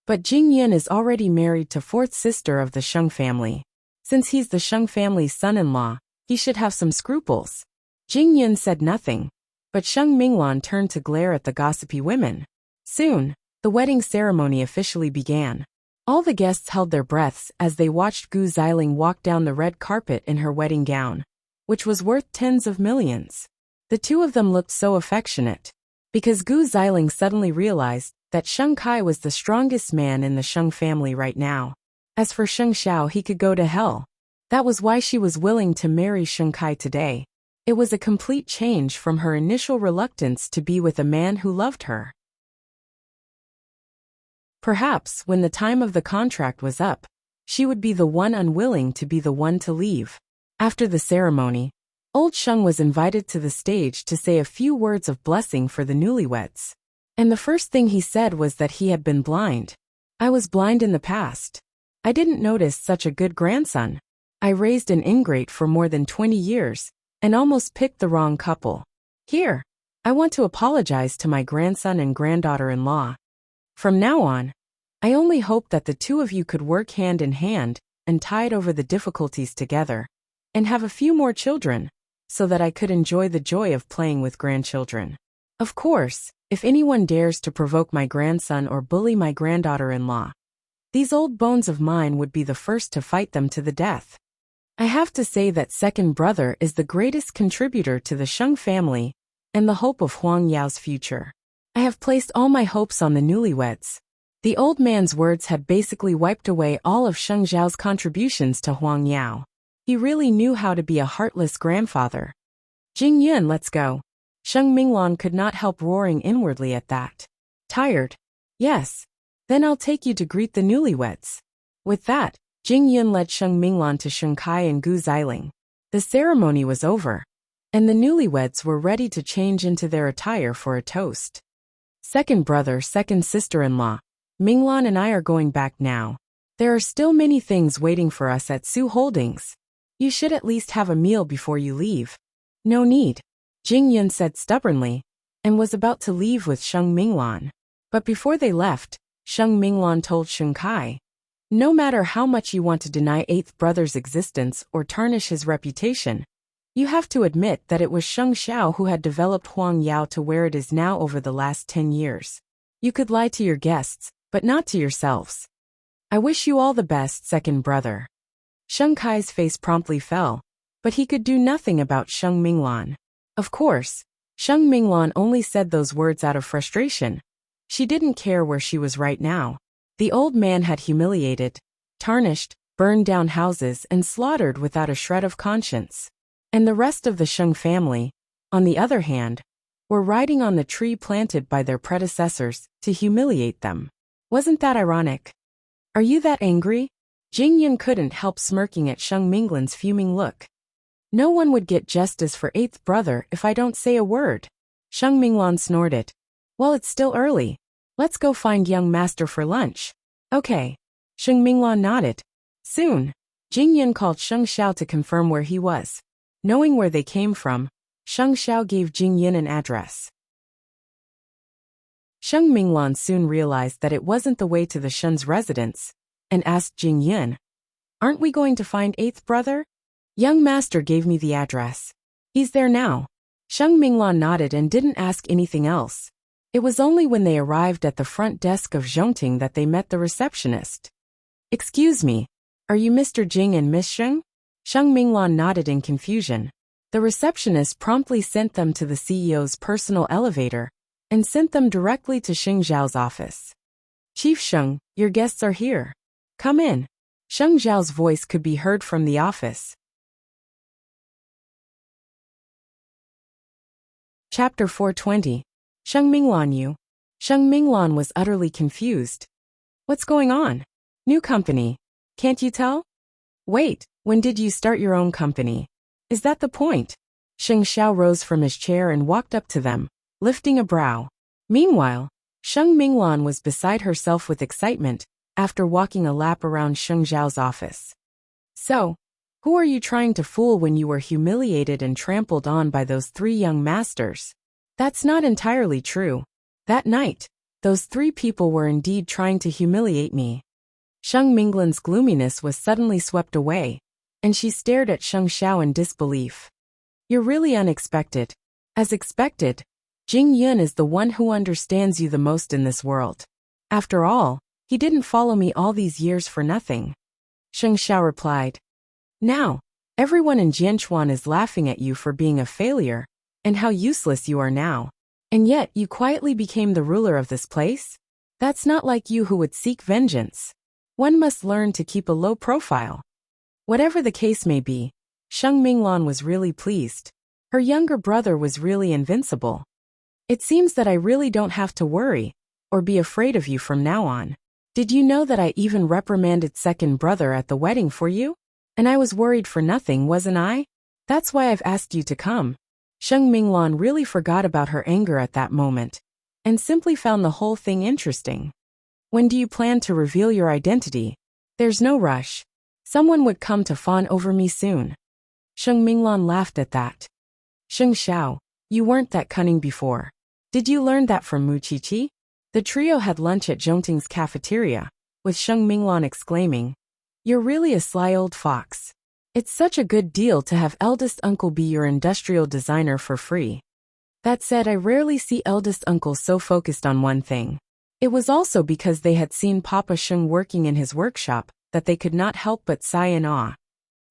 but Jing Yin is already married to fourth sister of the Sheng family. Since he's the Sheng family's son-in-law, he should have some scruples. Jing Yin said nothing, but Sheng Minglan turned to glare at the gossipy women. Soon, the wedding ceremony officially began. All the guests held their breaths as they watched Gu Xiling walk down the red carpet in her wedding gown, which was worth tens of millions. The two of them looked so affectionate, because Gu Xiling suddenly realized that Sheng Kai was the strongest man in the Sheng family right now. As for Sheng Xiao, he could go to hell. That was why she was willing to marry Sheng Kai today. It was a complete change from her initial reluctance to be with a man who loved her. Perhaps when the time of the contract was up, she would be the one unwilling to be the one to leave. After the ceremony, old Sheng was invited to the stage to say a few words of blessing for the newlyweds. And the first thing he said was that he had been blind. I was blind in the past. I didn't notice such a good grandson. I raised an ingrate for more than 20 years, and almost picked the wrong couple. Here, I want to apologize to my grandson and granddaughter-in-law. From now on, I only hope that the two of you could work hand in hand and tide over the difficulties together, and have a few more children, so that I could enjoy the joy of playing with grandchildren. Of course, if anyone dares to provoke my grandson or bully my granddaughter-in-law, these old bones of mine would be the first to fight them to the death. I have to say that second brother is the greatest contributor to the Sheng family and the hope of Huang Yao's future. I have placed all my hopes on the newlyweds. The old man's words had basically wiped away all of Sheng Zhao's contributions to Huang Yao. He really knew how to be a heartless grandfather. Jing Yun, let's go. Sheng Minglan could not help roaring inwardly at that. Tired? Yes. Then I'll take you to greet the newlyweds. With that, Jing Yun led Sheng Minglan to Sheng Kai and Gu Xiling. The ceremony was over, and the newlyweds were ready to change into their attire for a toast. Second brother, second sister-in-law, Minglan and I are going back now. There are still many things waiting for us at Su Holdings. You should at least have a meal before you leave. No need, Jing Yun said stubbornly. and was about to leave with Sheng Minglan. But before they left, Sheng Minglan told Sheng Kai, "No matter how much you want to deny eighth brother's existence or tarnish his reputation, you have to admit that it was Sheng Xiao who had developed Huang Yao to where it is now over the last 10 years. You could lie to your guests, but not to yourselves. I wish you all the best, second brother." Sheng Kai's face promptly fell, but he could do nothing about Sheng Minglan. Of course, Sheng Minglan only said those words out of frustration. She didn't care where she was right now. The old man had humiliated, tarnished, burned down houses and slaughtered without a shred of conscience. And the rest of the Sheng family, on the other hand, were riding on the tree planted by their predecessors to humiliate them. Wasn't that ironic? "Are you that angry?" Jing Yun couldn't help smirking at Sheng Minglan's fuming look. "No one would get justice for eighth brother if I don't say a word." Sheng Minglan snorted. "Well, it's still early. Let's go find young master for lunch." "Okay." Sheng Minglan nodded. Soon, Jing Yun called Sheng Xiao to confirm where he was. Knowing where they came from, Sheng Xiao gave Jing Yun an address. Sheng Minglan soon realized that it wasn't the way to the Shen's residence, and asked Jing Yun, "Aren't we going to find eighth brother?" "Young master gave me the address. He's there now." Sheng Minglan nodded and didn't ask anything else. It was only when they arrived at the front desk of Zhongting that they met the receptionist. "Excuse me, are you Mr. Jing and Miss Sheng?" Sheng Minglan nodded in confusion. The receptionist promptly sent them to the CEO's personal elevator and sent them directly to Sheng Zhao's office. "Chief Sheng, your guests are here. Come in." Sheng Zhao's voice could be heard from the office. Chapter 420. Sheng Minglan you. Sheng Minglan was utterly confused. "What's going on? New company. Can't you tell? Wait, when did you start your own company? Is that the point?" Sheng Xiao rose from his chair and walked up to them, lifting a brow. Meanwhile, Sheng Minglan was beside herself with excitement after walking a lap around Sheng Zhao's office. "So, who are you trying to fool when you were humiliated and trampled on by those three young masters?" "That's not entirely true. That night, those three people were indeed trying to humiliate me." Sheng Minglan's gloominess was suddenly swept away, and she stared at Sheng Xiao in disbelief. "You're really unexpected." "As expected, Jing Yun is the one who understands you the most in this world. After all, he didn't follow me all these years for nothing." Sheng Xiao replied. "Now, everyone in Jianchuan is laughing at you for being a failure, and how useless you are now. And yet you quietly became the ruler of this place? That's not like you who would seek vengeance. One must learn to keep a low profile." Whatever the case may be, Sheng Minglan was really pleased. Her younger brother was really invincible. "It seems that I really don't have to worry or be afraid of you from now on. Did you know that I even reprimanded second brother at the wedding for you? And I was worried for nothing, wasn't I? That's why I've asked you to come." Sheng Minglan really forgot about her anger at that moment, and simply found the whole thing interesting. "When do you plan to reveal your identity?" "There's no rush. Someone would come to fawn over me soon." Sheng Minglan laughed at that. "Sheng Xiao, you weren't that cunning before. Did you learn that from Mu Qiqi?" The trio had lunch at Zhongting's cafeteria, with Sheng Minglan exclaiming, "You're really a sly old fox. It's such a good deal to have eldest uncle be your industrial designer for free." That said, I rarely see eldest uncle so focused on one thing. It was also because they had seen Papa Sheng working in his workshop that they could not help but sigh in awe.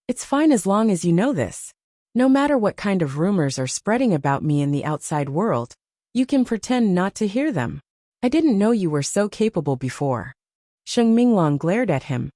"It's fine as long as you know this. No matter what kind of rumors are spreading about me in the outside world, you can pretend not to hear them. I didn't know you were so capable before." Sheng Minglan glared at him.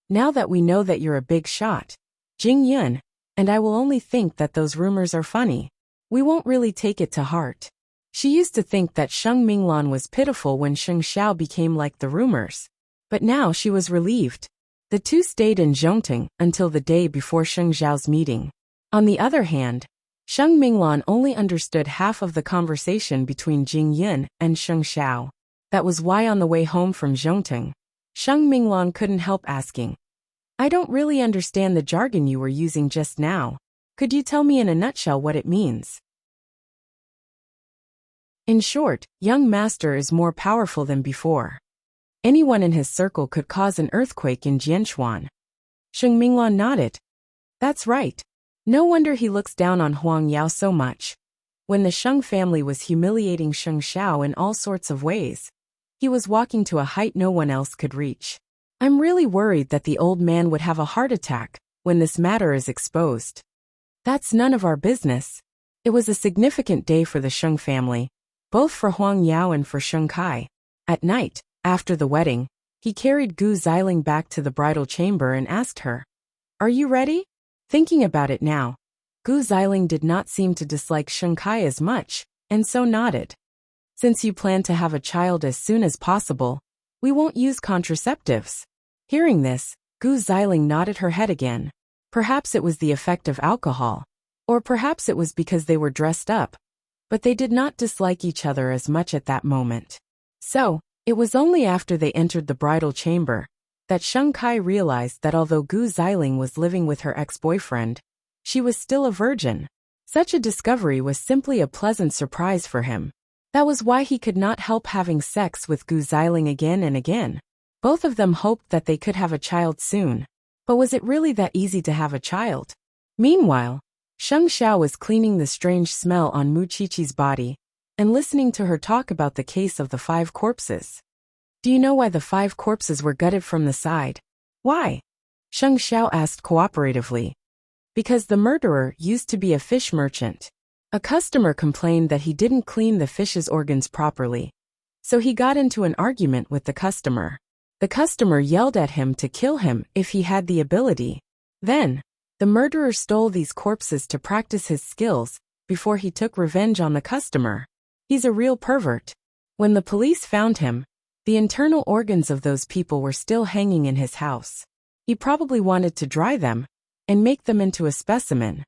"Now that we know that you're a big shot, Jing Yun, and I will only think that those rumors are funny. We won't really take it to heart." She used to think that Sheng Minglan was pitiful when Sheng Xiao became like the rumors. But now she was relieved. The two stayed in Zhongting until the day before Sheng Zhao's meeting. On the other hand, Sheng Minglan only understood half of the conversation between Jing Yun and Sheng Xiao. That was why on the way home from Zhongting, Sheng Minglan couldn't help asking, "I don't really understand the jargon you were using just now. Could you tell me in a nutshell what it means?" In short, young master is more powerful than before. Anyone in his circle could cause an earthquake in Jianchuan. Sheng Minglan nodded. That's right. No wonder he looks down on Huang Yao so much. When the Sheng family was humiliating Sheng Xiao in all sorts of ways, he was walking to a height no one else could reach. I'm really worried that the old man would have a heart attack when this matter is exposed. That's none of our business. It was a significant day for the Sheng family, both for Huang Yao and for Sheng Kai. At night, after the wedding, he carried Gu Xiling back to the bridal chamber and asked her, "Are you ready?" Thinking about it now, Gu Xiling did not seem to dislike Sheng Kai as much, and so nodded. Since you plan to have a child as soon as possible, we won't use contraceptives. Hearing this, Gu Xiling nodded her head again. Perhaps it was the effect of alcohol, or perhaps it was because they were dressed up, but they did not dislike each other as much at that moment. So, it was only after they entered the bridal chamber that Sheng Kai realized that although Gu Xiling was living with her ex-boyfriend, she was still a virgin. Such a discovery was simply a pleasant surprise for him. That was why he could not help having sex with Gu Xiling again and again. Both of them hoped that they could have a child soon. But was it really that easy to have a child? Meanwhile, Sheng Xiao was cleaning the strange smell on Mu Qiqi's body and listening to her talk about the case of the 5 corpses. Do you know why the 5 corpses were gutted from the side? Why? Sheng Xiao asked cooperatively. Because the murderer used to be a fish merchant. A customer complained that he didn't clean the fish's organs properly. So he got into an argument with the customer. The customer yelled at him to kill him if he had the ability. Then, the murderer stole these corpses to practice his skills before he took revenge on the customer. He's a real pervert. When the police found him, the internal organs of those people were still hanging in his house. He probably wanted to dry them and make them into a specimen.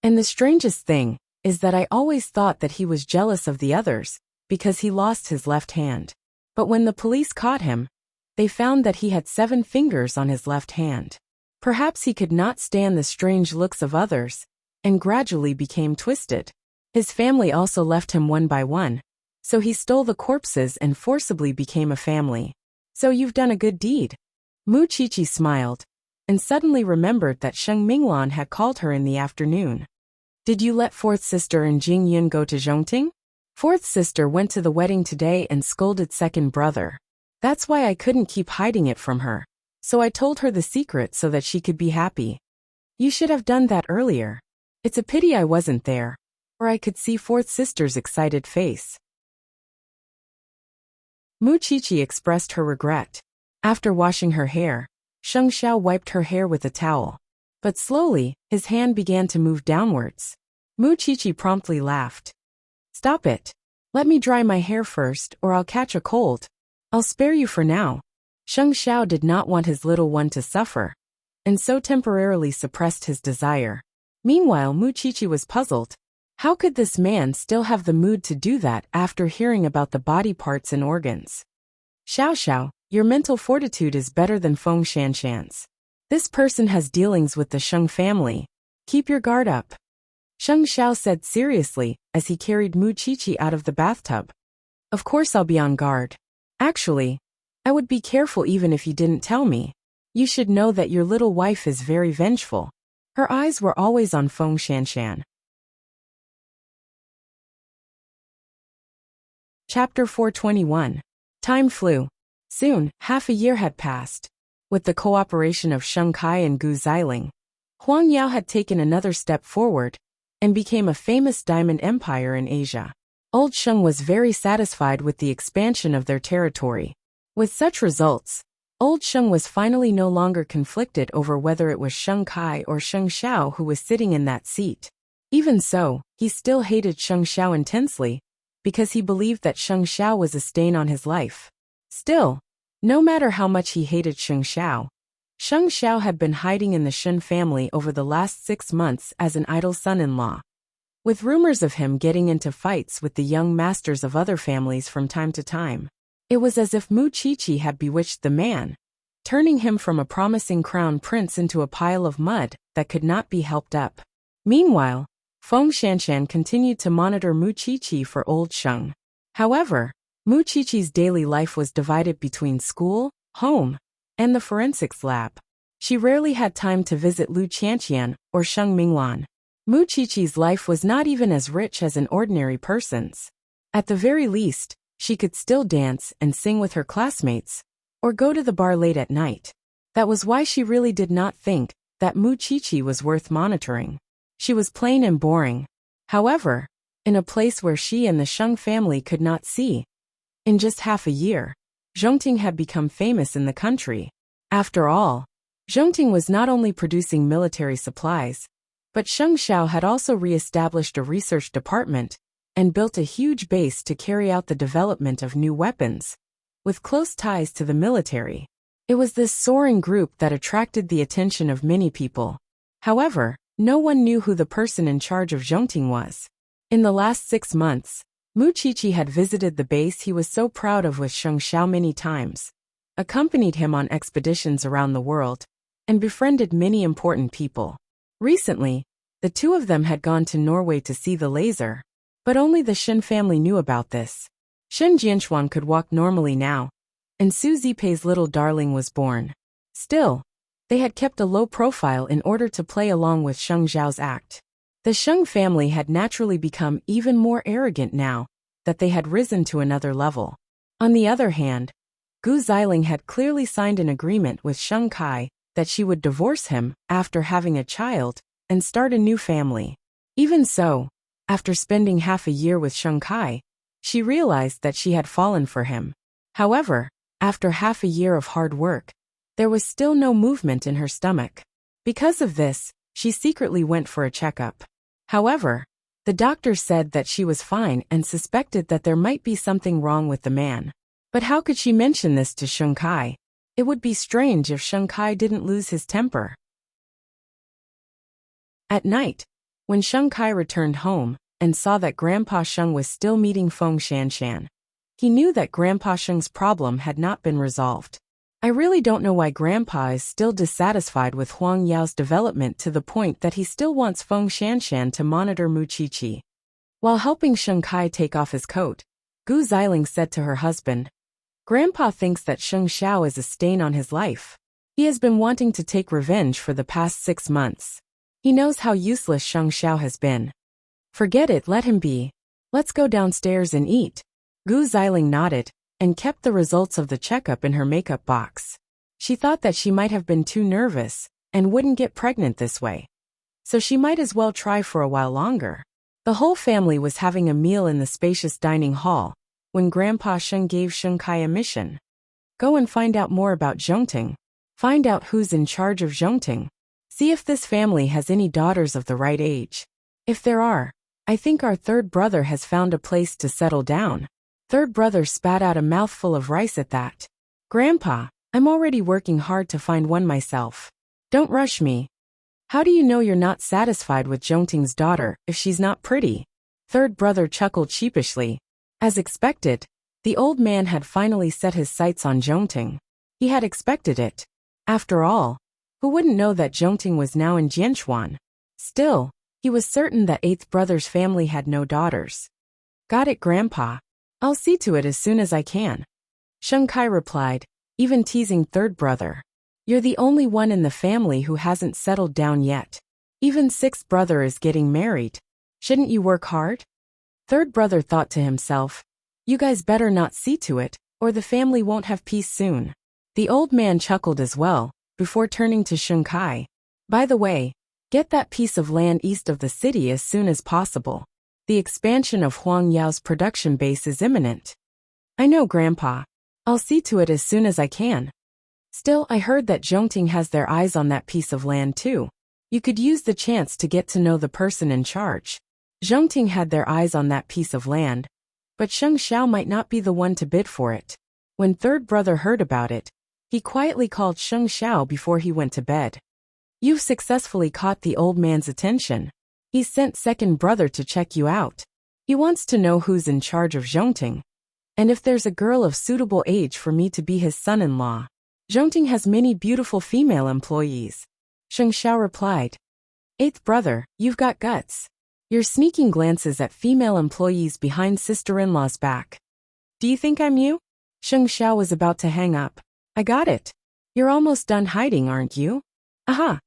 And the strangest thing is that I always thought that he was jealous of the others because he lost his left hand. But when the police caught him, they found that he had 7 fingers on his left hand. Perhaps he could not stand the strange looks of others and gradually became twisted. His family also left him one by one, so he stole the corpses and forcibly became a family. So you've done a good deed. Mu Qiqi smiled and suddenly remembered that Sheng Minglan had called her in the afternoon. Did you let 4th sister and Jing Yun go to Zhongting? 4th sister went to the wedding today and scolded 2nd brother. That's why I couldn't keep hiding it from her. So I told her the secret so that she could be happy. You should have done that earlier. It's a pity I wasn't there, or I could see 4th sister's excited face. Mu Qiqi expressed her regret. After washing her hair, Sheng Xiao wiped her hair with a towel. But slowly, his hand began to move downwards. Mu Qiqi promptly laughed. Stop it. Let me dry my hair first or I'll catch a cold. I'll spare you for now. Sheng Xiao did not want his little one to suffer, and so temporarily suppressed his desire. Meanwhile, Mu Qiqi was puzzled. How could this man still have the mood to do that after hearing about the body parts and organs? Xiao Xiao, your mental fortitude is better than Feng Shanshan's. This person has dealings with the Sheng family. Keep your guard up. Sheng Xiao said seriously as he carried Mu Qiqi out of the bathtub. Of course I'll be on guard. Actually, I would be careful even if you didn't tell me. You should know that your little wife is very vengeful. Her eyes were always on Feng Shanshan. Chapter 421. Time flew. Soon, half a year had passed. With the cooperation of Sheng Kai and Gu Xiling, Huang Yao had taken another step forward and became a famous diamond empire in Asia. Old Sheng was very satisfied with the expansion of their territory. With such results, Old Sheng was finally no longer conflicted over whether it was Sheng Kai or Sheng Xiao who was sitting in that seat. Even so, he still hated Sheng Xiao intensely, because he believed that Sheng Xiao was a stain on his life. Still, no matter how much he hated Sheng Xiao had been hiding in the Shen family over the last 6 months as an idle son-in-law. With rumors of him getting into fights with the young masters of other families from time to time, it was as if Mu Qiqi had bewitched the man, turning him from a promising crown prince into a pile of mud that could not be helped up. Meanwhile, Feng Shanshan continued to monitor Mu Qiqi for Old Sheng. However, Mu Qiqi's daily life was divided between school, home, and the forensics lab. She rarely had time to visit Lu Qianqian or Sheng Minglan. Mu Qiqi's life was not even as rich as an ordinary person's. At the very least, she could still dance and sing with her classmates, or go to the bar late at night. That was why she really did not think that Mu Qiqi was worth monitoring. She was plain and boring. However, in a place where she and the Sheng family could not see. In just half a year, Zhongting had become famous in the country. After all, Zhongting was not only producing military supplies, but Sheng Xiao had also re-established a research department and built a huge base to carry out the development of new weapons, with close ties to the military. It was this soaring group that attracted the attention of many people. However, no one knew who the person in charge of Zhongting was. In the last 6 months, Mu Qiqi had visited the base he was so proud of with Sheng Xiao many times, accompanied him on expeditions around the world, and befriended many important people. Recently, the two of them had gone to Norway to see the laser, but only the Shen family knew about this. Shen Jianxuan could walk normally now, and Su Zipei's little darling was born. Still, they had kept a low profile in order to play along with Sheng Zhao's act. The Sheng family had naturally become even more arrogant now that they had risen to another level. On the other hand, Gu Xiling had clearly signed an agreement with Sheng Kai that she would divorce him after having a child and start a new family. Even so, after spending half a year with Sheng Kai, she realized that she had fallen for him. However, after half a year of hard work, there was still no movement in her stomach. Because of this, she secretly went for a checkup. However, the doctor said that she was fine and suspected that there might be something wrong with the man. But how could she mention this to Sheng Kai? It would be strange if Sheng Kai didn't lose his temper. At night, when Sheng Kai returned home and saw that Grandpa Sheng was still meeting Feng Shanshan, he knew that Grandpa Sheng's problem had not been resolved. I really don't know why Grandpa is still dissatisfied with Huang Yao's development to the point that he still wants Feng Shanshan to monitor Mu Qiqi. While helping Sheng Kai take off his coat, Gu Xiling said to her husband, "Grandpa thinks that Sheng Xiao is a stain on his life. He has been wanting to take revenge for the past 6 months. He knows how useless Sheng Xiao has been. Forget it, let him be. Let's go downstairs and eat." Gu Xiling nodded and kept the results of the checkup in her makeup box. She thought that she might have been too nervous and wouldn't get pregnant this way. So she might as well try for a while longer. The whole family was having a meal in the spacious dining hall when Grandpa Sheng gave Sheng Kai a mission. Go and find out more about Zhongting. Find out who's in charge of Zhongting. See if this family has any daughters of the right age. If there are, I think our third brother has found a place to settle down. Third brother spat out a mouthful of rice at that. Grandpa, I'm already working hard to find one myself. Don't rush me. How do you know you're not satisfied with Zhongting's daughter if she's not pretty? Third brother chuckled sheepishly. As expected, the old man had finally set his sights on Zhongting. He had expected it. After all, who wouldn't know that Zhongting was now in Jianxuan? Still, he was certain that eighth brother's family had no daughters. Got it, Grandpa. I'll see to it as soon as I can. Sheng Kai replied, even teasing third brother. You're the only one in the family who hasn't settled down yet. Even sixth brother is getting married. Shouldn't you work hard? Third brother thought to himself, you guys better not see to it, or the family won't have peace soon. The old man chuckled as well, before turning to Sheng Kai. By the way, get that piece of land east of the city as soon as possible. The expansion of Huang Yao's production base is imminent. I know, Grandpa. I'll see to it as soon as I can. Still, I heard that Zhongting has their eyes on that piece of land too. You could use the chance to get to know the person in charge. Zhongting had their eyes on that piece of land, but Sheng Xiao might not be the one to bid for it. When third brother heard about it, he quietly called Sheng Xiao before he went to bed. You've successfully caught the old man's attention. He's sent second brother to check you out. He wants to know who's in charge of Zhongting, and if there's a girl of suitable age for me to be his son-in-law. Zhongting has many beautiful female employees. Sheng Xiao replied. Eighth brother, you've got guts. You're sneaking glances at female employees behind sister-in-law's back. Do you think I'm you? Sheng Xiao was about to hang up. I got it. You're almost done hiding, aren't you? Aha.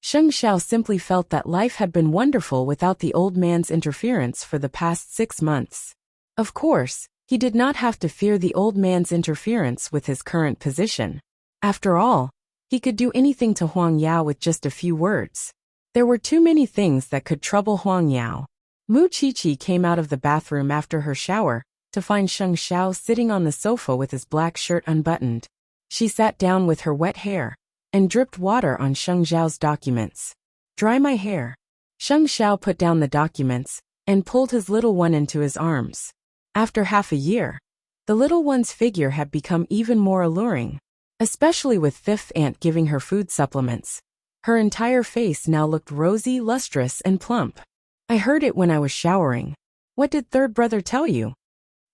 Sheng Xiao simply felt that life had been wonderful without the old man's interference for the past 6 months. Of course, he did not have to fear the old man's interference with his current position. After all, he could do anything to Huang Yao with just a few words. There were too many things that could trouble Huang Yao. Mu Qiqi came out of the bathroom after her shower to find Sheng Xiao sitting on the sofa with his black shirt unbuttoned. She sat down with her wet hair and dripped water on Sheng Xiao's documents. Dry my hair. Sheng Xiao put down the documents and pulled his little one into his arms. After half a year, the little one's figure had become even more alluring, especially with fifth aunt giving her food supplements. Her entire face now looked rosy, lustrous, and plump. I heard it when I was showering. What did third brother tell you?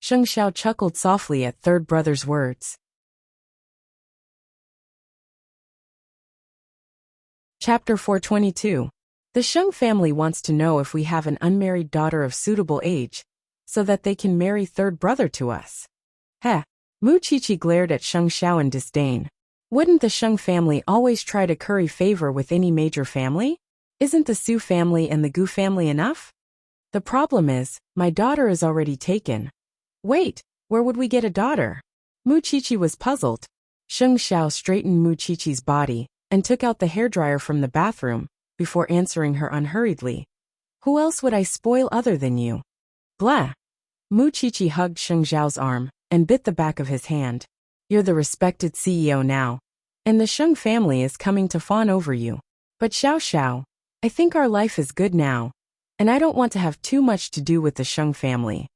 Sheng Xiao chuckled softly at third brother's words. Chapter 422. The Sheng family wants to know if we have an unmarried daughter of suitable age, so that they can marry third brother to us. Heh. Mu Qiqi glared at Sheng Xiao in disdain. Wouldn't the Sheng family always try to curry favor with any major family? Isn't the Su family and the Gu family enough? The problem is, my daughter is already taken. Wait, where would we get a daughter? Mu Qiqi was puzzled. Sheng Xiao straightened Mu Qiqi's body and took out the hairdryer from the bathroom before answering her unhurriedly. Who else would I spoil other than you? Blah. Mu Qiqi hugged Sheng Xiao's arm and bit the back of his hand. You're the respected CEO now, and the Sheng family is coming to fawn over you. But Xiao Xiao, I think our life is good now, and I don't want to have too much to do with the Sheng family.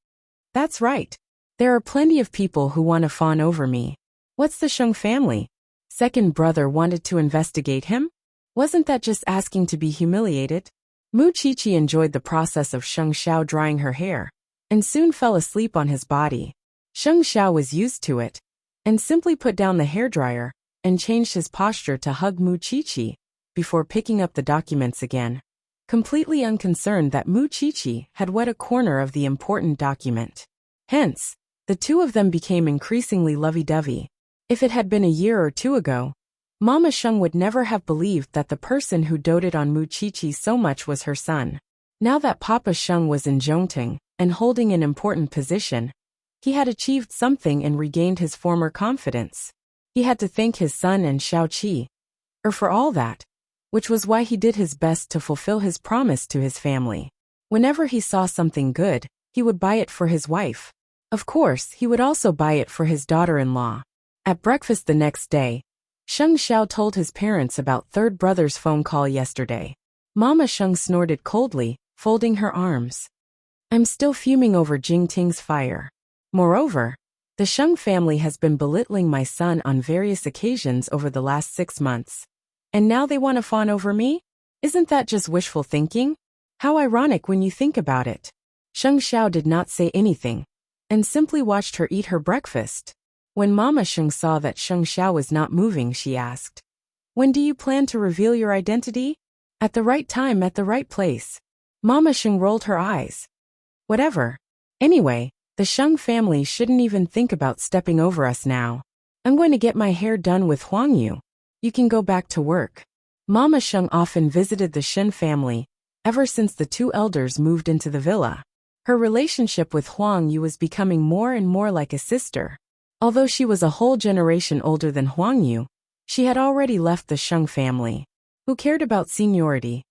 That's right. There are plenty of people who want to fawn over me. What's the Sheng family? Second brother wanted to investigate him? Wasn't that just asking to be humiliated? Mu Qiqi enjoyed the process of Sheng Xiao drying her hair, and soon fell asleep on his body. Sheng Xiao was used to it, and simply put down the hairdryer and changed his posture to hug Mu Qiqi before picking up the documents again, completely unconcerned that Mu Qiqi had wet a corner of the important document. Hence, the two of them became increasingly lovey-dovey. If it had been a year or two ago, Mama Sheng would never have believed that the person who doted on Mu Qiqi so much was her son. Now that Papa Sheng was in Zhongting and holding an important position, he had achieved something and regained his former confidence. He had to thank his son and Xiao Qi, for all that, which was why he did his best to fulfill his promise to his family. Whenever he saw something good, he would buy it for his wife. Of course, he would also buy it for his daughter-in-law. At breakfast the next day, Sheng Xiao told his parents about third brother's phone call yesterday. Mama Sheng snorted coldly, folding her arms. I'm still fuming over Jingting's fire. Moreover, the Sheng family has been belittling my son on various occasions over the last 6 months. And now they want to fawn over me? Isn't that just wishful thinking? How ironic when you think about it. Sheng Xiao did not say anything, and simply watched her eat her breakfast. When Mama Sheng saw that Sheng Xiao was not moving, she asked, When do you plan to reveal your identity? At the right time, at the right place. Mama Sheng rolled her eyes. Whatever. Anyway, the Sheng family shouldn't even think about stepping over us now. I'm going to get my hair done with Huang Yu. You can go back to work. Mama Sheng often visited the Shen family, ever since the two elders moved into the villa. Her relationship with Huang Yu was becoming more and more like a sister. Although she was a whole generation older than Huang Yu, she had already left the Sheng family. Who cared about seniority?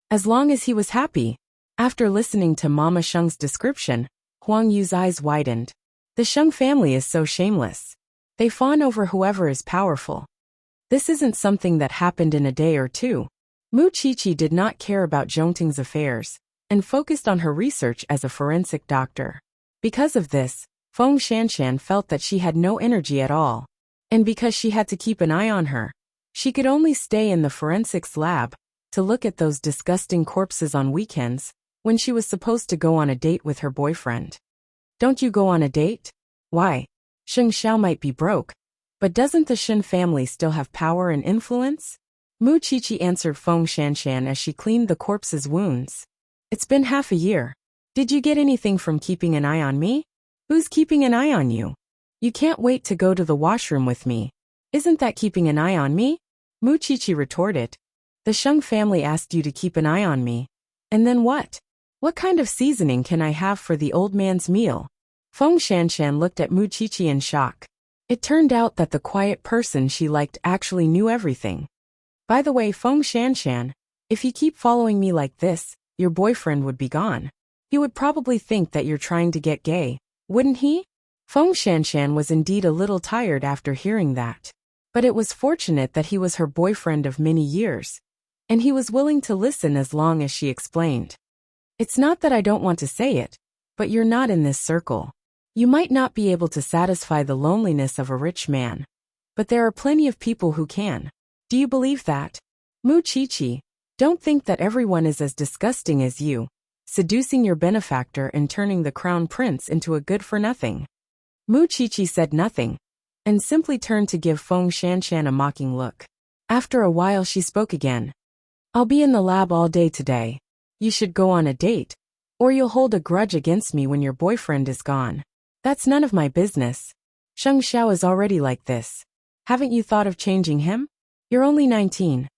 As long as he was happy. After listening to Mama Sheng's description, Huang Yu's eyes widened. The Sheng family is so shameless. They fawn over whoever is powerful. This isn't something that happened in a day or two. Mu Qiqi did not care about Zhongting's affairs, and focused on her research as a forensic doctor. Because of this, Feng Shanshan felt that she had no energy at all. And because she had to keep an eye on her, she could only stay in the forensics lab to look at those disgusting corpses on weekends, when she was supposed to go on a date with her boyfriend. Don't you go on a date? Why? Sheng Xiao might be broke, but doesn't the Shen family still have power and influence? Mu Qiqi answered Feng Shanshan as she cleaned the corpse's wounds. It's been half a year. Did you get anything from keeping an eye on me? Who's keeping an eye on you? You can't wait to go to the washroom with me. Isn't that keeping an eye on me? Muchichi retorted. The Sheng family asked you to keep an eye on me. And then what? What kind of seasoning can I have for the old man's meal? Feng Shanshan looked at Muchichi in shock. It turned out that the quiet person she liked actually knew everything. By the way, Feng Shanshan, if you keep following me like this, your boyfriend would be gone. He would probably think that you're trying to get gay, wouldn't he? Feng Shanshan was indeed a little tired after hearing that. But it was fortunate that he was her boyfriend of many years, and he was willing to listen as long as she explained. It's not that I don't want to say it, but you're not in this circle. You might not be able to satisfy the loneliness of a rich man, but there are plenty of people who can. Do you believe that? Muchichi, don't think that everyone is as disgusting as you, seducing your benefactor and turning the crown prince into a good-for-nothing. Muchichi said nothing, and simply turned to give Feng Shanshan a mocking look. After a while she spoke again. I'll be in the lab all day today. You should go on a date, or you'll hold a grudge against me when your boyfriend is gone. That's none of my business. Sheng Xiao is already like this. Haven't you thought of changing him? You're only 19.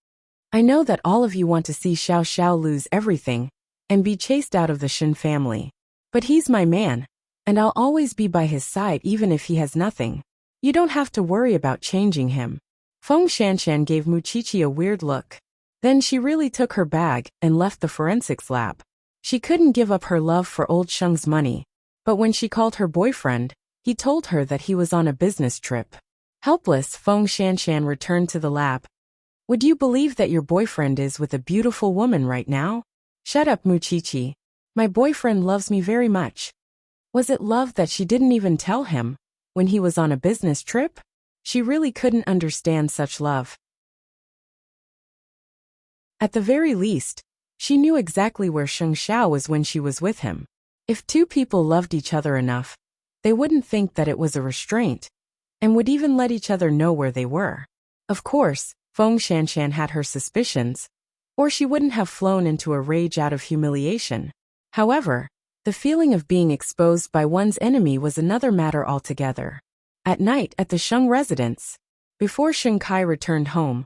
I know that all of you want to see Xiao Xiao lose everything and be chased out of the Shen family. But he's my man, and I'll always be by his side even if he has nothing. You don't have to worry about changing him. Feng Shanshan gave Muchichi a weird look. Then she really took her bag and left the forensics lab. She couldn't give up her love for old Sheng's money, but when she called her boyfriend, he told her that he was on a business trip. Helpless, Feng Shanshan returned to the lab. Would you believe that your boyfriend is with a beautiful woman right now? Shut up, Muchichi. My boyfriend loves me very much. Was it love that she didn't even tell him when he was on a business trip? She really couldn't understand such love. At the very least, she knew exactly where Sheng Xiao was when she was with him. If two people loved each other enough, they wouldn't think that it was a restraint, and would even let each other know where they were. Of course, Feng Shanshan had her suspicions, or she wouldn't have flown into a rage out of humiliation. However, the feeling of being exposed by one's enemy was another matter altogether. At night at the Sheng residence, before Sheng Kai returned home,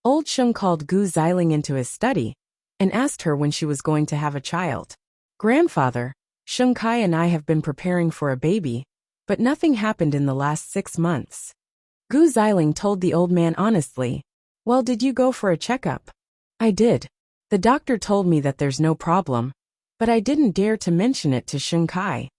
old Sheng called Gu Xiling into his study and asked her when she was going to have a child. Grandfather, Sheng Kai and I have been preparing for a baby, but nothing happened in the last 6 months. Gu Xiling told the old man honestly. Well, did you go for a checkup? I did. The doctor told me that there's no problem, but I didn't dare to mention it to Sheng Kai.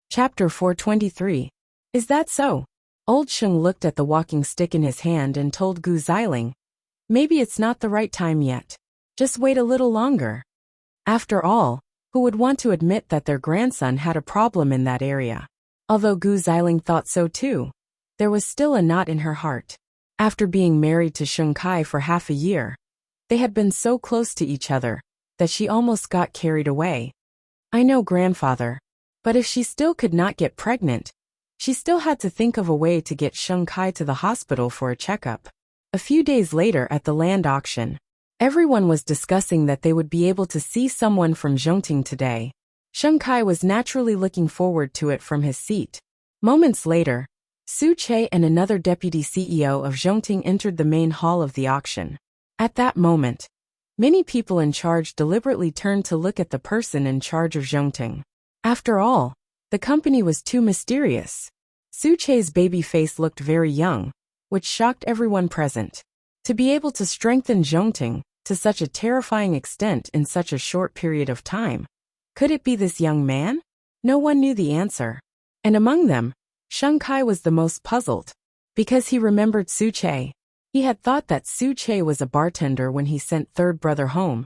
Chapter 423. Is that so? Old Sheng looked at the walking stick in his hand and told Gu Xiling, maybe it's not the right time yet. Just wait a little longer. After all, who would want to admit that their grandson had a problem in that area? Although Gu Xiling thought so too, there was still a knot in her heart. After being married to Sheng Kai for half a year, they had been so close to each other that she almost got carried away. I know, grandfather, but if she still could not get pregnant, she still had to think of a way to get Sheng Kai to the hospital for a checkup. A few days later at the land auction, everyone was discussing that they would be able to see someone from Zhongting today. Sheng Kai was naturally looking forward to it from his seat. Moments later, Su Che and another deputy CEO of Zhongting entered the main hall of the auction. At that moment, many people in charge deliberately turned to look at the person in charge of Zhongting. After all, the company was too mysterious. Su Che's baby face looked very young, which shocked everyone present. To be able to strengthen Zhongting to such a terrifying extent in such a short period of time, could it be this young man? No one knew the answer. And among them, Sheng Kai was the most puzzled, because he remembered Su Che. He had thought that Su Che was a bartender when he sent third brother home,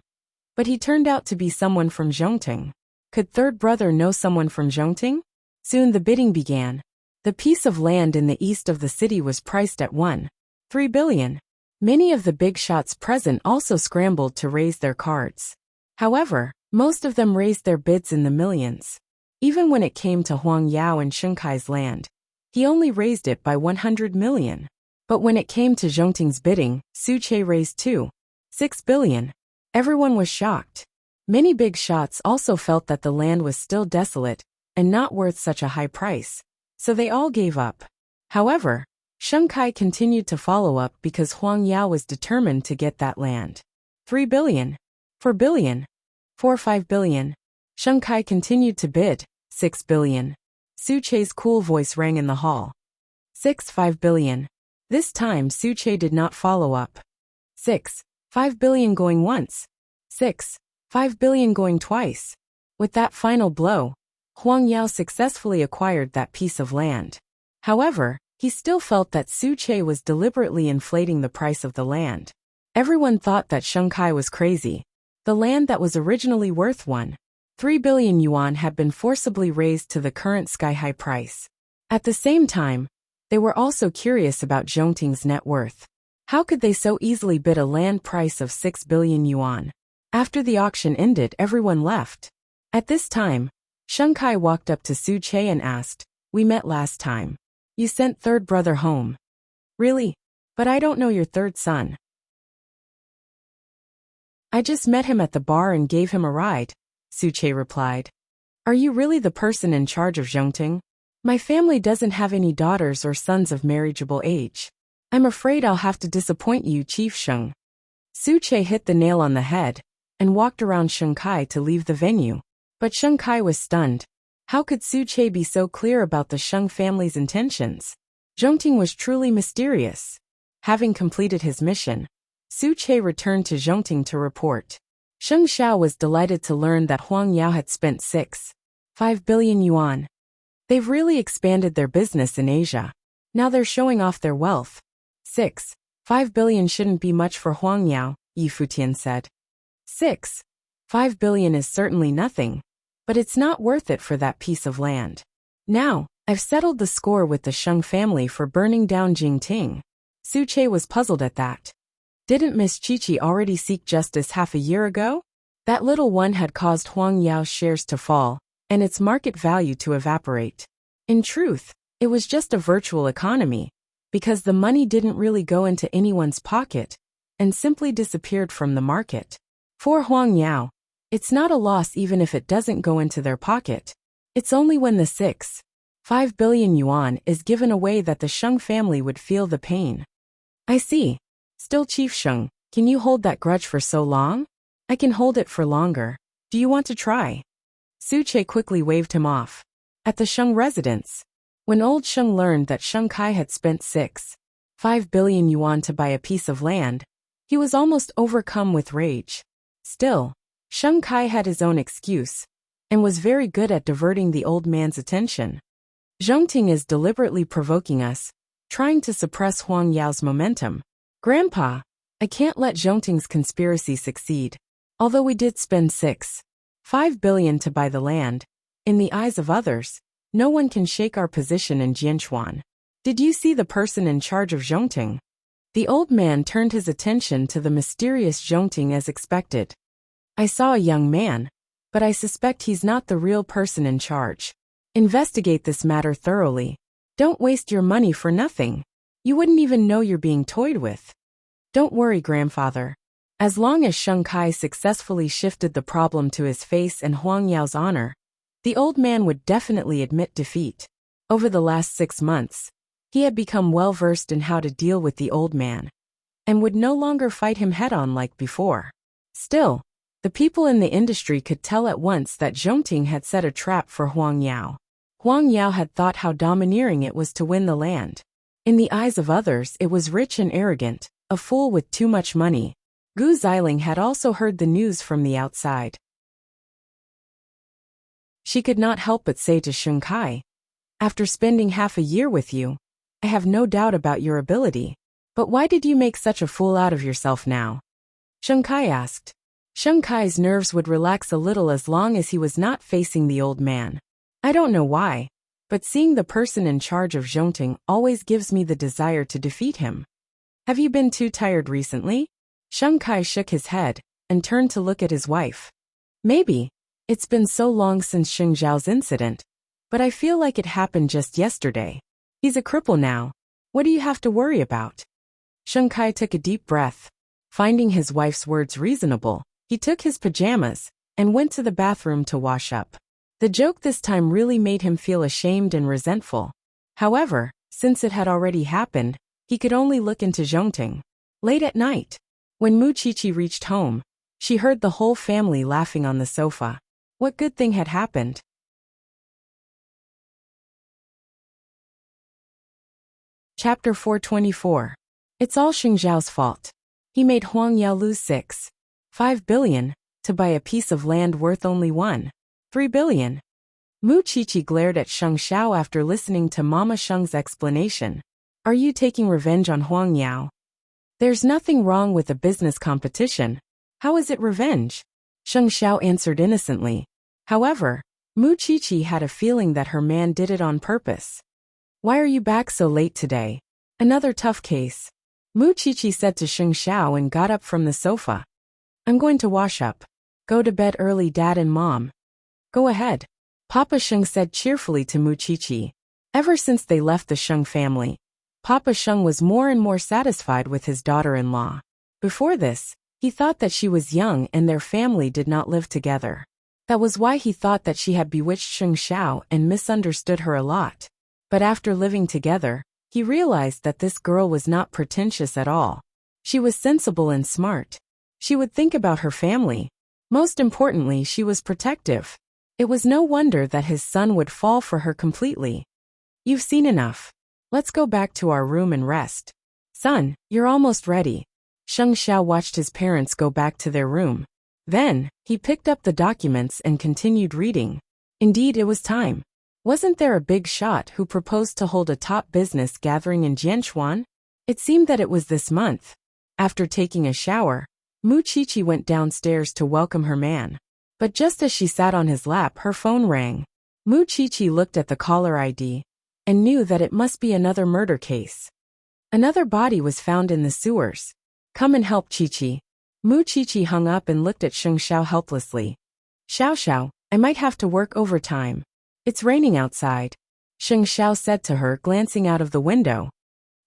but he turned out to be someone from Zhongting. Could third brother know someone from Zhongting? Soon the bidding began. The piece of land in the east of the city was priced at 1.3 billion. Many of the big shots present also scrambled to raise their cards. However, most of them raised their bids in the millions. Even when it came to Huang Yao and Sheng Kai's land, he only raised it by 100 million. But when it came to Zhongting's bidding, Su Che raised 2 6 billion. Everyone was shocked. Many big shots also felt that the land was still desolate and not worth such a high price, so they all gave up. However, Sheng Kai continued to follow up because Huang Yao was determined to get that land. 3 billion. 4 billion. 5 billion. Sheng Kai continued to bid. 6 billion. Su Che's cool voice rang in the hall. 5 billion. This time Su Che did not follow up. 5 billion going once. 5 billion going twice. With that final blow, Huang Yao successfully acquired that piece of land. However, he still felt that Su Che was deliberately inflating the price of the land. Everyone thought that Sheng Kai was crazy. The land that was originally worth 1.3 billion yuan had been forcibly raised to the current sky-high price. At the same time, they were also curious about Zhongting's net worth. How could they so easily bid a land price of 6 billion yuan? After the auction ended, everyone left. At this time, Sheng Kai walked up to Su Che and asked, "We met last time. You sent third brother home." "Really? But I don't know your third son." "I just met him at the bar and gave him a ride," Su Che replied. "Are you really the person in charge of Zhongting? My family doesn't have any daughters or sons of marriageable age. I'm afraid I'll have to disappoint you, Chief Sheng." Su Che hit the nail on the head and walked around Sheng Kai to leave the venue. But Sheng Kai was stunned. How could Su Che be so clear about the Sheng family's intentions? Zhongting was truly mysterious. Having completed his mission, Su Che returned to Zhongting to report. Sheng Xiao was delighted to learn that Huang Yao had spent 5 billion yuan. They've really expanded their business in Asia. Now they're showing off their wealth. 5 billion shouldn't be much for Huang Yao, Yi Futian said. 5 billion is certainly nothing, but it's not worth it for that piece of land. Now, I've settled the score with the Sheng family for burning down Jingting. Su Che was puzzled at that. Didn't Miss Chi-Chi already seek justice half a year ago? That little one had caused Huang Yao's shares to fall, and its market value to evaporate. In truth, it was just a virtual economy, because the money didn't really go into anyone's pocket, and simply disappeared from the market. For Huang Yao, it's not a loss even if it doesn't go into their pocket. It's only when the 5 billion yuan is given away that the Sheng family would feel the pain. I see. Still, Chief Sheng, can you hold that grudge for so long? I can hold it for longer. Do you want to try? Su Che quickly waved him off. At the Sheng residence, when old Sheng learned that Sheng Kai had spent 5 billion yuan to buy a piece of land, he was almost overcome with rage. Still, Sheng Kai had his own excuse, and was very good at diverting the old man's attention. Zhongting is deliberately provoking us, trying to suppress Huang Yao's momentum. Grandpa, I can't let Zhongting's conspiracy succeed. Although we did spend 5 billion to buy the land, in the eyes of others, no one can shake our position in Jianchuan. Did you see the person in charge of Zhongting? The old man turned his attention to the mysterious Zhongting as expected. I saw a young man, but I suspect he's not the real person in charge. Investigate this matter thoroughly. Don't waste your money for nothing. You wouldn't even know you're being toyed with. Don't worry, grandfather. As long as Sheng Kai successfully shifted the problem to his face and Huang Yao's honor, the old man would definitely admit defeat. Over the last 6 months, he had become well-versed in how to deal with the old man, and would no longer fight him head-on like before. Still, the people in the industry could tell at once that Zhongting had set a trap for Huang Yao. Huang Yao had thought how domineering it was to win the land. In the eyes of others, it was rich and arrogant, a fool with too much money. Gu Xiling had also heard the news from the outside. She could not help but say to Sheng Kai, "After spending half a year with you, I have no doubt about your ability. But why did you make such a fool out of yourself now?" Sheng Kai asked. Sheng Kai's nerves would relax a little as long as he was not facing the old man. I don't know why, but seeing the person in charge of Zhongting always gives me the desire to defeat him. Have you been too tired recently? Sheng Kai shook his head and turned to look at his wife. Maybe. It's been so long since Xing Zhao's incident, but I feel like it happened just yesterday. He's a cripple now. What do you have to worry about? Sheng Kai took a deep breath. Finding his wife's words reasonable, he took his pajamas and went to the bathroom to wash up. The joke this time really made him feel ashamed and resentful. However, since it had already happened, he could only look into Zhongting. Late at night, when Mu Qiqi reached home, she heard the whole family laughing on the sofa. What good thing had happened? Chapter 424. It's all Xing Zhao's fault. He made Huang Yao lose 6.5 billion to buy a piece of land worth only 1.3 billion. Mu Qiqi glared at Sheng Xiao after listening to Mama Sheng's explanation. Are you taking revenge on Huang Yao? There's nothing wrong with a business competition. How is it revenge? Sheng Xiao answered innocently. However, Mu Qiqi had a feeling that her man did it on purpose. Why are you back so late today? Another tough case. Mu Qiqi said to Sheng Xiao and got up from the sofa. I'm going to wash up. Go to bed early, Dad and Mom. Go ahead. Papa Sheng said cheerfully to Mu Qiqi. Ever since they left the Sheng family, Papa Sheng was more and more satisfied with his daughter-in-law. Before this, he thought that she was young and their family did not live together. That was why he thought that she had bewitched Sheng Xiao and misunderstood her a lot. But after living together, he realized that this girl was not pretentious at all. She was sensible and smart. She would think about her family. Most importantly, she was protective. It was no wonder that his son would fall for her completely. You've seen enough. Let's go back to our room and rest. Son, you're almost ready. Sheng Xiao watched his parents go back to their room. Then, he picked up the documents and continued reading. Indeed, it was time. Wasn't there a big shot who proposed to hold a top business gathering in Jianchuan? It seemed that it was this month. After taking a shower, Mu Qiqi went downstairs to welcome her man. But just as she sat on his lap, her phone rang. Mu Qiqi looked at the caller ID and knew that it must be another murder case. Another body was found in the sewers. Come and help, Qiqi. Mu Qiqi hung up and looked at Sheng Xiao helplessly. Xiao, I might have to work overtime. It's raining outside. Sheng Xiao said to her, glancing out of the window.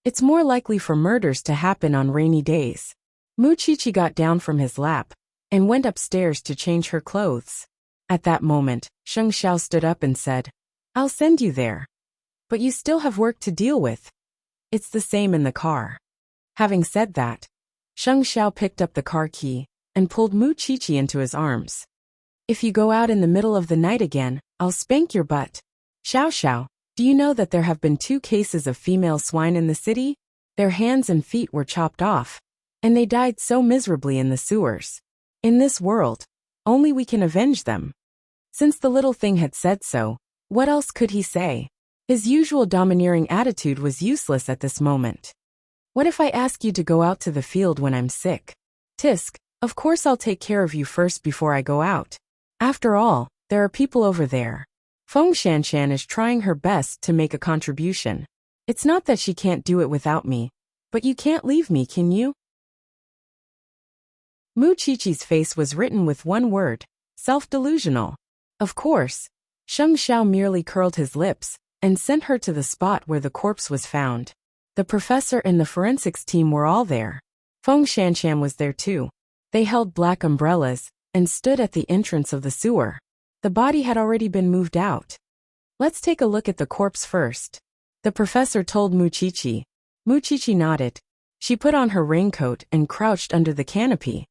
It's more likely for murders to happen on rainy days. Mu Qiqi got down from his lap and went upstairs to change her clothes. At that moment, Sheng Xiao stood up and said, I'll send you there. But you still have work to deal with. It's the same in the car. Having said that, Sheng Xiao picked up the car key and pulled Mu Qiqi into his arms. If you go out in the middle of the night again, I'll spank your butt. Xiao, do you know that there have been 2 cases of female swine in the city? Their hands and feet were chopped off, and they died so miserably in the sewers. In this world, only we can avenge them. Since the little thing had said so, what else could he say? His usual domineering attitude was useless at this moment. What if I ask you to go out to the field when I'm sick? Tisk, of course I'll take care of you first before I go out. After all, there are people over there. Feng Shanshan is trying her best to make a contribution. It's not that she can't do it without me, but you can't leave me, can you? Mu Qiqi's face was written with one word, self-delusional. Of course, Sheng Xiao merely curled his lips and sent her to the spot where the corpse was found. The professor and the forensics team were all there. Feng Shanshan was there too. They held black umbrellas and stood at the entrance of the sewer. The body had already been moved out. Let's take a look at the corpse first. The professor told Mu Qiqi. Mu Qiqi nodded. She put on her raincoat and crouched under the canopy.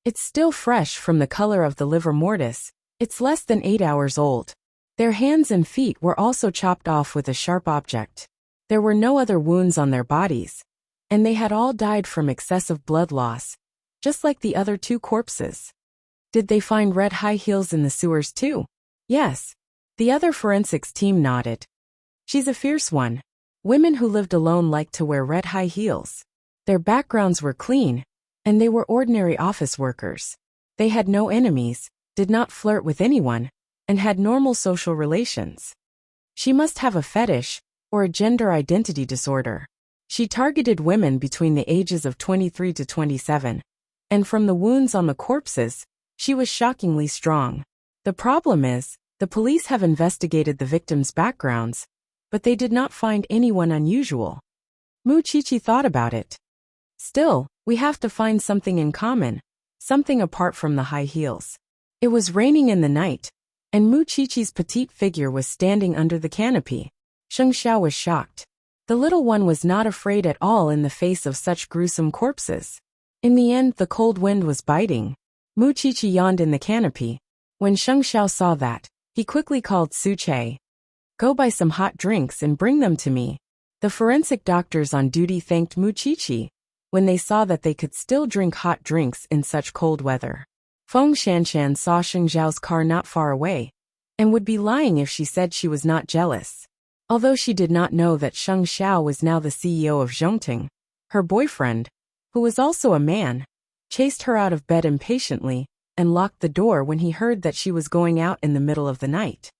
It's still fresh from the color of the livor mortis. It's less than 8 hours old. Their hands and feet were also chopped off with a sharp object. There were no other wounds on their bodies, and they had all died from excessive blood loss, just like the other 2 corpses. Did they find red high heels in the sewers too? Yes. The other forensics team nodded. She's a fierce one. Women who lived alone liked to wear red high heels. Their backgrounds were clean, and they were ordinary office workers. They had no enemies, did not flirt with anyone, and had normal social relations. She must have a fetish or a gender identity disorder. She targeted women between the ages of 23 to 27, and from the wounds on the corpses, she was shockingly strong. The problem is, the police have investigated the victims' backgrounds, but they did not find anyone unusual. Mu Qiqi thought about it. Still, We have to find something in common, something apart from the high heels. It was raining in the night, and Mu Qiqi's petite figure was standing under the canopy. Sheng Xiao was shocked. The little one was not afraid at all in the face of such gruesome corpses. In the end, the cold wind was biting. Mu Qiqi yawned in the canopy. When Sheng Xiao saw that, he quickly called Su Che. Go buy some hot drinks and bring them to me. The forensic doctors on duty thanked Mu Qiqi when they saw that they could still drink hot drinks in such cold weather. Feng Shanshan saw Sheng Xiao's car not far away, and would be lying if she said she was not jealous. Although she did not know that Sheng Xiao was now the CEO of Zhongting, her boyfriend, who was also a man, chased her out of bed impatiently and locked the door when he heard that she was going out in the middle of the night.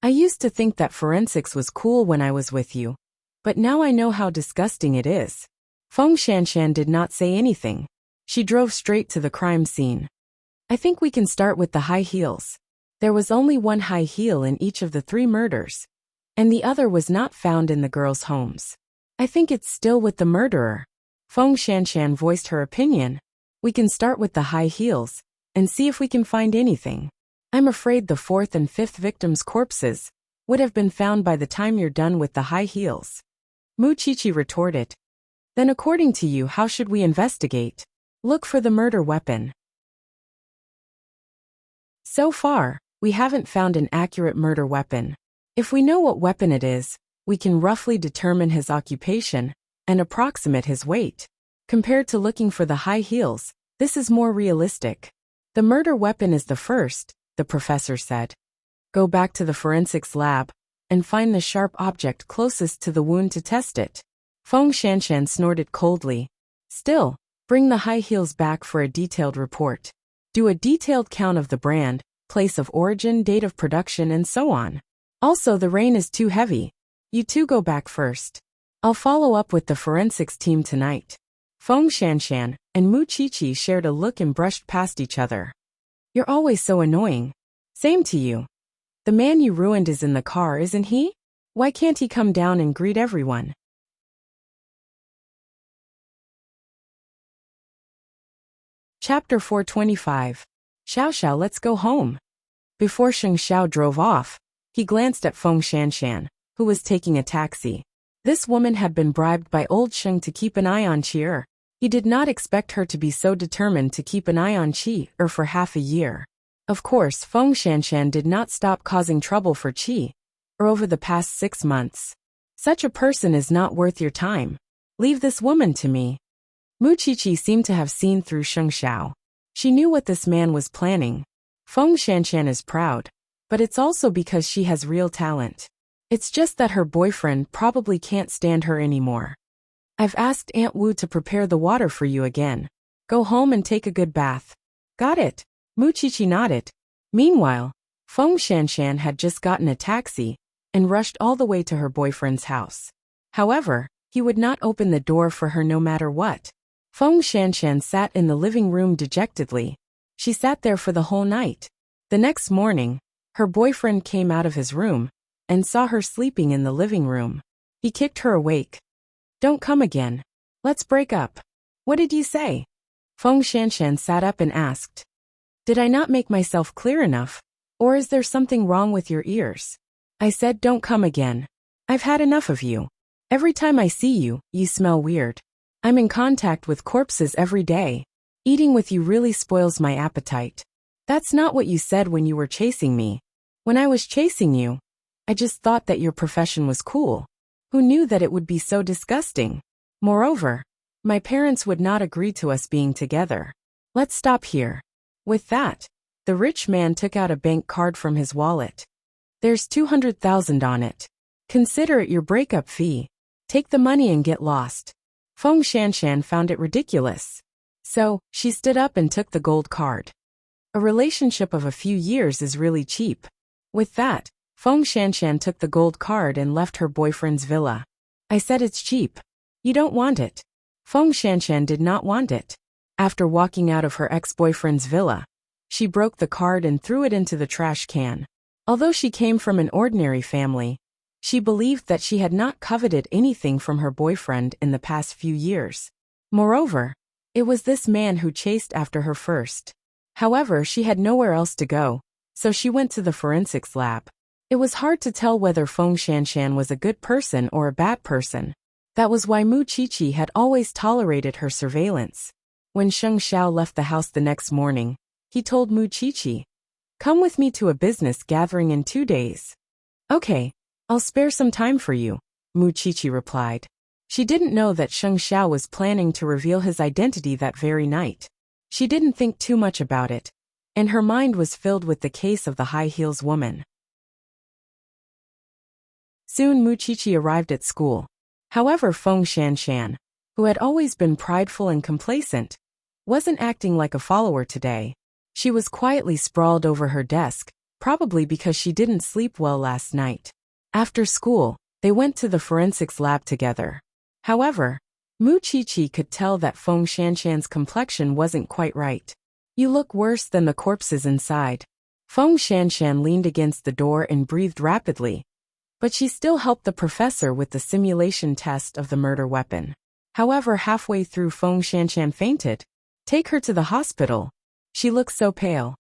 I used to think that forensics was cool when I was with you, but now I know how disgusting it is. Feng Shanshan did not say anything. She drove straight to the crime scene. I think we can start with the high heels. There was only one high heel in each of the 3 murders, and the other was not found in the girls' homes. I think it's still with the murderer. Feng Shanshan voiced her opinion. We can start with the high heels and see if we can find anything. I'm afraid the 4th and 5th victims' corpses would have been found by the time you're done with the high heels. Mu Qiqi retorted. Then according to you, how should we investigate? Look for the murder weapon. So far, we haven't found an accurate murder weapon. If we know what weapon it is, we can roughly determine his occupation and approximate his weight. Compared to looking for the high heels, this is more realistic. The murder weapon is the first, the professor said. Go back to the forensics lab and find the sharp object closest to the wound to test it. Feng Shanshan snorted coldly. Still, bring the high heels back for a detailed report. Do a detailed count of the brand, place of origin, date of production, and so on. Also, the rain is too heavy. You two go back first. I'll follow up with the forensics team tonight. Feng Shanshan and Mu Qiqi shared a look and brushed past each other. You're always so annoying. Same to you. The man you ruined is in the car, isn't he? Why can't he come down and greet everyone? Chapter 425. Xiao Xiao, let's go home. Before Sheng Xiao drove off, he glanced at Feng Shanshan, who was taking a taxi. This woman had been bribed by old Sheng to keep an eye on Qi. He did not expect her to be so determined to keep an eye on Qi for half a year. Of course, Feng Shanshan did not stop causing trouble for Qi over the past 6 months. Such a person is not worth your time. Leave this woman to me. Mu Qiqi seemed to have seen through Sheng Xiao. She knew what this man was planning. Feng Shanshan is proud, but it's also because she has real talent. It's just that her boyfriend probably can't stand her anymore. I've asked Aunt Wu to prepare the water for you again. Go home and take a good bath. Got it? Mu Qiqi nodded. Meanwhile, Feng Shanshan had just gotten a taxi and rushed all the way to her boyfriend's house. However, he would not open the door for her no matter what. Feng Shanshan sat in the living room dejectedly. She sat there for the whole night. The next morning, her boyfriend came out of his room and saw her sleeping in the living room. He kicked her awake. Don't come again. Let's break up. What did you say? Feng Shanshan sat up and asked. Did I not make myself clear enough? Or is there something wrong with your ears? I said don't come again. I've had enough of you. Every time I see you, you smell weird. I'm in contact with corpses every day. Eating with you really spoils my appetite. That's not what you said when you were chasing me. When I was chasing you, I just thought that your profession was cool. Who knew that it would be so disgusting? Moreover, my parents would not agree to us being together. Let's stop here. With that, the rich man took out a bank card from his wallet. There's 200,000 on it. Consider it your breakup fee. Take the money and get lost. Feng Shanshan found it ridiculous. So, she stood up and took the gold card. A relationship of a few years is really cheap. With that, Feng Shanshan took the gold card and left her boyfriend's villa. I said it's cheap. You don't want it. Feng Shanshan did not want it. After walking out of her ex-boyfriend's villa, she broke the card and threw it into the trash can. Although she came from an ordinary family, she believed that she had not coveted anything from her boyfriend in the past few years. Moreover, It was this man who chased after her first. However, she had nowhere else to go, so she went to the forensics lab. It was hard to tell whether Feng Shanshan was a good person or a bad person. That was why Mu Qiqi had always tolerated her surveillance. When Sheng Xiao left the house the next morning, he told Mu Qiqi, "Come with me to a business gathering in 2 days." "Okay, I'll spare some time for you," Mu Qiqi replied. She didn't know that Sheng Xiao was planning to reveal his identity that very night. She didn't think too much about it, and her mind was filled with the case of the high heels woman. Soon Mu Qiqi arrived at school. However, Feng Shanshan, who had always been prideful and complacent, wasn't acting like a follower today. She was quietly sprawled over her desk, probably because she didn't sleep well last night. After school, they went to the forensics lab together. However, Mu Qiqi could tell that Feng Shanshan's complexion wasn't quite right. "You look worse than the corpses inside." Feng Shanshan leaned against the door and breathed rapidly, but she still helped the professor with the simulation test of the murder weapon. However, halfway through Feng Shanshan fainted. "Take her to the hospital. She looks so pale."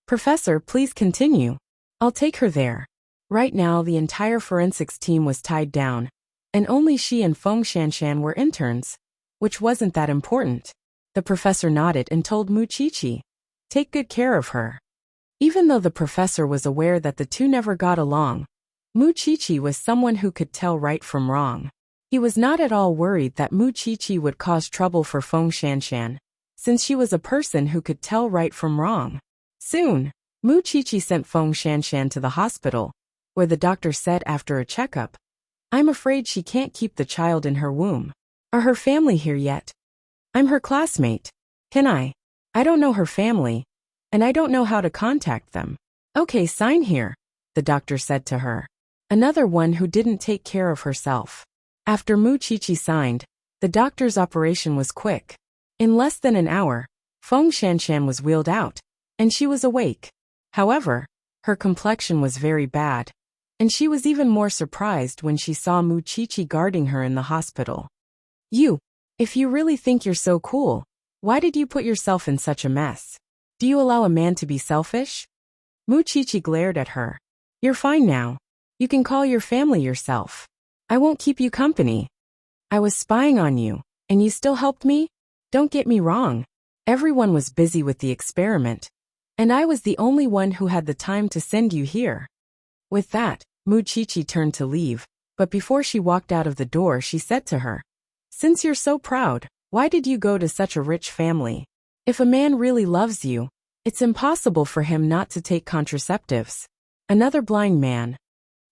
"Professor, please continue. I'll take her there." Right now the entire forensics team was tied down, and only she and Feng Shanshan were interns, which wasn't that important. The professor nodded and told Mu Qiqi, "Take good care of her." Even though the professor was aware that the two never got along, Mu Qiqi was someone who could tell right from wrong. He was not at all worried that Mu Qiqi would cause trouble for Feng Shanshan, since she was a person who could tell right from wrong. Soon, Mu Qiqi sent Feng Shanshan to the hospital, where the doctor said after a checkup, "I'm afraid she can't keep the child in her womb." "Are her family here yet?" "I'm her classmate. Can I? I don't know her family, and I don't know how to contact them." "Okay, sign here," the doctor said to her. Another one who didn't take care of herself. After Mu Qiqi signed, the doctor's operation was quick. In less than an hour, Feng Shanshan was wheeled out, and she was awake. However, her complexion was very bad, and she was even more surprised when she saw Mu Qiqi guarding her in the hospital. If you really think you're so cool, why did you put yourself in such a mess? Do you allow a man to be selfish?" Mu Qiqi glared at her. "You're fine now. You can call your family yourself. I won't keep you company. I was spying on you, and you still helped me? Don't get me wrong. Everyone was busy with the experiment, and I was the only one who had the time to send you here." With that, Mu Qiqi turned to leave, but before she walked out of the door she said to her, "Since you're so proud, why did you go to such a rich family? If a man really loves you, it's impossible for him not to take contraceptives." Another blind man.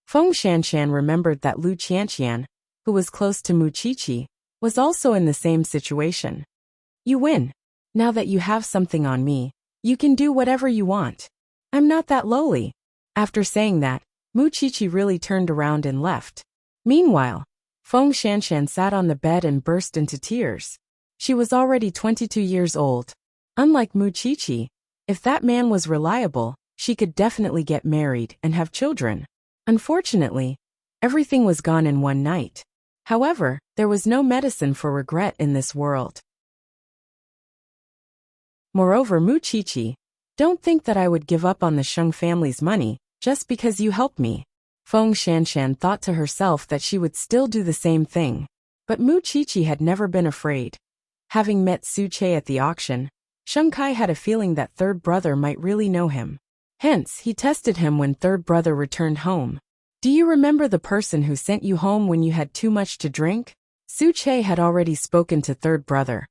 Feng Shanshan remembered that Lu Qianqian, who was close to Mu Qiqi, was also in the same situation. "You win. Now that you have something on me, you can do whatever you want. I'm not that lowly." After saying that, Mu Qiqi really turned around and left. Meanwhile, Feng Shanshan sat on the bed and burst into tears. She was already 22 years old. Unlike Mu Qiqi, if that man was reliable, she could definitely get married and have children. Unfortunately, everything was gone in one night. However, there was no medicine for regret in this world. Moreover, Mu Qiqi, don't think that I would give up on the Sheng family's money just because you helped me. Feng Shanshan thought to herself that she would still do the same thing. But Mu Qiqi had never been afraid. Having met Su Che at the auction, Sheng Kai had a feeling that third brother might really know him. Hence, he tested him when third brother returned home. "Do you remember the person who sent you home when you had too much to drink?" Su Che had already spoken to third brother,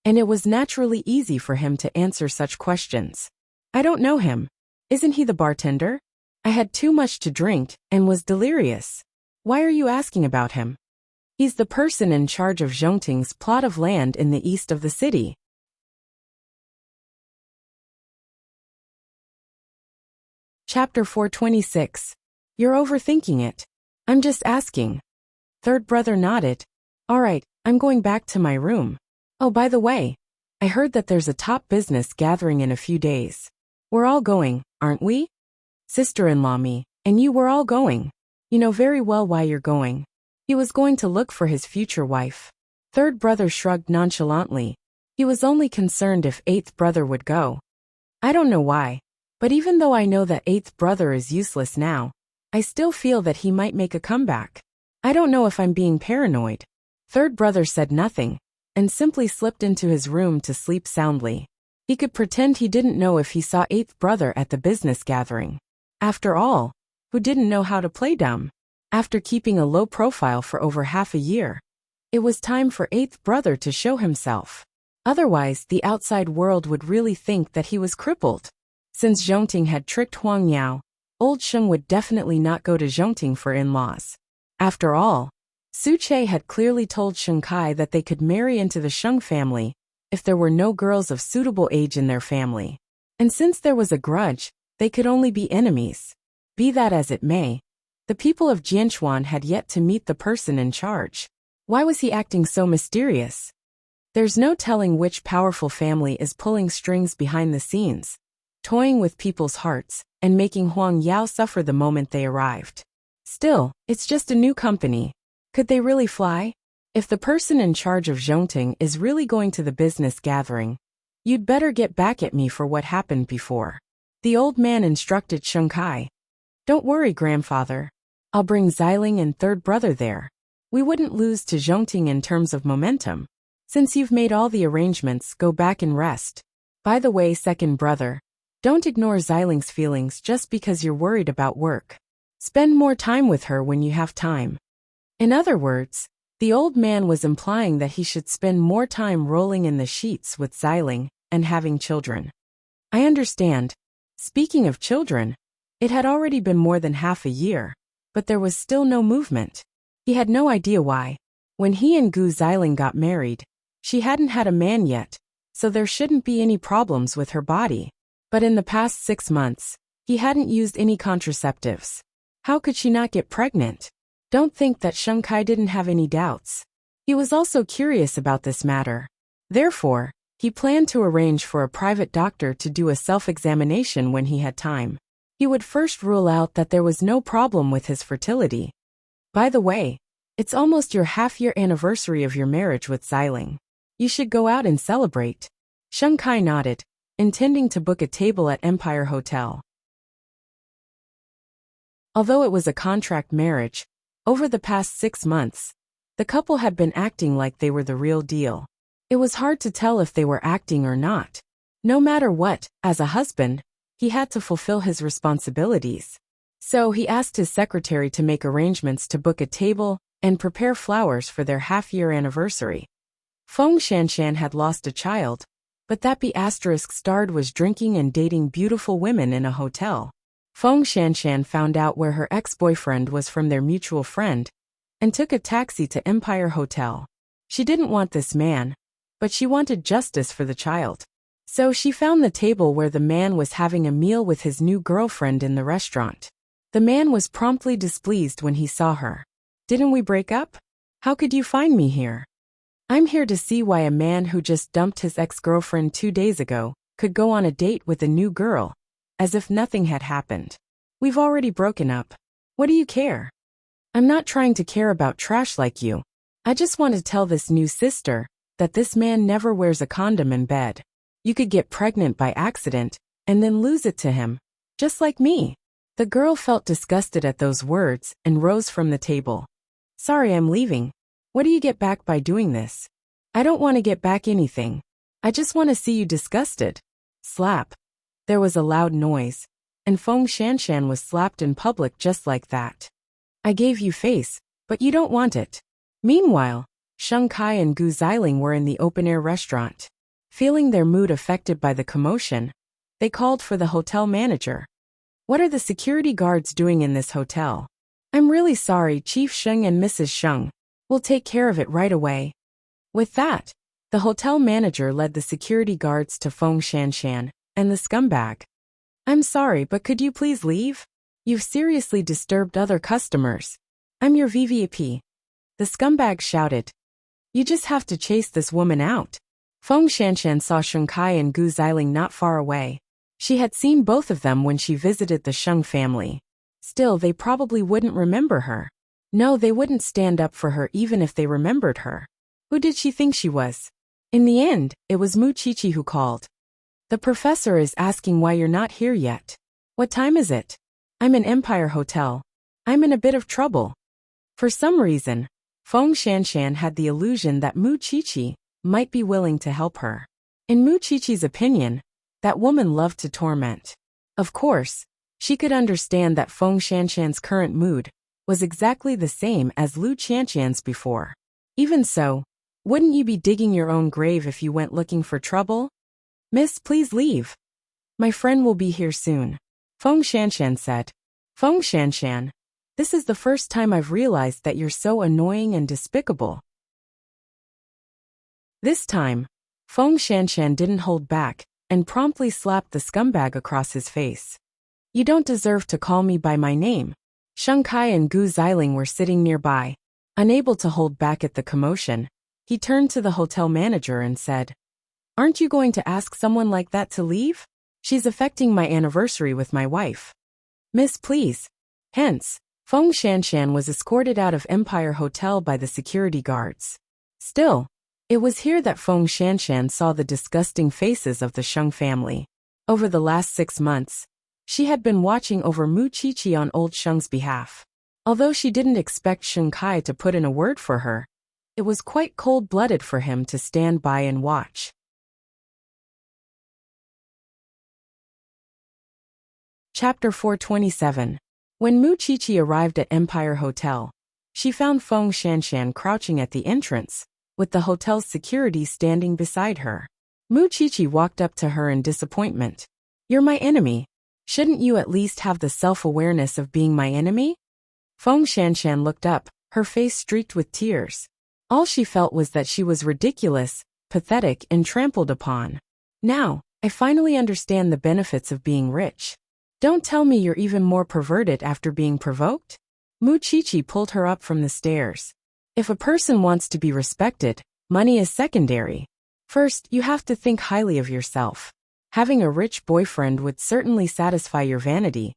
and it was naturally easy for him to answer such questions. "I don't know him. Isn't he the bartender? I had too much to drink and was delirious." "Why are you asking about him?" "He's the person in charge of Zhongting's plot of land in the east of the city." Chapter 426. You're overthinking it. I'm just asking. Third brother nodded. "All right, I'm going back to my room. Oh, by the way, I heard that there's a top business gathering in a few days. We're all going, aren't we? Sister-in-law me, and you were all going. You know very well why you're going." He was going to look for his future wife. Third brother shrugged nonchalantly. He was only concerned if eighth brother would go. I don't know why, but even though I know that eighth brother is useless now, I still feel that he might make a comeback. I don't know if I'm being paranoid. Third brother said nothing, and simply slipped into his room to sleep soundly. He could pretend he didn't know if he saw eighth brother at the business gathering. After all, who didn't know how to play dumb? After keeping a low profile for over half a year, it was time for eighth brother to show himself. Otherwise, the outside world would really think that he was crippled. Since Zhongting had tricked Huang Yao, old Sheng would definitely not go to Zhongting for in-laws. After all, Su Che had clearly told Sheng Kai that they could marry into the Sheng family if there were no girls of suitable age in their family. And since there was a grudge, they could only be enemies. Be that as it may, the people of Jianchuan had yet to meet the person in charge. Why was he acting so mysterious? There's no telling which powerful family is pulling strings behind the scenes, toying with people's hearts, and making Huang Yao suffer the moment they arrived. Still, it's just a new company. Could they really fly? If the person in charge of Zhongting is really going to the business gathering, you'd better get back at me for what happened before. The old man instructed Sheng Kai. Don't worry, grandfather. I'll bring Xiling and third brother there. We wouldn't lose to Zhongting in terms of momentum. Since you've made all the arrangements, go back and rest. By the way, second brother, don't ignore Xiling's feelings just because you're worried about work. Spend more time with her when you have time. In other words, the old man was implying that he should spend more time rolling in the sheets with Xiling and having children. I understand. Speaking of children, it had already been more than half a year, but there was still no movement. He had no idea why. When he and Gu Xiling got married, she hadn't had a man yet, so there shouldn't be any problems with her body. But in the past 6 months, he hadn't used any contraceptives. How could she not get pregnant? Don't think that Sheng Kai didn't have any doubts. He was also curious about this matter. Therefore, he planned to arrange for a private doctor to do a self-examination when he had time. He would first rule out that there was no problem with his fertility. By the way, it's almost your half-year anniversary of your marriage with Xiling. You should go out and celebrate. Sheng Kai nodded, intending to book a table at Empire Hotel. Although it was a contract marriage, over the past 6 months, the couple had been acting like they were the real deal. It was hard to tell if they were acting or not. No matter what, as a husband, he had to fulfill his responsibilities. So he asked his secretary to make arrangements to book a table and prepare flowers for their half-year anniversary. Feng Shanshan had lost a child, but that **starred was drinking and dating beautiful women in a hotel. Feng Shanshan found out where her ex-boyfriend was from their mutual friend, and took a taxi to Empire Hotel. She didn't want this man, but she wanted justice for the child. So she found the table where the man was having a meal with his new girlfriend in the restaurant. The man was promptly displeased when he saw her. Didn't we break up? How could you find me here? I'm here to see why a man who just dumped his ex-girlfriend 2 days ago could go on a date with a new girl, as if nothing had happened. We've already broken up. What do you care? I'm not trying to care about trash like you. I just want to tell this new sister that this man never wears a condom in bed. You could get pregnant by accident and then lose it to him, just like me. The girl felt disgusted at those words and rose from the table. Sorry, I'm leaving. What do you get back by doing this? I don't want to get back anything. I just want to see you disgusted. Slap. There was a loud noise, and Feng Shanshan was slapped in public just like that. I gave you face, but you don't want it. Meanwhile, Sheng Kai and Gu Xiling were in the open-air restaurant. Feeling their mood affected by the commotion, they called for the hotel manager. What are the security guards doing in this hotel? I'm really sorry, Chief Sheng and Mrs. Sheng. We'll take care of it right away. With that, the hotel manager led the security guards to Feng Shanshan and the scumbag. I'm sorry, but could you please leave? You've seriously disturbed other customers. I'm your VVIP. The scumbag shouted. You just have to chase this woman out. Feng Shanshan saw Sheng Kai and Gu Xiling not far away. She had seen both of them when she visited the Sheng family. Still, they probably wouldn't remember her. No, they wouldn't stand up for her even if they remembered her. Who did she think she was? In the end, it was Muchichi who called. The professor is asking why you're not here yet. What time is it? I'm in Empire Hotel. I'm in a bit of trouble. For some reason, Feng Shanshan had the illusion that Muchichi might be willing to help her. In Muchichi's opinion, that woman loved to torment. Of course, she could understand that Feng Shanshan's current mood was exactly the same as Lu Qianshan's before. Even so, wouldn't you be digging your own grave if you went looking for trouble? Miss, please leave. My friend will be here soon, Feng Shanshan said. Feng Shanshan, this is the first time I've realized that you're so annoying and despicable. This time, Feng Shanshan didn't hold back and promptly slapped the scumbag across his face. You don't deserve to call me by my name. Sheng Kai and Gu Xiling were sitting nearby. Unable to hold back at the commotion, he turned to the hotel manager and said, Aren't you going to ask someone like that to leave? She's affecting my anniversary with my wife. Miss, please. Hence, Feng Shanshan was escorted out of Empire Hotel by the security guards. Still, it was here that Feng Shanshan saw the disgusting faces of the Sheng family. Over the last 6 months, she had been watching over Muchichi on old Sheng's behalf. Although she didn't expect Sheng Kai to put in a word for her, it was quite cold-blooded for him to stand by and watch. Chapter 427. When Muchichi arrived at Empire Hotel, she found Feng Shanshan crouching at the entrance, with the hotel's security standing beside her. Muchichi walked up to her in disappointment. You're my enemy. Shouldn't you at least have the self-awareness of being my enemy? Feng Shanshan looked up, her face streaked with tears. All she felt was that she was ridiculous, pathetic, and trampled upon. Now, I finally understand the benefits of being rich. Don't tell me you're even more perverted after being provoked? Muchichi pulled her up from the stairs. If a person wants to be respected, money is secondary. First, you have to think highly of yourself. Having a rich boyfriend would certainly satisfy your vanity.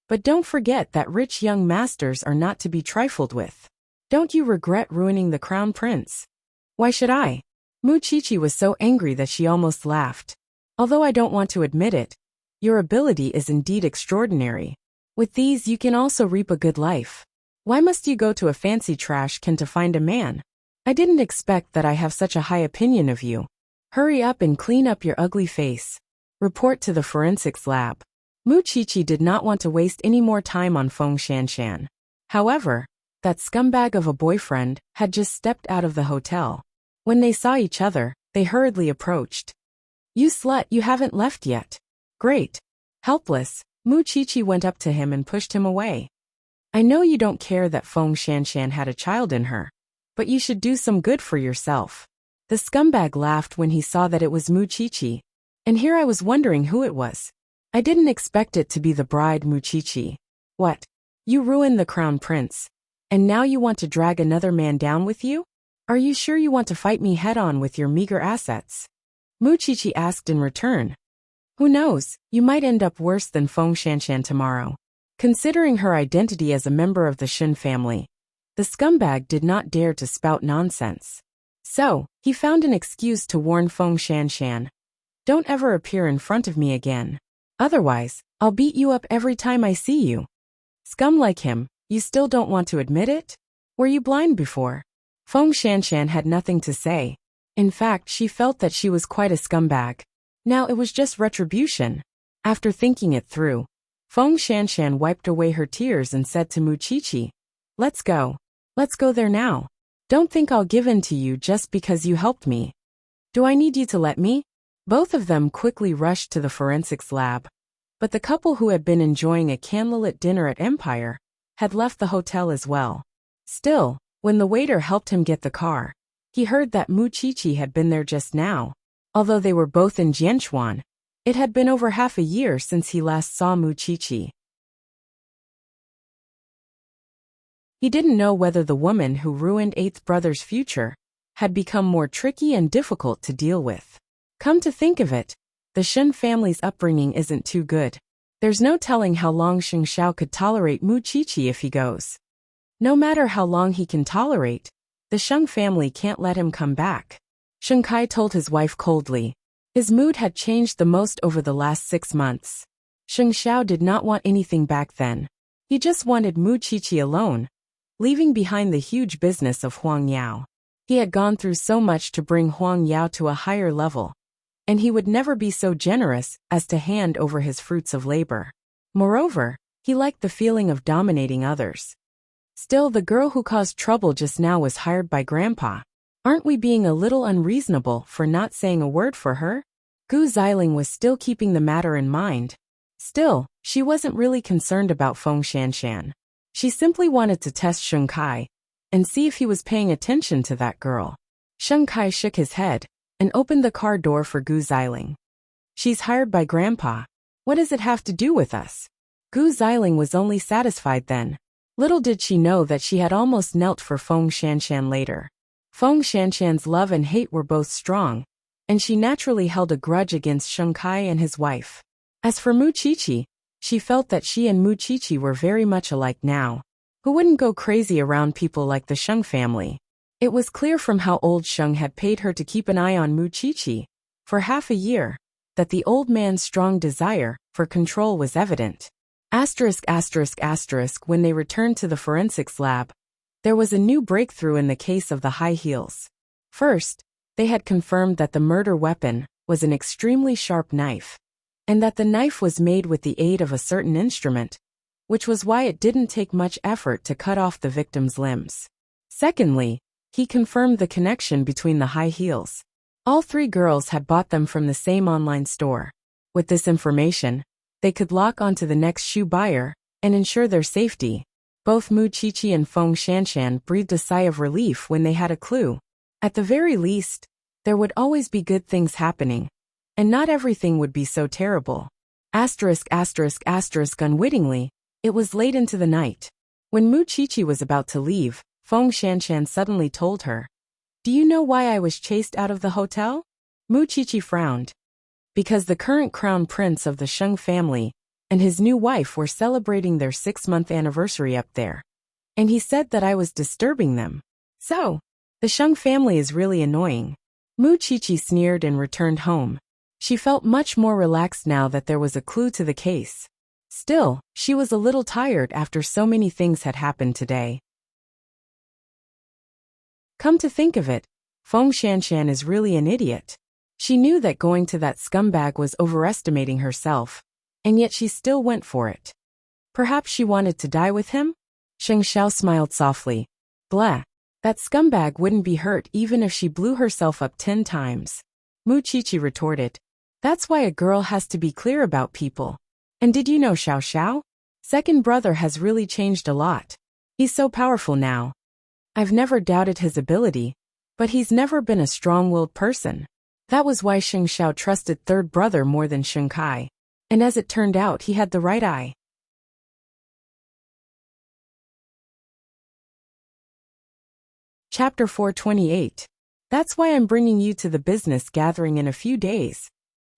But don't forget that rich young masters are not to be trifled with. Don't you regret ruining the crown prince? Why should I? Muchichi was so angry that she almost laughed. Although I don't want to admit it, your ability is indeed extraordinary. With these you can also reap a good life. Why must you go to a fancy trash can to find a man? I didn't expect that I have such a high opinion of you. Hurry up and clean up your ugly face. Report to the forensics lab. Muchichi did not want to waste any more time on Feng Shanshan. However, that scumbag of a boyfriend had just stepped out of the hotel. When they saw each other, they hurriedly approached. You slut, you haven't left yet. Great. Helpless, Muchichi went up to him and pushed him away. I know you don't care that Feng Shanshan had a child in her, but you should do some good for yourself. The scumbag laughed when he saw that it was Muchichi, and here I was wondering who it was. I didn't expect it to be the bride Muchichi. What? You ruined the crown prince, and now you want to drag another man down with you? Are you sure you want to fight me head-on with your meager assets? Muchichi asked in return. Who knows, you might end up worse than Feng Shanshan tomorrow. Considering her identity as a member of the Shen family, the scumbag did not dare to spout nonsense. So, he found an excuse to warn Feng Shanshan. Don't ever appear in front of me again. Otherwise, I'll beat you up every time I see you. Scum like him, you still don't want to admit it? Were you blind before? Feng Shanshan had nothing to say. In fact, she felt that she was quite a scumbag. Now it was just retribution. After thinking it through, Feng Shanshan wiped away her tears and said to Muchichi, Let's go. Let's go there now. Don't think I'll give in to you just because you helped me. Do I need you to let me? Both of them quickly rushed to the forensics lab. But the couple who had been enjoying a candlelit dinner at Empire had left the hotel as well. Still, when the waiter helped him get the car, he heard that Muchichi had been there just now. Although they were both in Jianchuan, it had been over half a year since he last saw Muchichi. He didn't know whether the woman who ruined Eighth Brother's future had become more tricky and difficult to deal with. Come to think of it, the Shen family's upbringing isn't too good. There's no telling how long Xing Xiao could tolerate Muchichi if he goes. No matter how long he can tolerate, the Sheng family can't let him come back. Sheng Kai told his wife coldly. His mood had changed the most over the last 6 months. Sheng Xiao did not want anything back then. He just wanted Mu Qiqi alone, leaving behind the huge business of Huang Yao. He had gone through so much to bring Huang Yao to a higher level, and he would never be so generous as to hand over his fruits of labor. Moreover, he liked the feeling of dominating others. Still, the girl who caused trouble just now was hired by Grandpa. Aren't we being a little unreasonable for not saying a word for her? Gu Xiling was still keeping the matter in mind. Still, she wasn't really concerned about Feng Shanshan. She simply wanted to test Sheng Kai and see if he was paying attention to that girl. Sheng Kai shook his head and opened the car door for Gu Xiling. She's hired by Grandpa. What does it have to do with us? Gu Xiling was only satisfied then. Little did she know that she had almost knelt for Feng Shanshan later. Feng Shanshan's love and hate were both strong, and she naturally held a grudge against Sheng Kai and his wife. As for Mu Qiqi, she felt that she and Mu Qiqi were very much alike now. Who wouldn't go crazy around people like the Sheng family? It was clear from how old Sheng had paid her to keep an eye on Mu Qiqi for half a year that the old man's strong desire for control was evident. When they returned to the forensics lab, there was a new breakthrough in the case of the high heels. First, they had confirmed that the murder weapon was an extremely sharp knife, and that the knife was made with the aid of a certain instrument, which was why it didn't take much effort to cut off the victim's limbs. Secondly, he confirmed the connection between the high heels. All 3 girls had bought them from the same online store. With this information, they could lock onto the next shoe buyer and ensure their safety. Both Mu Qiqi and Feng Shanshan breathed a sigh of relief when they had a clue. At the very least, there would always be good things happening, and not everything would be so terrible. Unwittingly, it was late into the night. When Mu Qiqi was about to leave, Feng Shanshan suddenly told her, "Do you know why I was chased out of the hotel?" Mu Qiqi frowned. Because the current crown prince of the Sheng family and his new wife were celebrating their 6-month anniversary up there. And he said that I was disturbing them. So, the Sheng family is really annoying. Mu Qiqi sneered and returned home. She felt much more relaxed now that there was a clue to the case. Still, she was a little tired after so many things had happened today. Come to think of it, Feng Shanshan is really an idiot. She knew that going to that scumbag was overestimating herself, and yet she still went for it. Perhaps she wanted to die with him? Sheng Xiao smiled softly. Blah. That scumbag wouldn't be hurt even if she blew herself up 10 times. Mu Qiqi retorted. That's why a girl has to be clear about people. And did you know Xiao Xiao? Second brother has really changed a lot. He's so powerful now. I've never doubted his ability, but he's never been a strong-willed person. That was why Sheng Xiao trusted third brother more than Sheng Kai. And as it turned out, he had the right eye. Chapter 428. That's why I'm bringing you to the business gathering in a few days.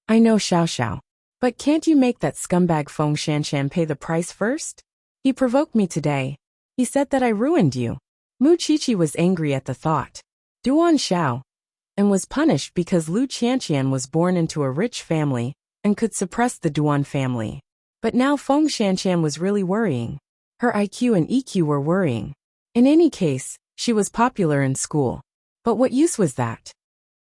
I know Xiao Xiao. But can't you make that scumbag Feng Shanshan pay the price first? He provoked me today. He said that I ruined you. Mu Qiqi was angry at the thought. Duan Xiao. And was punished because Lu Qianqian was born into a rich family and could suppress the Duan family. But now Feng Shanshan was really worrying. Her IQ and EQ were worrying. In any case, she was popular in school. But what use was that?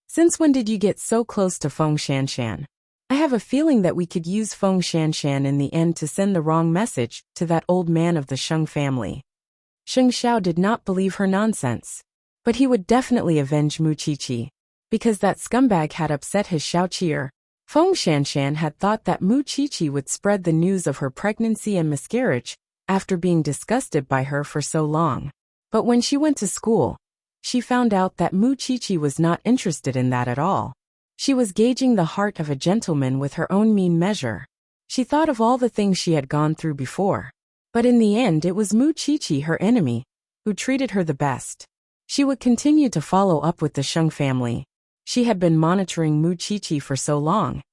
Since when did you get so close to Feng Shanshan? I have a feeling that we could use Feng Shanshan in the end to send the wrong message to that old man of the Sheng family. Sheng Xiao did not believe her nonsense. But he would definitely avenge Mu Qiqi. Because that scumbag had upset his Xiaoqier. Feng Shanshan had thought that Mu Qiqi would spread the news of her pregnancy and miscarriage after being disgusted by her for so long. But when she went to school, she found out that Mu Qiqi was not interested in that at all. She was gauging the heart of a gentleman with her own mean measure. She thought of all the things she had gone through before. But in the end it was Mu Qiqi, her enemy, who treated her the best. She would continue to follow up with the Sheng family. She had been monitoring Mu Qiqi for so long,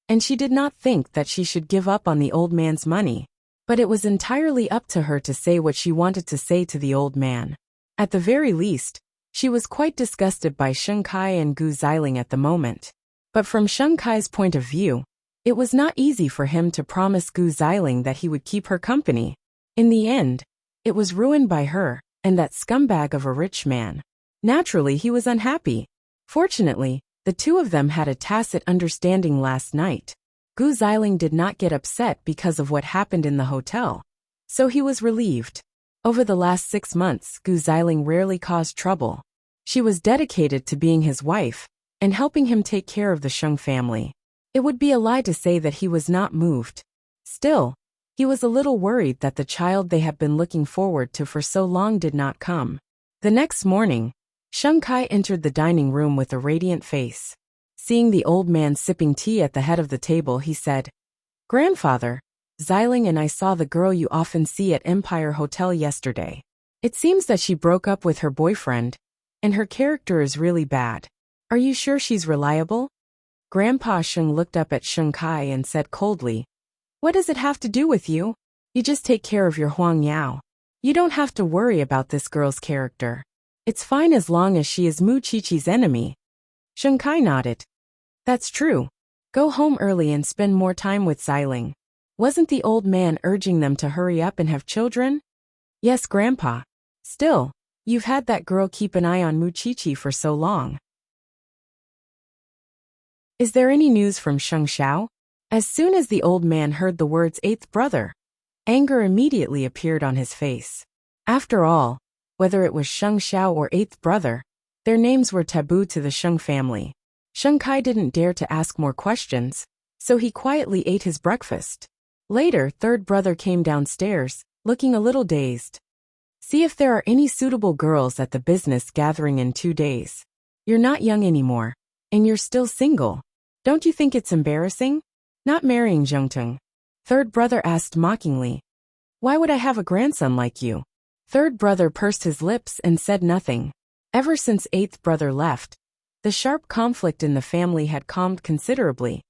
and she did not think that she should give up on the old man's money. But it was entirely up to her to say what she wanted to say to the old man. At the very least, She was quite disgusted by Sheng Kai and Gu Xiling at the moment. But from Sheng Kai's point of view, it was not easy for him to promise Gu Xiling that he would keep her company. In the end, it was ruined by her and that scumbag of a rich man. Naturally, he was unhappy. Fortunately, the two of them had a tacit understanding last night. Gu Xiling did not get upset because of what happened in the hotel, so he was relieved. Over the last 6 months, Gu Xiling rarely caused trouble. She was dedicated to being his wife and helping him take care of the Sheng family. It would be a lie to say that he was not moved. Still, he was a little worried that the child they had been looking forward to for so long did not come. The next morning, Sheng Kai entered the dining room with a radiant face. Seeing the old man sipping tea at the head of the table, he said, "Grandfather, Xiling and I saw the girl you often see at Empire Hotel yesterday. It seems that she broke up with her boyfriend, and her character is really bad. Are you sure she's reliable?" Grandpa Sheng looked up at Sheng Kai and said coldly, "What does it have to do with you? You just take care of your Huang Yao. You don't have to worry about this girl's character. It's fine as long as she is Mu Qiqi's enemy." Sheng Kai nodded. "That's true. Go home early and spend more time with Xiling." Wasn't the old man urging them to hurry up and have children? "Yes, Grandpa. Still, you've had that girl keep an eye on Mu Qiqi for so long." "Is there any news from Sheng Xiao?" As soon as the old man heard the words eighth brother, anger immediately appeared on his face. After all, whether it was Sheng Xiao or eighth brother, their names were taboo to the Sheng family. Sheng Kai didn't dare to ask more questions, so he quietly ate his breakfast. Later, third brother came downstairs, looking a little dazed. "See if there are any suitable girls at the business gathering in 2 days. You're not young anymore, and you're still single. Don't you think it's embarrassing? Not marrying Zhongteng?" Third brother asked mockingly. "Why would I have a grandson like you?" Third brother pursed his lips and said nothing. Ever since eighth brother left, the sharp conflict in the family had calmed considerably,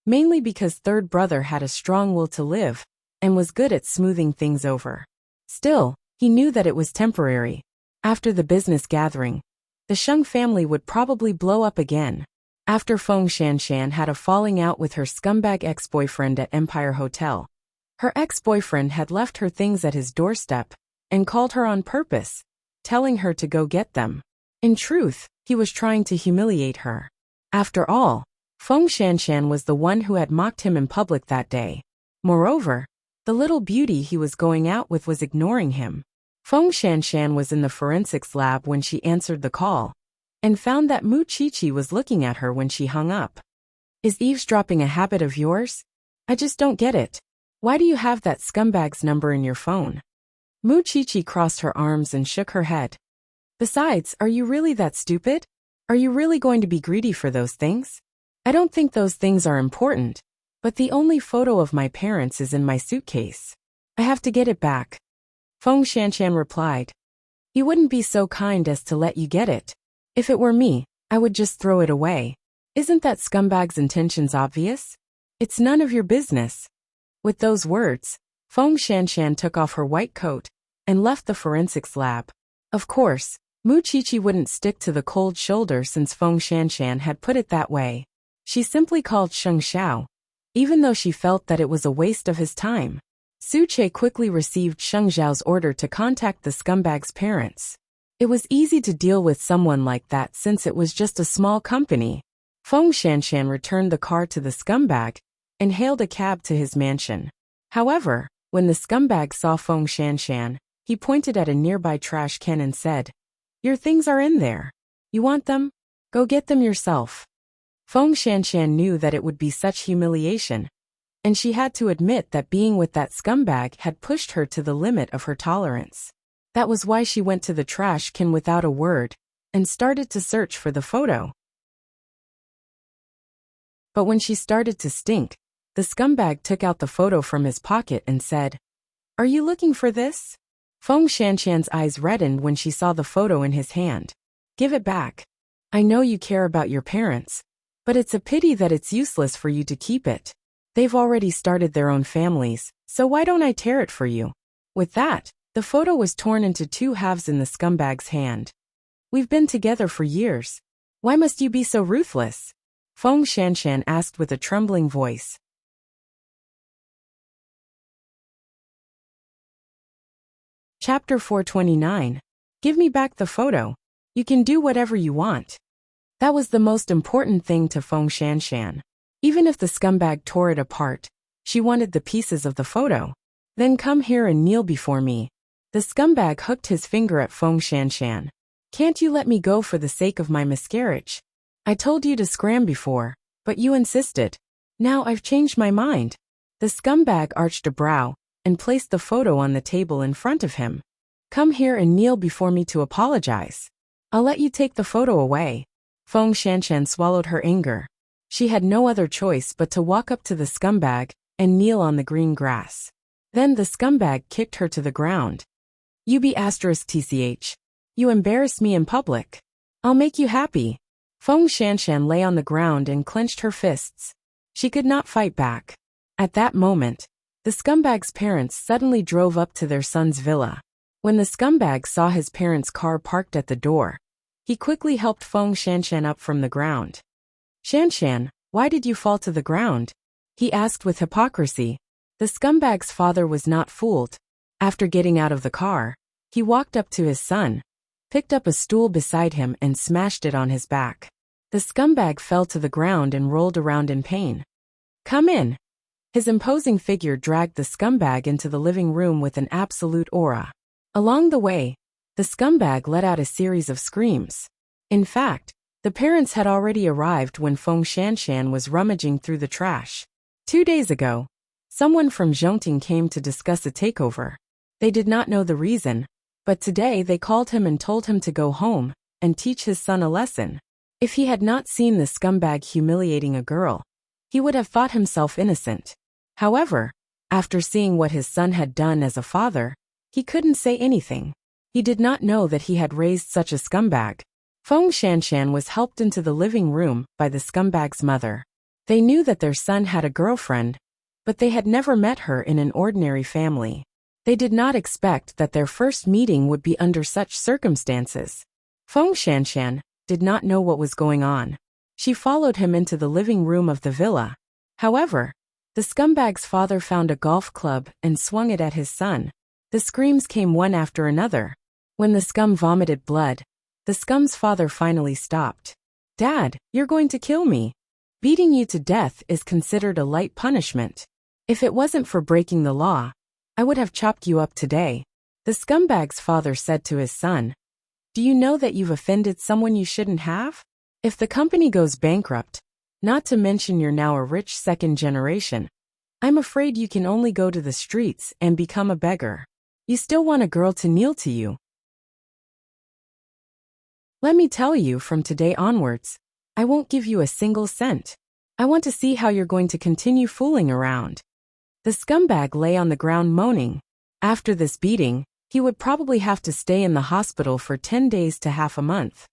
mainly because third brother had a strong will to live and was good at smoothing things over. Still, he knew that it was temporary. After the business gathering, the Sheng family would probably blow up again. After Feng Shanshan had a falling out with her scumbag ex-boyfriend at Empire Hotel, her ex-boyfriend had left her things at his doorstep and called her on purpose, telling her to go get them. In truth, he was trying to humiliate her. After all, Feng Shanshan was the one who had mocked him in public that day. Moreover, the little beauty he was going out with was ignoring him. Feng Shanshan was in the forensics lab when she answered the call, and found that Mu Qiqi was looking at her when she hung up. "Is eavesdropping a habit of yours? I just don't get it. Why do you have that scumbag's number in your phone?" Mu Qiqi crossed her arms and shook her head. "Besides, are you really that stupid? Are you really going to be greedy for those things? I don't think those things are important, but the only photo of my parents is in my suitcase. I have to get it back." Feng Shanshan replied, "You wouldn't be so kind as to let you get it. If it were me, I would just throw it away. Isn't that scumbag's intentions obvious? It's none of your business." With those words, Feng Shanshan took off her white coat and left the forensics lab. Of course, Mu Qiqi wouldn't stick to the cold shoulder since Feng Shanshan had put it that way. She simply called Sheng Xiao, even though she felt that it was a waste of his time. Su Che quickly received Sheng Xiao's order to contact the scumbag's parents. It was easy to deal with someone like that since it was just a small company. Feng Shanshan returned the car to the scumbag and hailed a cab to his mansion. However, when the scumbag saw Feng Shanshan, he pointed at a nearby trash can and said, "Your things are in there. You want them? Go get them yourself." Feng Shanshan knew that it would be such humiliation, and she had to admit that being with that scumbag had pushed her to the limit of her tolerance. That was why she went to the trash can without a word and started to search for the photo. But when she started to stink, the scumbag took out the photo from his pocket and said, "Are you looking for this?" Feng Shanshan's eyes reddened when she saw the photo in his hand. "Give it back. I know you care about your parents, but it's a pity that it's useless for you to keep it. They've already started their own families, so why don't I tear it for you?" With that, the photo was torn into 2 halves in the scumbag's hand. We've been together for years. Why must you be so ruthless? Feng Shanshan asked with a trembling voice. Chapter 429. Give me back the photo. You can do whatever you want. That was the most important thing to Feng Shanshan. Even if the scumbag tore it apart, she wanted the pieces of the photo. Then come here and kneel before me. The scumbag hooked his finger at Feng Shanshan. Can't you let me go for the sake of my miscarriage? I told you to scram before, but you insisted. Now I've changed my mind. The scumbag arched a brow and placed the photo on the table in front of him. Come here and kneel before me to apologize. I'll let you take the photo away. Feng Shanshan swallowed her anger. She had no other choice but to walk up to the scumbag and kneel on the green grass. Then the scumbag kicked her to the ground. You be *tch. You embarrass me in public. I'll make you happy. Feng Shanshan lay on the ground and clenched her fists. She could not fight back. At that moment, the scumbag's parents suddenly drove up to their son's villa. When the scumbag saw his parents' car parked at the door, he quickly helped Feng Shanshan up from the ground. Shanshan, why did you fall to the ground? He asked with hypocrisy. The scumbag's father was not fooled. After getting out of the car, he walked up to his son, picked up a stool beside him and smashed it on his back. The scumbag fell to the ground and rolled around in pain. Come in. His imposing figure dragged the scumbag into the living room with an absolute aura. Along the way, the scumbag let out a series of screams. In fact, the parents had already arrived when Feng Shanshan was rummaging through the trash. 2 days ago, someone from Zhongting came to discuss a takeover. They did not know the reason, but today they called him and told him to go home and teach his son a lesson. If he had not seen the scumbag humiliating a girl, he would have thought himself innocent. However, after seeing what his son had done as a father, he couldn't say anything. He did not know that he had raised such a scumbag. Feng Shanshan was helped into the living room by the scumbag's mother. They knew that their son had a girlfriend, but they had never met her in an ordinary family. They did not expect that their first meeting would be under such circumstances. Feng Shanshan did not know what was going on. She followed him into the living room of the villa. However, the scumbag's father found a golf club and swung it at his son. The screams came one after another. When the scum vomited blood, the scum's father finally stopped. Dad, you're going to kill me. Beating you to death is considered a light punishment. If it wasn't for breaking the law, I would have chopped you up today. The scumbag's father said to his son, do you know that you've offended someone you shouldn't have? If the company goes bankrupt, not to mention you're now a rich second generation, I'm afraid you can only go to the streets and become a beggar. You still want a girl to kneel to you. Let me tell you, from today onwards, I won't give you a single cent. I want to see how you're going to continue fooling around. The scumbag lay on the ground moaning. After this beating, he would probably have to stay in the hospital for 10 days to half a month.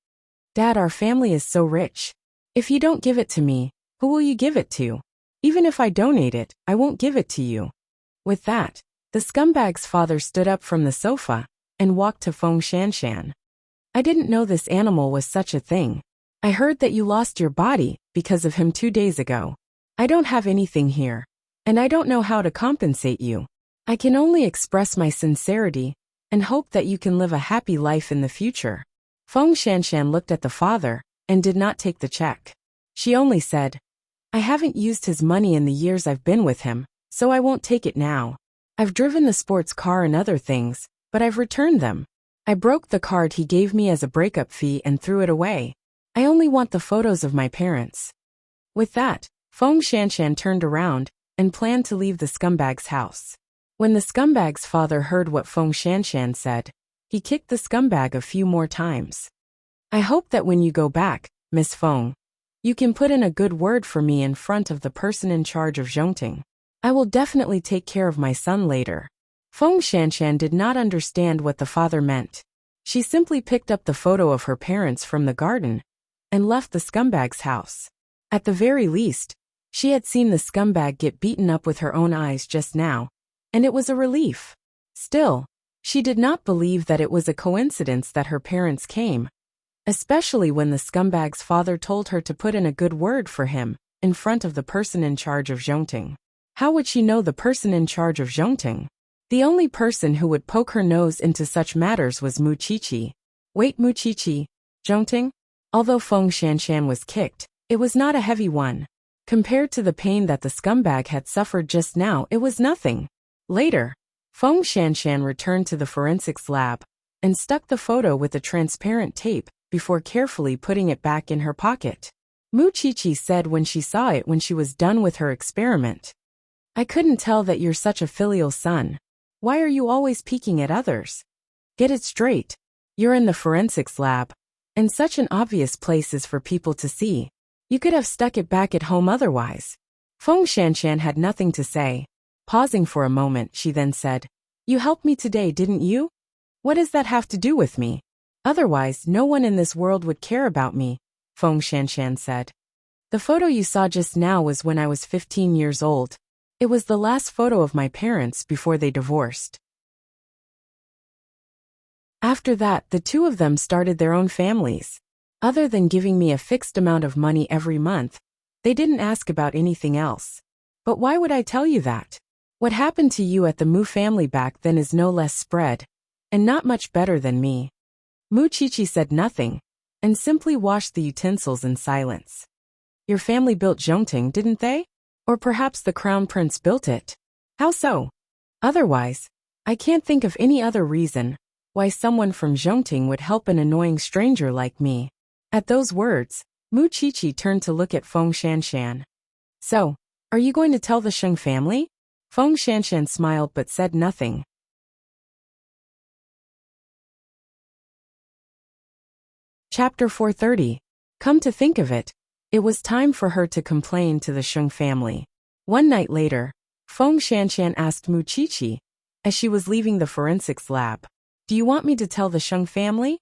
Dad, our family is so rich. If you don't give it to me, who will you give it to? Even if I donate it, I won't give it to you. With that, the scumbag's father stood up from the sofa and walked to Feng Shanshan. I didn't know this animal was such a thing. I heard that you lost your body because of him 2 days ago. I don't have anything here, and I don't know how to compensate you. I can only express my sincerity and hope that you can live a happy life in the future. Feng Shanshan looked at the father and did not take the check. She only said, I haven't used his money in the years I've been with him, so I won't take it now. I've driven the sports car and other things, but I've returned them. I broke the card he gave me as a breakup fee and threw it away. I only want the photos of my parents. With that, Feng Shanshan turned around and planned to leave the scumbag's house. When the scumbag's father heard what Feng Shanshan said, he kicked the scumbag a few more times. I hope that when you go back, Miss Feng, you can put in a good word for me in front of the person in charge of Zhongting. I will definitely take care of my son later. Feng Shanshan did not understand what the father meant. She simply picked up the photo of her parents from the garden and left the scumbag's house. At the very least, she had seen the scumbag get beaten up with her own eyes just now, and it was a relief. Still, she did not believe that it was a coincidence that her parents came. especially when the scumbag's father told her to put in a good word for him in front of the person in charge of Zhongting. How would she know the person in charge of Zhongting? The only person who would poke her nose into such matters was Mu Qiqi. Wait, Mu Qiqi, Zhongting? Although Feng Shanshan was kicked, it was not a heavy one. Compared to the pain that the scumbag had suffered just now, it was nothing. Later, Feng Shanshan returned to the forensics lab and stuck the photo with the transparent tape before carefully putting it back in her pocket. Mu Qiqi said when she saw it when she was done with her experiment. I couldn't tell that you're such a filial son. Why are you always peeking at others? Get it straight. You're in the forensics lab, and such an obvious place is for people to see. You could have stuck it back at home otherwise. Feng Shanshan had nothing to say. Pausing for a moment, she then said, You helped me today, didn't you? What does that have to do with me? Otherwise, no one in this world would care about me, Feng Shanshan said. The photo you saw just now was when I was 15 years old. It was the last photo of my parents before they divorced. After that, the two of them started their own families. Other than giving me a fixed amount of money every month, they didn't ask about anything else. But why would I tell you that? What happened to you at the Mu family back then is no less spread, and not much better than me. Mu Qiqi said nothing, and simply washed the utensils in silence. Your family built Zhongting, didn't they? Or perhaps the crown prince built it? How so? Otherwise, I can't think of any other reason why someone from Zhongting would help an annoying stranger like me. At those words, Mu Qiqi turned to look at Feng Shanshan. So, are you going to tell the Sheng family? Feng Shanshan smiled but said nothing. Chapter 430. Come to think of it, it was time for her to complain to the Sheng family. One night later, Feng Shanshan asked Mu Qiqi, as she was leaving the forensics lab, Do you want me to tell the Sheng family?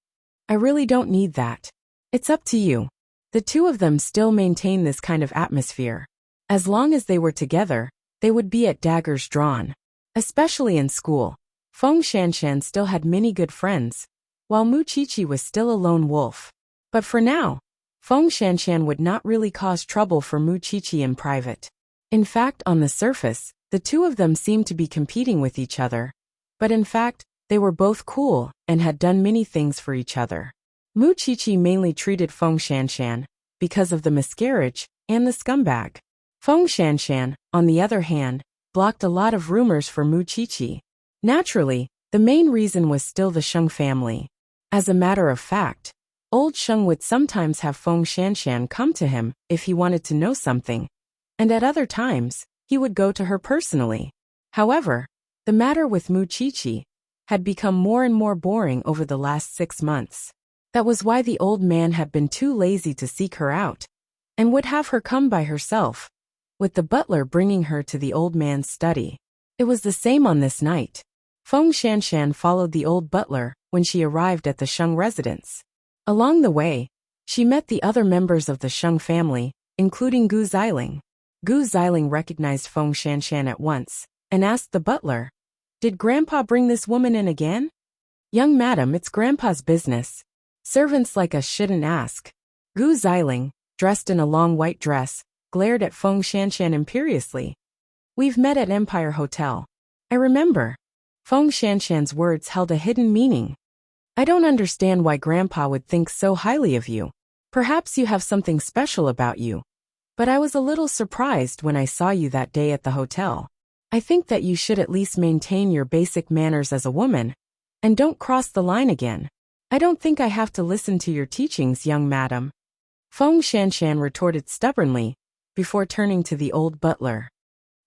I really don't need that. It's up to you. The two of them still maintain this kind of atmosphere. As long as they were together, they would be at daggers drawn. Especially in school, Feng Shanshan still had many good friends, while Mu Qiqi was still a lone wolf. But for now, Feng Shanshan would not really cause trouble for Mu Qiqi in private. In fact, on the surface, the two of them seemed to be competing with each other. But in fact, they were both cool and had done many things for each other. Mu Qiqi mainly treated Feng Shanshan because of the miscarriage and the scumbag. Feng Shanshan, on the other hand, blocked a lot of rumors for Mu Qiqi. Naturally, the main reason was still the Sheng family. As a matter of fact, old Sheng would sometimes have Feng Shanshan come to him if he wanted to know something, and at other times, he would go to her personally. However, the matter with Mu Qiqi had become more and more boring over the last 6 months. That was why the old man had been too lazy to seek her out, and would have her come by herself, with the butler bringing her to the old man's study. It was the same on this night. Feng Shanshan followed the old butler when she arrived at the Sheng residence. Along the way, she met the other members of the Sheng family, including Gu Xiling. Gu Xiling recognized Feng Shanshan at once, and asked the butler, Did Grandpa bring this woman in again? Young madam, it's Grandpa's business. Servants like us shouldn't ask. Gu Xiling, dressed in a long white dress, glared at Feng Shanshan imperiously. We've met at Empire Hotel. I remember. Feng Shanshan's words held a hidden meaning. I don't understand why Grandpa would think so highly of you. Perhaps you have something special about you. But I was a little surprised when I saw you that day at the hotel. I think that you should at least maintain your basic manners as a woman, and don't cross the line again. I don't think I have to listen to your teachings, young madam. Feng Shanshan retorted stubbornly, before turning to the old butler.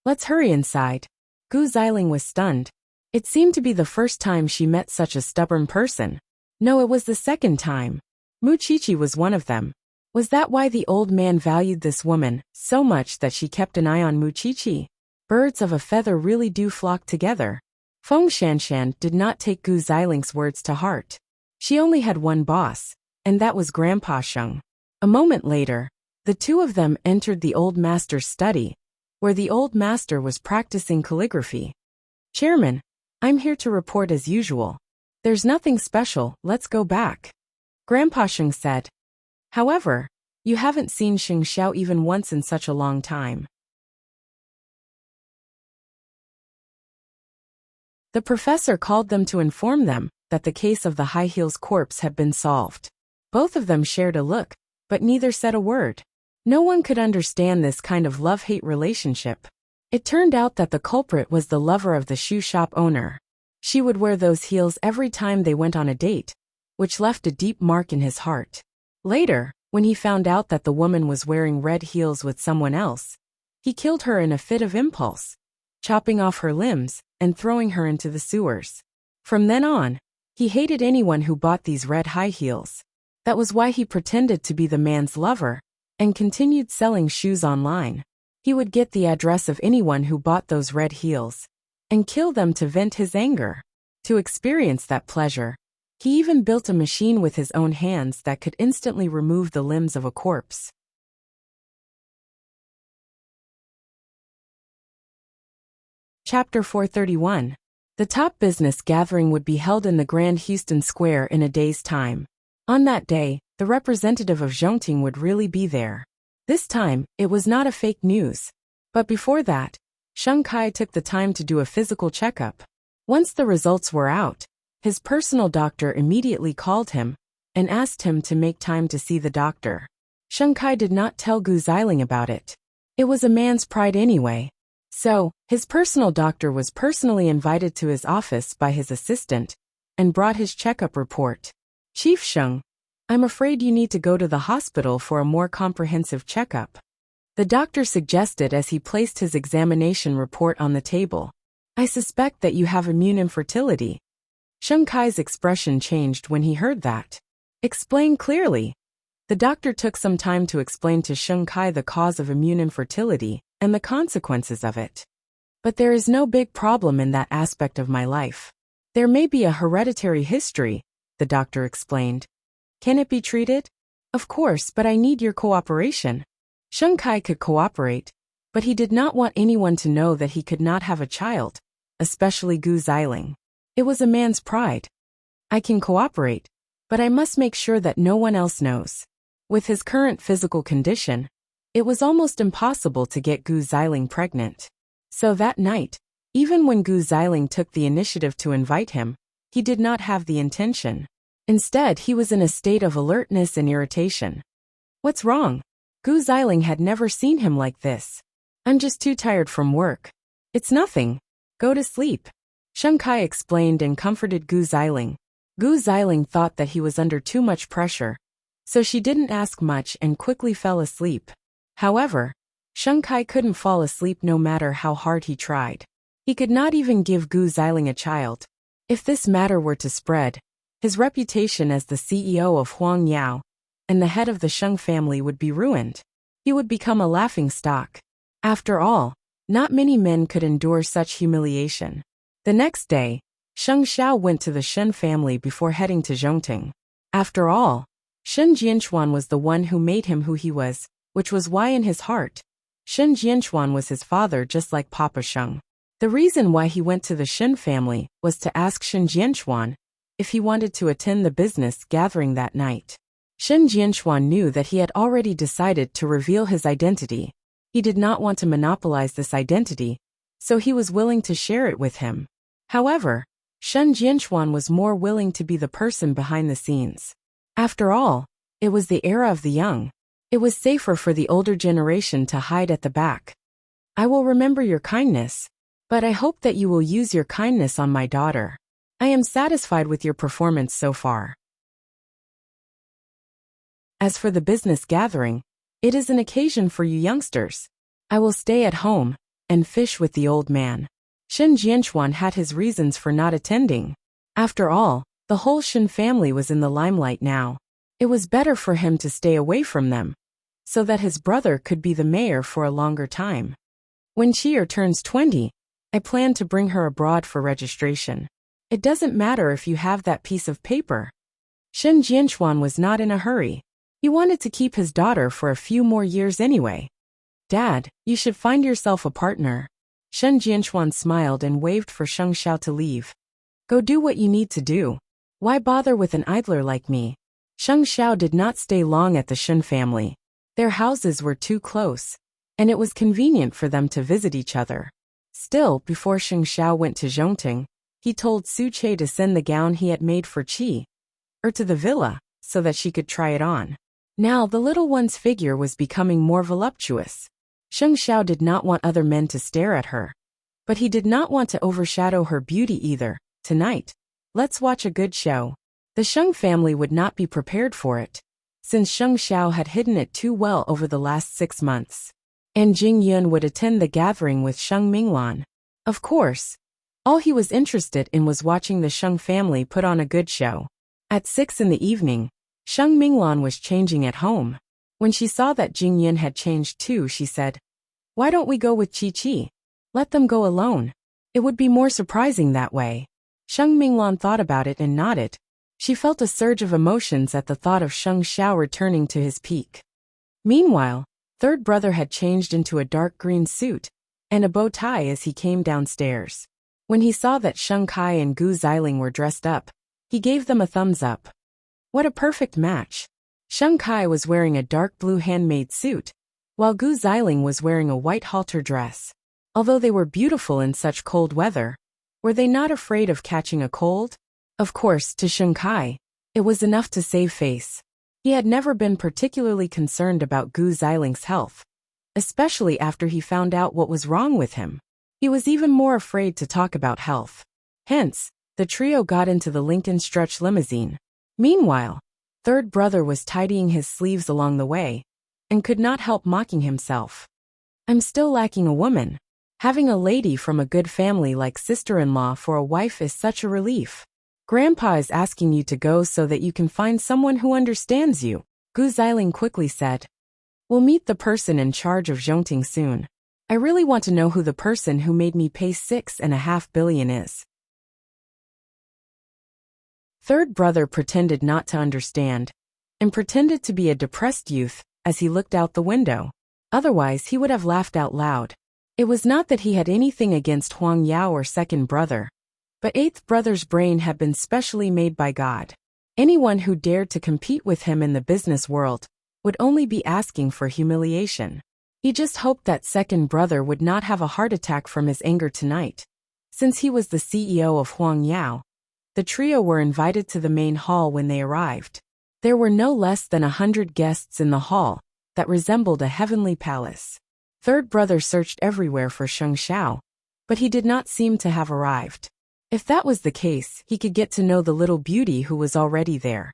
Let's hurry inside. Gu Xiling was stunned. It seemed to be the first time she met such a stubborn person. No, it was the second time. Mu Qiqi was one of them. Was that why the old man valued this woman so much that she kept an eye on Mu Qiqi? Birds of a feather really do flock together. Feng Shanshan did not take Gu Xiling's words to heart. She only had one boss, and that was Grandpa Sheng. A moment later, the two of them entered the old master's study, where the old master was practicing calligraphy. Chairman, I'm here to report as usual. There's nothing special, let's go back. Grandpa Sheng said. However, you haven't seen Xing Xiao even once in such a long time. The professor called them to inform them that the case of the high heels corpse had been solved. Both of them shared a look, but neither said a word. No one could understand this kind of love-hate relationship. It turned out that the culprit was the lover of the shoe shop owner. She would wear those heels every time they went on a date, which left a deep mark in his heart. Later, when he found out that the woman was wearing red heels with someone else, he killed her in a fit of impulse, chopping off her limbs and throwing her into the sewers. From then on, he hated anyone who bought these red high heels. That was why he pretended to be the man's lover and continued selling shoes online. He would get the address of anyone who bought those red heels and kill them to vent his anger. To experience that pleasure, he even built a machine with his own hands that could instantly remove the limbs of a corpse. Chapter 431. The top business gathering would be held in the Grand Houston Square in a day's time. On that day, the representative of Zhongting would really be there. This time, it was not a fake news. But before that, Sheng Kai took the time to do a physical checkup. Once the results were out, his personal doctor immediately called him and asked him to make time to see the doctor. Sheng Kai did not tell Gu Xiling about it. It was a man's pride anyway. So, his personal doctor was personally invited to his office by his assistant and brought his checkup report. Chief Sheng, I'm afraid you need to go to the hospital for a more comprehensive checkup, the doctor suggested as he placed his examination report on the table. I suspect that you have immune infertility. Sheng Kai's expression changed when he heard that. Explain clearly. The doctor took some time to explain to Sheng Kai the cause of immune infertility and the consequences of it. But there is no big problem in that aspect of my life. There may be a hereditary history, the doctor explained. Can it be treated? Of course, but I need your cooperation. Sheng Kai could cooperate, but he did not want anyone to know that he could not have a child, especially Gu Xiling. It was a man's pride. I can cooperate, but I must make sure that no one else knows. With his current physical condition, it was almost impossible to get Gu Xiling pregnant. So that night, even when Gu Xiling took the initiative to invite him, he did not have the intention. Instead, he was in a state of alertness and irritation. What's wrong? Gu Xiling had never seen him like this. I'm just too tired from work. It's nothing. Go to sleep. Sheng Kai explained and comforted Gu Xiling. Gu Xiling thought that he was under too much pressure, so she didn't ask much and quickly fell asleep. However, Sheng Kai couldn't fall asleep no matter how hard he tried. He could not even give Gu Xiling a child. If this matter were to spread, his reputation as the CEO of Huang Yao and the head of the Sheng family would be ruined. He would become a laughingstock. After all, not many men could endure such humiliation. The next day, Sheng Xiao went to the Shen family before heading to Zhongting. After all, Shen Jianchuan was the one who made him who he was, which was why in his heart, Shen Jianchuan was his father just like Papa Sheng. The reason why he went to the Shen family was to ask Shen Jianchuan if he wanted to attend the business gathering that night. Shen Jianchuan knew that he had already decided to reveal his identity. He did not want to monopolize this identity, so he was willing to share it with him. However, Shen Jianchuan was more willing to be the person behind the scenes. After all, it was the era of the young. It was safer for the older generation to hide at the back. I will remember your kindness, but I hope that you will use your kindness on my daughter. I am satisfied with your performance so far. As for the business gathering, it is an occasion for you youngsters. I will stay at home and fish with the old man. Shen Jianchuan had his reasons for not attending. After all, the whole Shen family was in the limelight now. It was better for him to stay away from them, so that his brother could be the mayor for a longer time. When Chi'er turns 20, I plan to bring her abroad for registration. It doesn't matter if you have that piece of paper. Shen Jianchuan was not in a hurry. He wanted to keep his daughter for a few more years anyway. Dad, you should find yourself a partner. Shen Jianchuan smiled and waved for Sheng Xiao to leave. Go do what you need to do. Why bother with an idler like me? Sheng Xiao did not stay long at the Shun family. Their houses were too close, and it was convenient for them to visit each other. Still, before Sheng Xiao went to Zhongting, he told Su Che to send the gown he had made for Qi, to the villa, so that she could try it on. Now the little one's figure was becoming more voluptuous. Sheng Xiao did not want other men to stare at her, but he did not want to overshadow her beauty either. Tonight, let's watch a good show. The Sheng family would not be prepared for it, since Sheng Xiao had hidden it too well over the last 6 months. And Jing Yun would attend the gathering with Sheng Minglan. Of course, all he was interested in was watching the Sheng family put on a good show. At 6 in the evening, Sheng Minglan was changing at home. When she saw that Jing Yun had changed too, she said, "Why don't we go with Chi Chi? Let them go alone. It would be more surprising that way." Sheng Minglan thought about it and nodded. She felt a surge of emotions at the thought of Sheng Xiao returning to his peak. Meanwhile, third brother had changed into a dark green suit and a bow tie as he came downstairs. When he saw that Sheng Kai and Gu Xiling were dressed up, he gave them a thumbs up. What a perfect match! Sheng Kai was wearing a dark blue handmade suit, while Gu Xiling was wearing a white halter dress. Although they were beautiful in such cold weather, were they not afraid of catching a cold? Of course, to Sheng Kai, it was enough to save face. He had never been particularly concerned about Gu Xiling's health, especially after he found out what was wrong with him. He was even more afraid to talk about health. Hence, the trio got into the Lincoln Stretch limousine. Meanwhile, third brother was tidying his sleeves along the way, and could not help mocking himself. "I'm still lacking a woman. Having a lady from a good family like sister-in-law for a wife is such a relief. Grandpa is asking you to go so that you can find someone who understands you," Gu Xiling quickly said. "We'll meet the person in charge of Zhongting soon. I really want to know who the person who made me pay 6.5 billion is." Third brother pretended not to understand, and pretended to be a depressed youth as he looked out the window. Otherwise he would have laughed out loud. It was not that he had anything against Huang Yao or second brother, but eighth brother's brain had been specially made by God. Anyone who dared to compete with him in the business world would only be asking for humiliation. He just hoped that second brother would not have a heart attack from his anger tonight. Since he was the CEO of Huang Yao, the trio were invited to the main hall when they arrived. There were no less than 100 guests in the hall that resembled a heavenly palace. Third brother searched everywhere for Sheng Xiao, but he did not seem to have arrived. If that was the case, he could get to know the little beauty who was already there.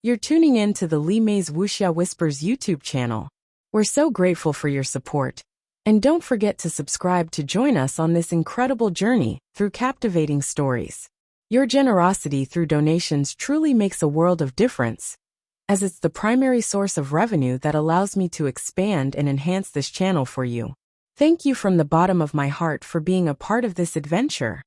You're tuning in to the Li Mei's Wuxia Whispers YouTube channel. We're so grateful for your support. And don't forget to subscribe to join us on this incredible journey through captivating stories. Your generosity through donations truly makes a world of difference, as it's the primary source of revenue that allows me to expand and enhance this channel for you. Thank you from the bottom of my heart for being a part of this adventure.